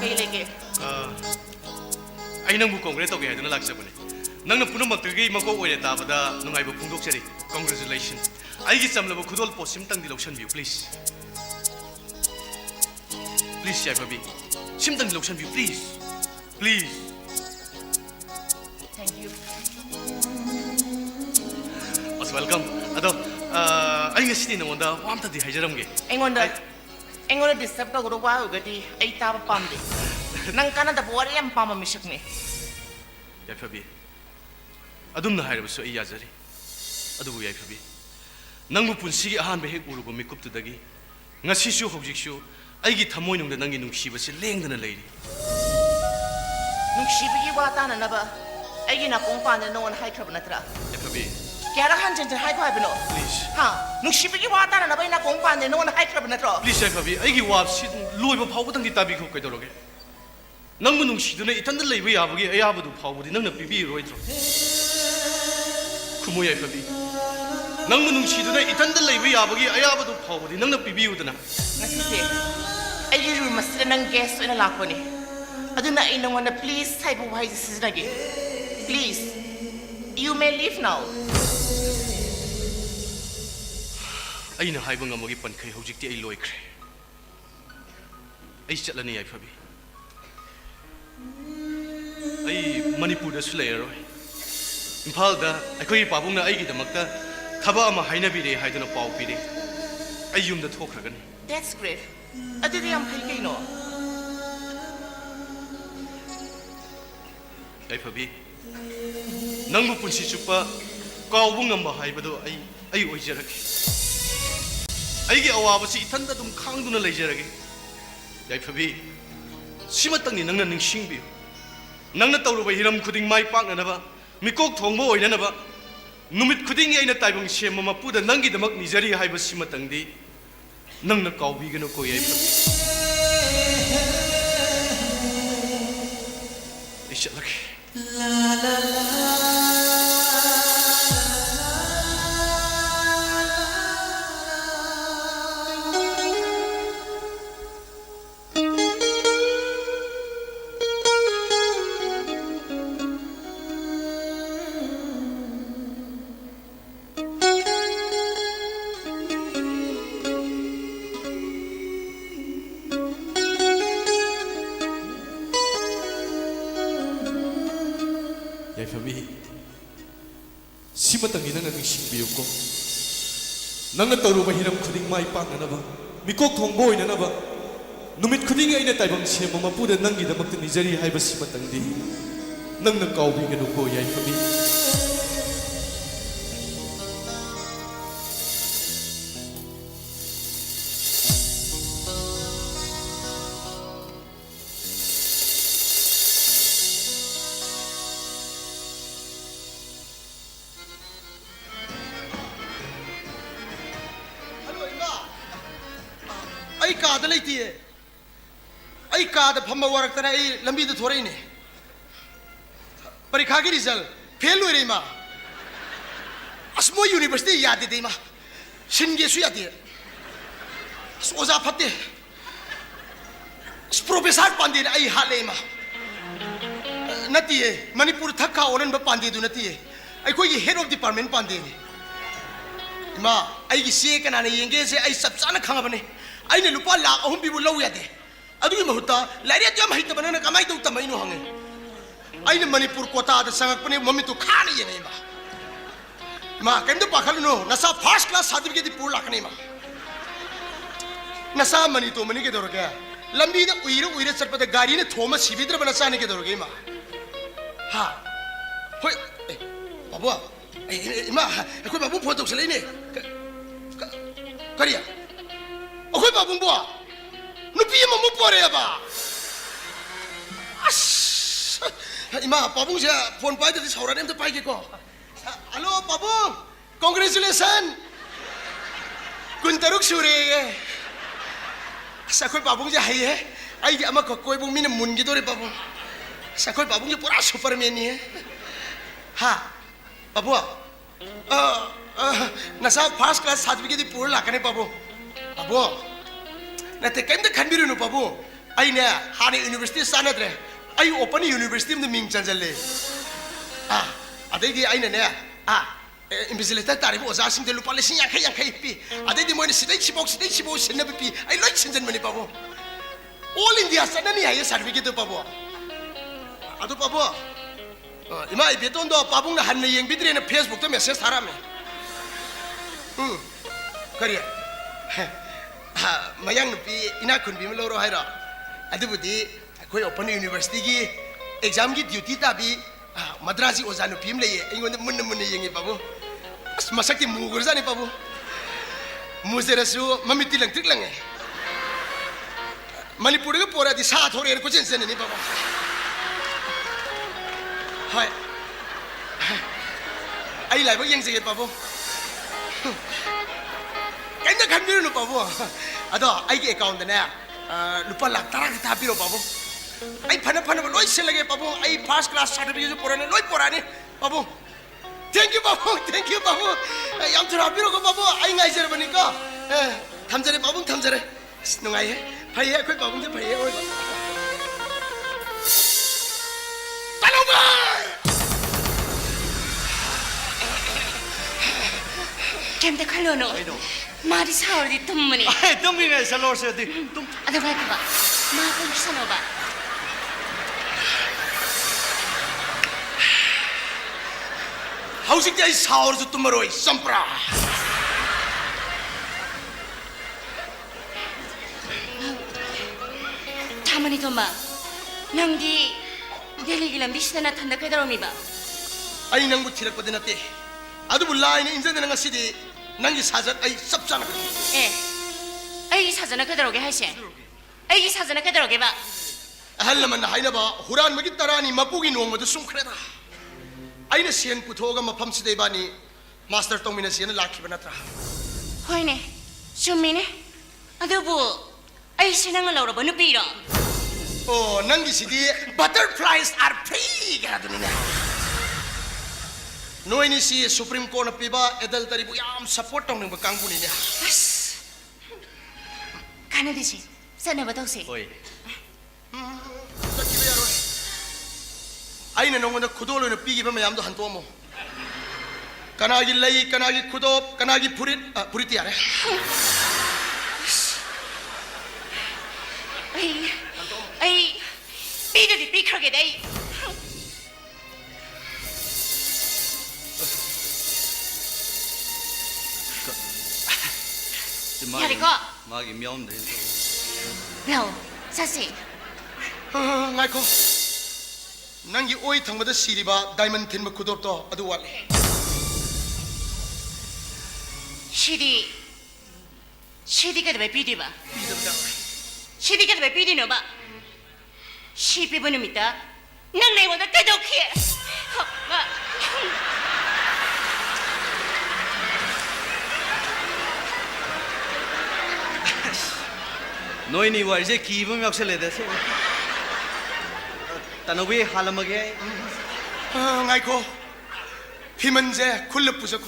ꯀꯩ ꯂꯩꯒꯦ ꯑꯩ ꯅꯪꯕꯨ ꯀꯣꯡꯒ꯭ꯔꯦꯠ ꯇꯧꯒꯦ ꯍꯥꯏꯗꯨꯅ ꯂꯥꯛꯆꯕꯅꯤ ꯅꯪꯅ ꯄꯨꯝꯅꯃꯛꯇꯒꯤ ꯃꯀꯣꯛ ꯑꯣꯏꯅ ꯇꯥꯕꯗ ꯅꯨꯡꯉꯥꯏꯕ ꯐꯣꯡꯗꯣꯛꯆꯔꯤ ꯀꯣꯡꯒ꯭ꯔꯦꯆꯨꯂꯦꯁꯟ ꯑꯩꯒꯤ ꯆꯝꯂꯕ ꯈꯨꯗꯣꯜ ꯄꯣꯠ ꯁꯤꯝꯇꯪꯗꯤ ꯂꯧꯁꯟꯕꯤꯌꯨ ꯄ꯭ꯂꯤꯖ ꯄ꯭ꯂꯤꯖ ꯌꯥꯏꯐꯕꯤ ꯁꯤꯝꯇꯪꯗꯤ ꯂꯧꯁꯟꯕꯤꯌꯨ ꯄ꯭ꯂꯤꯖ ꯄ꯭ꯂꯤꯖ Thank you. ꯑꯁ ꯋꯦꯜꯀꯝ ꯑꯗꯣ ꯑꯩ ꯉꯁꯤꯗꯤ ꯅꯉꯣꯟꯗ ꯋꯥ ꯑꯝꯇꯗꯤ ꯍꯥꯏꯖꯔꯝꯒꯦ ꯑꯩꯉꯣꯟꯗ ꯗꯤꯁꯇꯔꯕ ꯇꯧꯒꯗꯕ ꯋꯥ ꯑꯣꯏꯔꯒꯗꯤ ꯑꯩ ꯇꯥꯕ ꯄꯥꯝꯗꯦ ꯅꯪ ꯀꯥꯟꯅꯗꯕ ꯋꯥꯔꯤ ꯌꯥꯝ ꯄꯥꯝꯕ ꯃꯤꯁꯛꯅꯦ ꯌꯥꯏꯐꯕꯤ ꯑꯗꯨꯝꯅ ꯍꯥꯏꯔꯕꯁꯨ ꯑꯩ ꯌꯥꯖꯔꯤ ꯑꯗꯨꯕꯨ ꯌꯥꯏꯐꯕꯤ ꯅꯪꯕꯨ ꯄꯨꯟꯁꯤꯒꯤ ꯑꯍꯥꯟꯕ ꯍꯦꯛ ꯎꯔꯨꯕ ಮಿಕ್ಕುꯞꯇꯨꯗꯒꯤ ꯉꯁꯤꯁꯨ ꯍꯧꯖꯤꯛꯁꯨ ꯑꯩꯒꯤ ꯊꯃꯣꯏꯅꯨꯡꯗ ꯅꯪꯒꯤ ꯅꯨꯡꯁꯤꯕꯁꯤ ꯂꯦꯡꯗꯅ ꯂꯩꯔꯤ ꯅꯨꯡꯁꯤꯕꯒꯤ ꯋꯥ ꯇꯥꯅꯅꯕ ꯑꯩꯒꯤ ꯅꯥꯀꯣꯡ ꯄꯥꯟꯗ ꯅꯉꯣꯟꯗ ꯍꯥꯏꯈ꯭ꯔꯕ ꯅꯠꯇ꯭ꯔꯥ ꯌꯥꯏꯐꯕꯤ ꯀꯌꯥꯔꯛ ꯍꯟꯖꯤꯟ ꯍꯥꯏꯈꯣ ꯍꯥꯏꯕꯅꯣ ꯄ꯭ꯂꯤꯖ ꯍꯥ ꯅꯨꯡꯁꯤꯕꯒꯤ ꯋꯥ ꯇꯥꯅꯅꯕ ꯑꯩ ꯅꯥꯀꯣꯡ ꯄꯥꯟꯗ ꯅꯉꯣꯟꯗ ꯍꯥꯏꯈ꯭ꯔꯕ ꯅꯠꯇ꯭ꯔꯣ ꯄ꯭ꯂꯤꯖ ꯌꯥꯏꯐꯕꯤ ꯑꯩꯒꯤ ꯋꯥꯁꯤ ꯂꯣꯏꯕ ꯐꯥꯎꯕꯗꯪꯗꯤ ꯇꯥꯕꯤꯈꯣ ꯀꯩꯗꯧꯔꯒꯦ ꯅꯪꯕꯨ ꯅꯨꯡꯁꯤꯗꯨꯅ ꯏꯊꯟꯗ ꯂꯩꯕ ꯌꯥꯕꯒꯤ ꯑꯌꯥꯕꯗꯨ ꯐꯥꯎꯕꯗꯤ ꯅꯪꯅ ꯄꯤꯕꯤꯔꯣꯏꯗ꯭ꯔꯣ ꯈꯨꯃꯨ ꯌꯥꯏꯐꯕꯤ ꯅꯪꯕꯨ ꯅꯨꯡꯁꯤꯗꯨꯅ ꯏꯊꯟꯗ ꯂꯩꯕ ꯌꯥꯕꯒꯤ ꯑꯌꯥꯕꯗꯨ ꯐꯥꯎꯕꯗꯤ ꯅꯪꯅ ꯄꯤꯕꯤꯌꯨꯗꯅ ꯉꯁꯤꯁꯦ ꯑꯩꯒꯤ ꯔꯨꯝ ꯑꯁꯤꯗ ꯅꯪ ꯒꯦꯁ ꯑꯣꯏꯅ ꯂꯥꯛꯄꯅꯤ ꯑꯗꯨꯅ ꯑꯩ ꯅꯉꯣꯟꯗ ꯄ꯭ꯂꯤꯖ ꯍꯥꯏꯕ ꯋꯥꯍꯩꯁꯦ ꯁꯤꯖꯤꯟꯅꯒꯦ ꯄ꯭ꯂꯤꯖ ꯌꯨ ꯃꯦ ꯂꯤꯚ ꯅꯥꯎ ꯑꯩꯅ ꯍꯥꯏꯕ ꯉꯝꯕꯒꯤ ꯄꯟꯈꯩ ꯍꯧꯖꯤꯛꯇꯤ ꯑꯩ ꯂꯣꯏꯈ꯭ꯔꯦ ꯑꯩ ꯆꯠꯂꯅꯤ ꯌꯥꯏꯐꯕꯤ ꯑꯩ ꯃꯅꯤꯄꯨꯔꯗꯁꯨ ꯂꯩꯔꯔꯣꯏ ꯏꯝꯐꯥꯜꯗ ꯑꯩꯈꯣꯏꯒꯤ ꯄꯥꯕꯨꯡꯅ ꯑꯩꯒꯤꯗꯃꯛꯇ ꯊꯕꯛ ꯑꯃ ꯍꯥꯏꯅꯕꯤꯔꯦ ꯍꯥꯏꯗꯨꯅ ꯄꯥꯎ ꯄꯤꯔꯦ ꯑꯩ ꯌꯨꯝꯗ ꯊꯣꯛꯈ꯭ꯔꯒꯅꯤ That's great. ꯑꯗꯨꯗꯤ ꯌꯥꯝ ꯐꯩ ꯀꯩꯅꯣ ꯌꯥꯏꯐꯕꯤ ꯅꯪꯕꯨ ꯄꯨꯟꯁꯤ ꯆꯨꯞꯄ काउबु ngamba haibado ai oijarage aigi awabasi ithanda dum khangduna leijarage yaiphabi simatangni nangna ningsingbi nangna tawruba hiram khuding mai paknanaba mikok thongba oinanaba numit khuding aina taibang sema mapuda nangi damak nijari haiba simatangdi nangna kaubigano ko yaiphabi ishalake la la la yaifami simatangi nang ningsingbiyuko nangna tawruba hiram khuding mai paknanaba mikok thongbo oinanaba numit khuding aina taibang sema mapuda nangi damakta nijari haiba simatangdi nangna kaubiganu ko yaifami ai ka da leiti ai ka da phamma warak tana ai lambi da thorai ne parikha gi result fail hoi rei ma asmo university yad de ma singe su yad oza phatte professor pande ai hale ma nati manipur thakha oran ba pande du nati ai koi head of department pande ma ai gi se kana ne yenge se ai sab chana khanga bane ai ne lupa lakh ahum bi bu lau ya de adu gi mahuta laria jam hita bana na kamai dau tamai no hange ai ne manipur kota da sangak pane mami tu khani ye nei ma kendo pakhal no nasa first class certificate di pur lakne ma nasa mani to mani ke dor ga lambi da uire chat pada gari ne thoma sibidra bana chane ke dor ga ma ha hoi babu ima ko babu photo sele ne kariya akhoi babung bo nupi ma mu pore ba as ima babung ja phone pai de saura nem de pai ke ko hello babung congratulations kun taruk sure sa khoi babung ja hai ai di ama ko koi bung min mun gi dore babung sa khoi babung ja pura superman ni ha babu nasa first class certificate di pur lakane babu babu nate kenda khanbiru no babu ai ne hane university sanadre ai open university de ming chanjale adai di ai ne invigilator taribu oza sing de lupa lesing yakai pi adai di moine sidai chibok sinna pi ai loi chinjan mani babu all india sanani ai certificate babu adu babu ima beton do babung na hanne yeng bidre na facebook to message tharame kariya mayang pi ina kun bi mlo ro haira adubudi koi open university gi exam gi duty ta bi madrasi ozanu pim le ye ingon mun yengi babu as masakti mugur zani babu muzerasu mamiti lang trik lang manipur ga pora di sa thore ko chen sen ni babu hai ai lai ba yeng se babu kenda khanbiru no babu ado ai ge account na lupa lakh tara ta piro babu ai phana loi se lage babu ai first class certificate porane loi porane babu thank you babu yam thara piro ko babu ai ngai ser bani ko thamjare babu thamjare nungai he phai he khoi babu je phai he oi talonga kem de khalono mari saur di tummani ai tummi ne salor se di tum ada ba ba ma ko sano ba hausik dai saur ju tumaroi sampra tamani to ma nangdi delhi gilam bisna thanda kai daromi ba ai nang bu thirak padina te ꯑꯗꯨꯕꯨ ꯂꯥꯏꯅ ꯏꯟꯖꯗꯅ ꯉꯁꯤꯗꯤ ꯅꯪꯒꯤ ꯁꯥꯖꯠ ꯑꯩ ꯆꯞ ꯆꯥꯅ ꯈꯪꯉꯤ ꯑꯦ ꯑꯩꯒꯤ ꯁꯥꯖꯅ ꯀꯩꯗꯧꯔꯒꯦ ꯍꯥꯏꯁꯦ ꯑꯩꯒꯤ ꯁꯥꯖꯅ ꯀꯩꯗꯧꯔꯒꯦꯕ ꯑꯍꯜ ꯂꯃꯟꯅ ꯍꯥꯏꯅꯕ ꯍꯨꯔꯥꯟꯕꯒꯤ ꯇꯔꯥꯅꯤ ꯃꯄꯨꯒꯤ ꯅꯣꯡꯃꯗ ꯁꯨꯝꯈ꯭ꯔꯦꯗ ꯑꯩꯅ ꯁꯦꯟ ꯄꯨꯊꯣꯛꯑꯒ ꯃꯐꯝꯁꯤꯗ ꯏꯕꯥꯅꯤ ꯃꯥꯁꯇꯔ ꯇꯧꯃꯤꯟꯅꯁꯦꯅ ꯂꯥꯛꯈꯤꯕ ꯅꯠꯇ꯭ꯔꯥ ꯍꯣꯏꯅꯦ ꯆꯨꯝꯃꯤꯅꯦ ꯑꯗꯨꯕꯨ ꯑꯩꯁꯦ ꯅꯪꯅ ꯂꯧꯔꯕ ꯅꯨꯄꯤꯔꯣ ꯑꯣ ꯅꯪꯒꯤꯁꯤꯗꯤ ꯕꯇꯔꯐ꯭ꯂꯥꯏꯁ ꯑꯥꯔ ꯐ꯭ꯔꯤ ꯀꯥꯗꯨꯅꯤꯅꯦ ꯅꯣꯏꯅꯤꯁꯤ ꯁꯨꯄ꯭ꯔꯤꯝ ꯀꯣꯔꯠꯅ ꯄꯤꯕ ꯑꯦꯗꯜꯇꯔꯤꯕꯨ ꯌꯥꯝ ꯁꯞꯄꯣꯔꯠ ꯇꯧꯅꯤꯡꯕ ꯀꯥꯡꯕꯨꯅꯤꯅꯦ ꯑꯁ ꯀꯥꯟꯅꯗꯦꯁꯦ ꯆꯠꯅꯕ ꯇꯧꯁꯦ ꯍꯣꯏ ꯆꯠꯈꯤꯕ ꯌꯥꯔꯣꯏ ꯑꯩꯅ ꯅꯉꯣꯟꯗ ꯈꯨꯗꯣꯜ ꯑꯣꯏꯅ ꯄꯤꯈꯤꯕ ꯃꯌꯥꯝꯗꯣ ꯍꯟꯇꯣꯛꯑꯝꯃꯣ ꯀꯅꯥꯒꯤ ꯂꯩ ꯀꯅꯥꯒꯤ ꯈꯨꯗꯣꯞ ꯀꯅꯥꯒꯤ ꯐꯨꯔꯤꯠ ꯌꯥꯔꯦ ꯑꯩ ꯄꯤꯗꯗꯤ ꯄꯤꯈ꯭ꯔꯒꯦꯗ ꯑꯩ ꯌꯥꯔꯦꯀꯣ 마기 명대 ꯂꯥꯛꯑꯣ ꯆꯠꯁꯦ ꯉꯥꯏꯈꯣ ꯅꯪꯒꯤ ꯑꯣꯏ ꯊꯪꯕꯗ ꯁꯤꯔꯤꯕ ꯗꯥꯏꯃꯟ ꯊꯤꯟꯕ ꯈꯨꯗꯣꯞꯇꯣ ꯑꯗꯨ ꯋꯥꯠꯂꯦ 시디 그대로 비디바 삐져보자 시디 그대로 비디노바 시비분음 있다 난 내보다 대독해 너희니 와 이제 기분 역설래 돼서 따노비 할아먹게 ngài 피문제 굴럽 부서고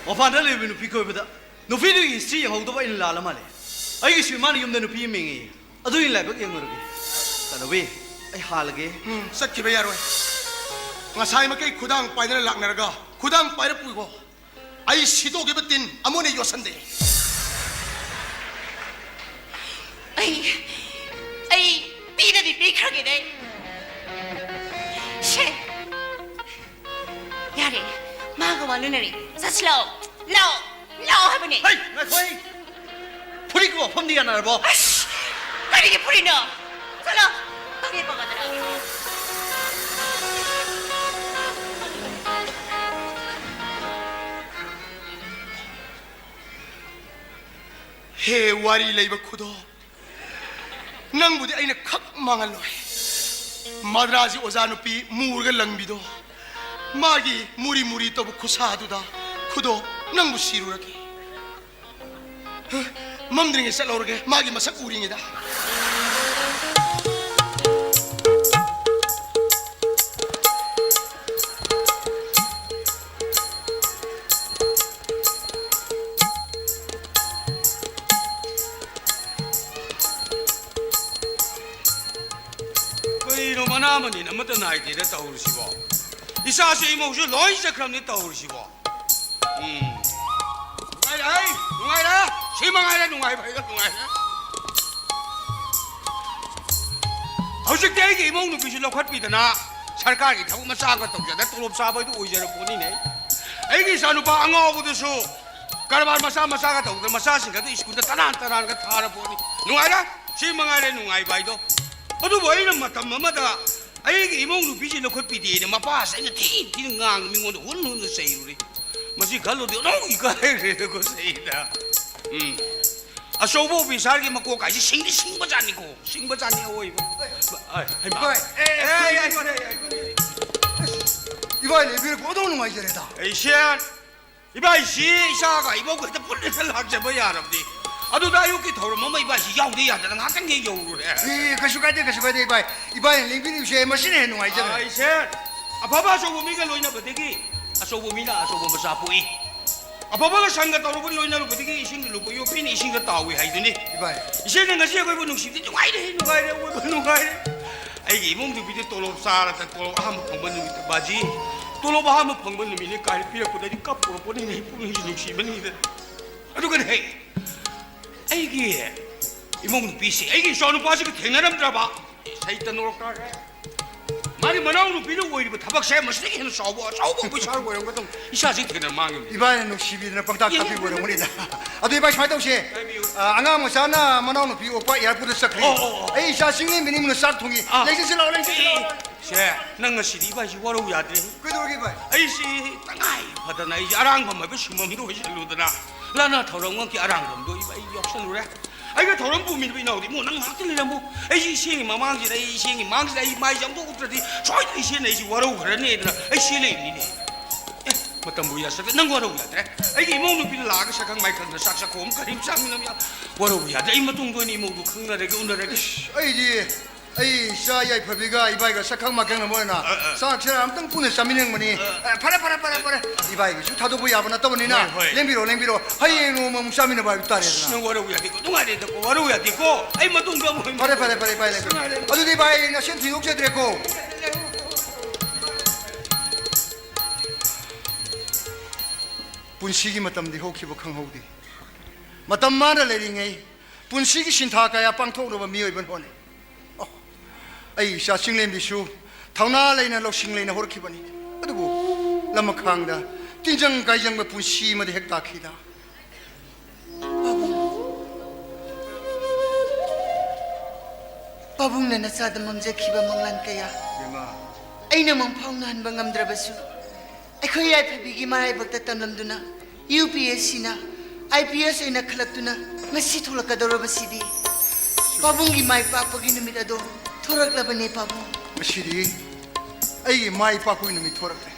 어판다 레비누 피코보다 노피르기 시 호도바 인 라라마레 아이기 시마니 юм네 노피 밍이 아두인 라이버 영어르게 따노비 아이 할게 싹기베 야로에 ngasai makai khudang paina laknaraga khudang paira puigo ai sido ge batin amone yosande ai pida di pikrage dai she yare maga walunari sachlo lao habani 하이 나코이 프리고 펌디가 나를 봐 가리게 프리노 살아 거기 봐가더라 he wari leiba khudo nang budi aina khak mangal loi madraji ozanupi murga langbido magi muri to khusa duda khudo nang bu sirurake mamdringe salorge magi masak uringida 나머니 너무도 나이디를 떠오르시고 이사시 이모주 로이자 그럼니 떠오르시고 농아이라 실망하라 농아이 봐이가 농아이라 hꯧꯖꯤꯛ 대기 이모는 비실로 컷비드나 सरकार이 타고 마사가 떡자다 돌업 사바이도 오이자를 보니네 애기 사누바 앙어부도수 까르발 마사가 떡들 마사신가도 이스군데 따란가 타라 보니 농아이라 실망하라 농아이 봐이도 어두 보이는 마탐 마마다 아이게 이몽루 비실로 컷비디에 마파스 이제 티는 강 민고도 혼혼도 세이루리 마시 갈로도 너무 이가래고 세이다 아소보 비살기 먹고 가시 싱거잖니 오이고 이거 이거 레벨 고도는 거 이제래다 에이시안 이바이시 이사가 이보고 했다 불리를 하자 뭐야 알았디 아도다 여기 더러 뭐뭐 이바시 야우디 야다 나간 게 요우래 이 가슈가데 이바이 링빈이 쉐 머신에 해놓은 거 이제래 아이시안 아바바 소보 미가 로이나 버데기 아소보 미나 아소보 마사포이 아바바가 상가 떠오르고 로이나로 버데기 이싱을 놓고 요핀이 이싱가 따위 하이더니 이바이 이제는 같이 하고 입은 놈십이 누가이래 아이게 이몽도 비데 돌로 싸라다 돌로 한번 펑번 놈이 맞지 돌로 한번 펑번 놈이니 까일 피력보다니 깝고 보내니 뿌리지 놈십이니 아두가 해 아이게 이몽도 비시 아이게 쇼는 빠지고 대나람들아 봐 사이다 노력다 말이 뭐나오는 비는 오히려 타박사에 멋있게 해는 싸우고 비싸고 이런 것도 이 사실 되는 망입니다 이바이 녹시비는 뻥딱 카피 보는 거리다 아도 이바이 사이동시 앙아 모사나 만나오는 비 오빠 에어포트 sakri 에이 샤싱이 미니는 사통이 레지슬라 세 너가 시리 바시 와로 야데 그래도 봐. 아이씨 땅아이 받아나 이 아랑밤 뭐 심음도 해실루드나 라나 더렁원기 아랑밤도 이바 이 역선으로 아이가 더렁 부민이 나오디 뭐난 막들리라 뭐 아이 시행이 마망지다 이 시행이 망지다 이 마이 정도 없더디 저이 이 시행이 이 와로 그러네 얘들아 아이 시행이 있니네 맞다 뭐야 서 난 와로 야데 아이 이모는 빌 라가 샤강 마이크는 싹싹 곰 가림 쌈이놈이야 와로 야데 이 모동도니 이모도 큰나래게 오늘에게 아이지. 아이 샤야이 파비가 이바이가 삭항 막강나 뭐나. 사악처럼 암땅 뿌는 싸미는 거니. 파라. 이바이가 슈타도 보이 아버나 떠보니나. 랭비로. 하이에 노면 싸미는 바이 따래잖아. 너 와로 야데 고 동아리 되고 와로 야데 고 아이 모동도 뭐 파라. 어디 바이 나 센트 욕제 드레고. 분식이 맞담디 호키보 강호디. 맞담 말을 내링에 분식이 신타가야 빵통으로 미어입은 호네. 아이 샤싱레 미슈 타우나 레이나 록싱레이나 호르키바니 어두고 라마캉다 띵정 가이정 뭐 분시마데 핵다키다 바붕나 나사다 멍제 키바 멍란 kaya aina mangphangnan bangamdrabasu akhoi ai phabigi marai bakta tamlamduna UPSC na IPS aina khalakduna ngasi tholakadorabasidi babungi mai pakpagi numit ado thoraklabane babu mashidi ai mai pakui numi thorakle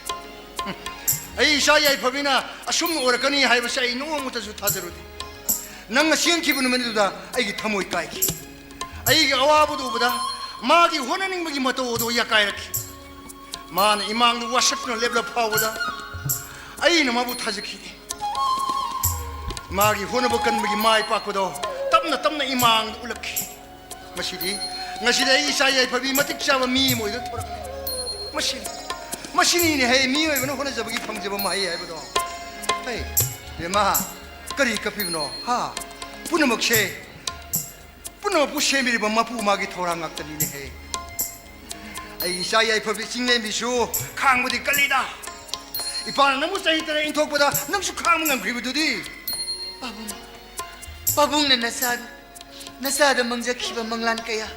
ai shayai phabina asum orakani haibasa ai nongmuta su thajarudi nang sian kibunu menuda ai thamoi kaiki ai awabudu buda magi honaning magi mato do yakairakhi man imang wasakno lebla phawda ai namabu thajkhidi magi honabakan magi mai pakodo tamna imang ulakhi mashidi ngashida isaya phabi matik chaba mi moida thorak mashini ne hey mi oi bano hona jabagi phangjaba mai hai bado hey bema kari kapibno ha punamakse punapu shemiri ba mapu magi thorang aktani ne hey ai isaya phabi single mi su khangbudi kalida ipana namu sahi tara inthokpada namsu khang ngam gribududi babung na nasada mangja khiba manglan kaya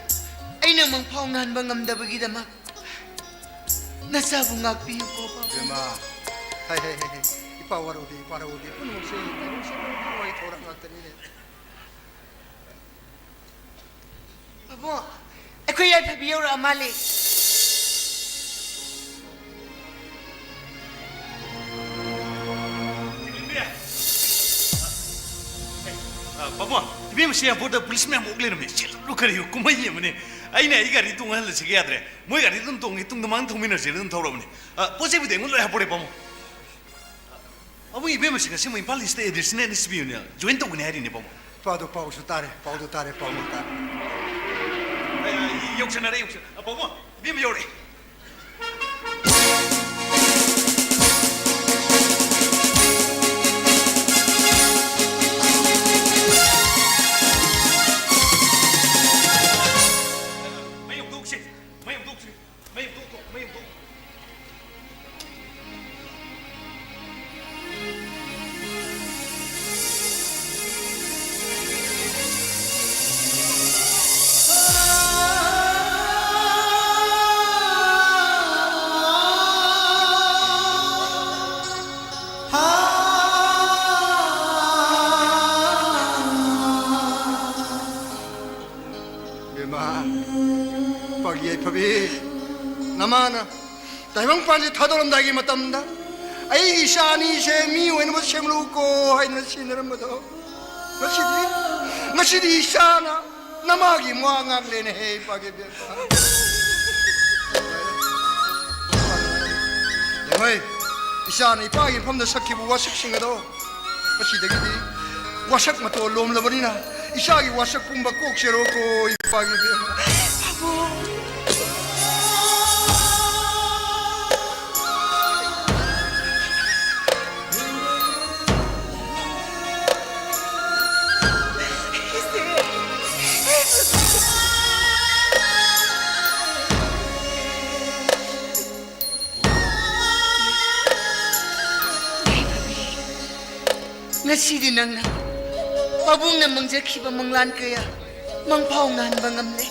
aina mangphawnan bangamdabagi damak nasabu ngakpiyu ko babu bema hey ipawarodi punamakse wai thorang aktani ne babu akhoi ai phabi yora amale Papa, ibe mesti aboda policeman mogle na mesti lu kari hukum aja mana. Aina ini gari tu ngahal segi adre. Moi gari tu tung demang tu mina sih tu tahu mana. Pose ibu dengun lah apore pamu. Amu ibe mesti kasi mau impal liste edisnya ni sebiunya. Join tu guna hari ni pamu. paudo tare Yok sana. Pamu, ibe mesti namana daibang panji thadoram dagi matamda ai shani she mi wen bo shemlu ko haina sinaram do masidi shana namagi muangak lene he page be yamai ishani pagi phamda sakhibu wasak singado masidagi wasak mato lom labarina ishagi wasak pumba kok shero ko ipagi be ngasidi nangna babung na mangja khiba manglan kaya mangphawnan bangamle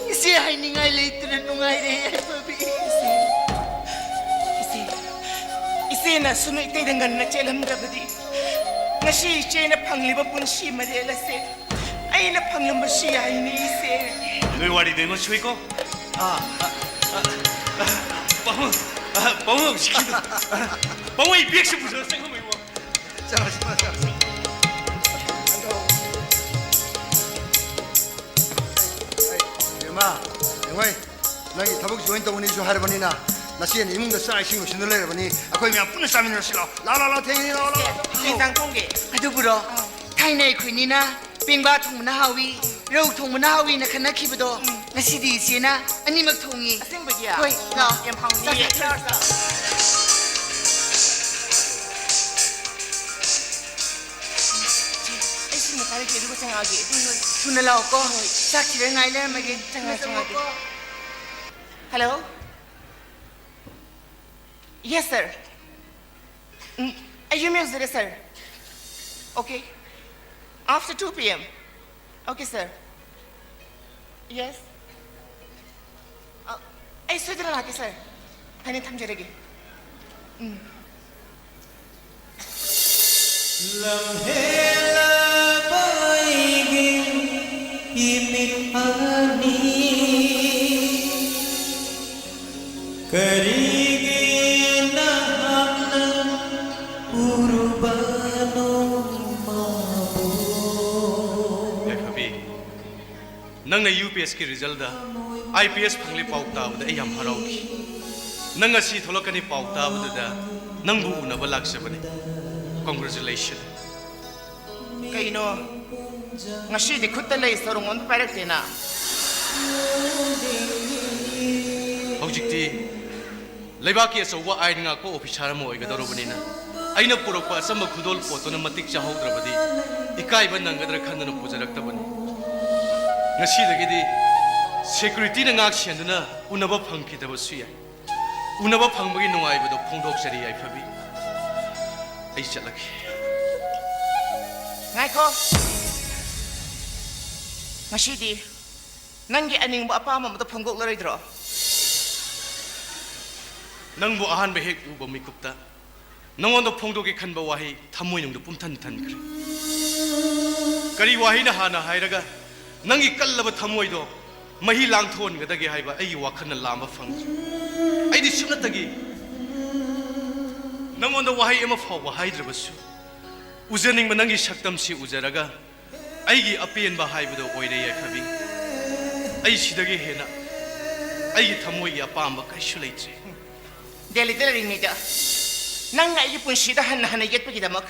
isi hai हाइनिंगाई लेतुन नुंगाई रे याइफबी इसेना सुनु इते दंगन न Chelam दबदी ngasi iche na pangliba punsi madela se ai na panglamba si ai ni se noi wari de no choi ko bang shiki bang i bek se bu se ko mai wo 자 마 영화이 나기 타복 조인 동원이 좀 하려보니나 나시엔 이문도 사이싱 거 신들래보니 아코이 면 뿌는 싸미는 싫어 라라라 탱이 라라 Sintang kongge अदुबुरो थाइनाय खुइनिना Pemba थोंमना हावी रौ थोंमना हावी ना खना खिबदो ngasidi सेना अनिमक थोंगी asing bagia होय ला yang phang ni ai sin na kare ke du sang age थुना लाओ को साखि रे ngai le mage hello yes sir are you music sir okay after 2 p.m. okay sir yes ai sudah lagi sir hani thamjarege Lamhela baigi imit ani karigi nahana urbano mabo याइफबी नंग UPS की रिजल्ट दा IPS फंगली पाउ ताबदा ए याम हराउकी नंग सी थोलकनी पाउ ताबदा नंगबु उनबा लाक्सबनी Congratulations. kaino ngasi di khutta lei sorungon parak tena Hojikti Leibaki asawa aidinga ko officer mo igadorobnina aina purokpa asamba khudol potona matik chahodrabadi ikaiba nangadra khandana pujaraktabani ngasi dagidi security na ngak shenduna unaba phangkidaba suya unaba phangmagi nungaibado phongdoksari yaiphabi ai chalaki ngai ko ngasi di nangi aning ba apa ma to phonggok larai dro nangbu ahan be hek uba mikupta nangondo phongdogi khanba wahi thamoi nungdu pumthan thankri kari wahi na hana hairaga nangi kallaba thamoi do mahi langthon gadagi haiba ai wakhana lamba phangri ai di sumnatagi nangondo wahi ema fawa haidrabasu uzaning manangi shaktam si uzaraga aigi apen ba haibado oire yakhabi ai sidagi hena aigi thamoi ya pamba kaishu leitre Delhi Delhi ni da nang ai punshi da han han yet pagi damak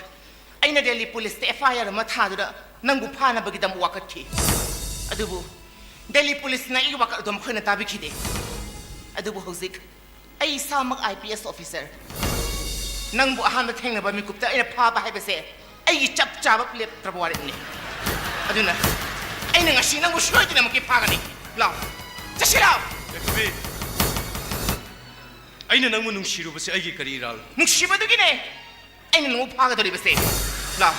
aina Delhi police te FIR ma tha da nang bu phana bagi dam wakati adubu Delhi police na i wakat dom khona tabi khide adubu hozik ai samak IPS officer nang bu ahan da thengna ba mi kupta aina pha ba hai bese ai chap chap lep trabwari ni aduna aina ngasi nang bu shoi dina maki pha gani law chashiraw yakhabi aina nangmu nungshirubase aigi kariral nungshibadugine aina nungu phaga dori base la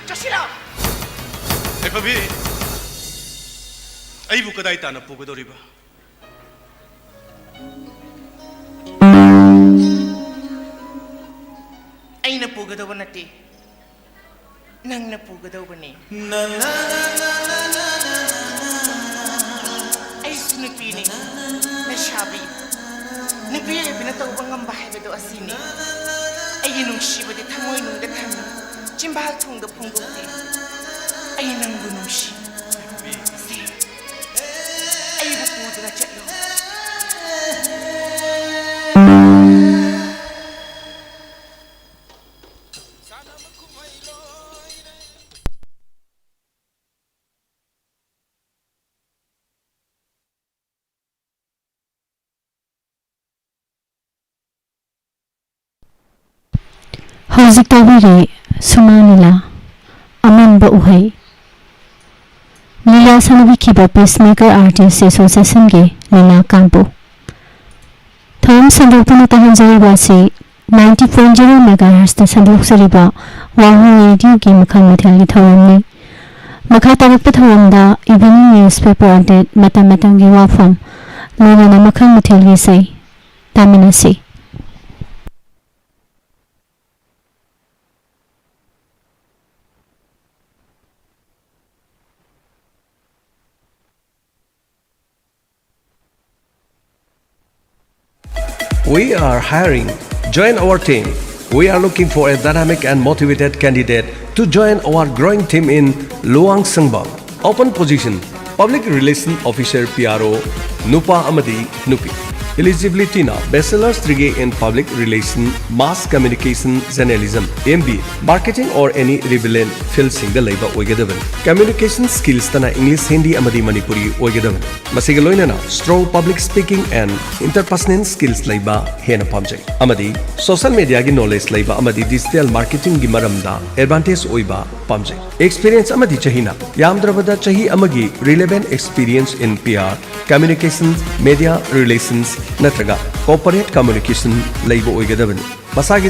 chashiraw yakhabi aibu kadai tana pugadoriba aina pugadawa nati nang na pugadawa ni ay sunupini na shabi nabiya binataw bang bahay bedo asini ay nung shiba di tamoy nung datang chimbahal tong da pungguti ay nang gunung shi ay bupudo na chalo Hojik tabiri Sumanila Amanba Uhai Lila Sanabi Kiba Pacemaker Artist Association Ge Lila Kampu Tham Sandokpana Tahanjari Basi 90.0 MHz Ta Sandok Sariba Wahu Radio Ki Makhang Mathali Thawamni Makha Tarakpa Thawamda Evening Newspaper Update Matam Matam Gi Wafam ꯂꯣꯏꯅꯅ ꯃꯈꯜ ꯃꯊꯦꯜꯒꯤ ꯏꯁꯩ ꯇꯥꯃꯤꯟꯅꯁꯤ꯫ We are hiring. Join our team. We are looking for a dynamic and motivated candidate to join our growing team in Luang Sangbang. Open position: Public Relation Officer PRO, Nupa Amadi Nupi. Eligibility na Bachelor's degree in Public Relation, Mass Communication, Journalism, MBA, Marketing or any relevant field single labor oigadaban. Communication skills tana English, Hindi, Amadi Manipuri oigadaban. Masiga loina na strong public speaking and interpersonal skills labor hena pamjai. Amadi social media gi knowledge labor amadi digital marketing gi maramda advantage oiba pamjai. Experience amadi chahina yamdrabada chahi amagi relevant experience in PR, communications, media relations natraga corporate communication labor oigadaban. Masagi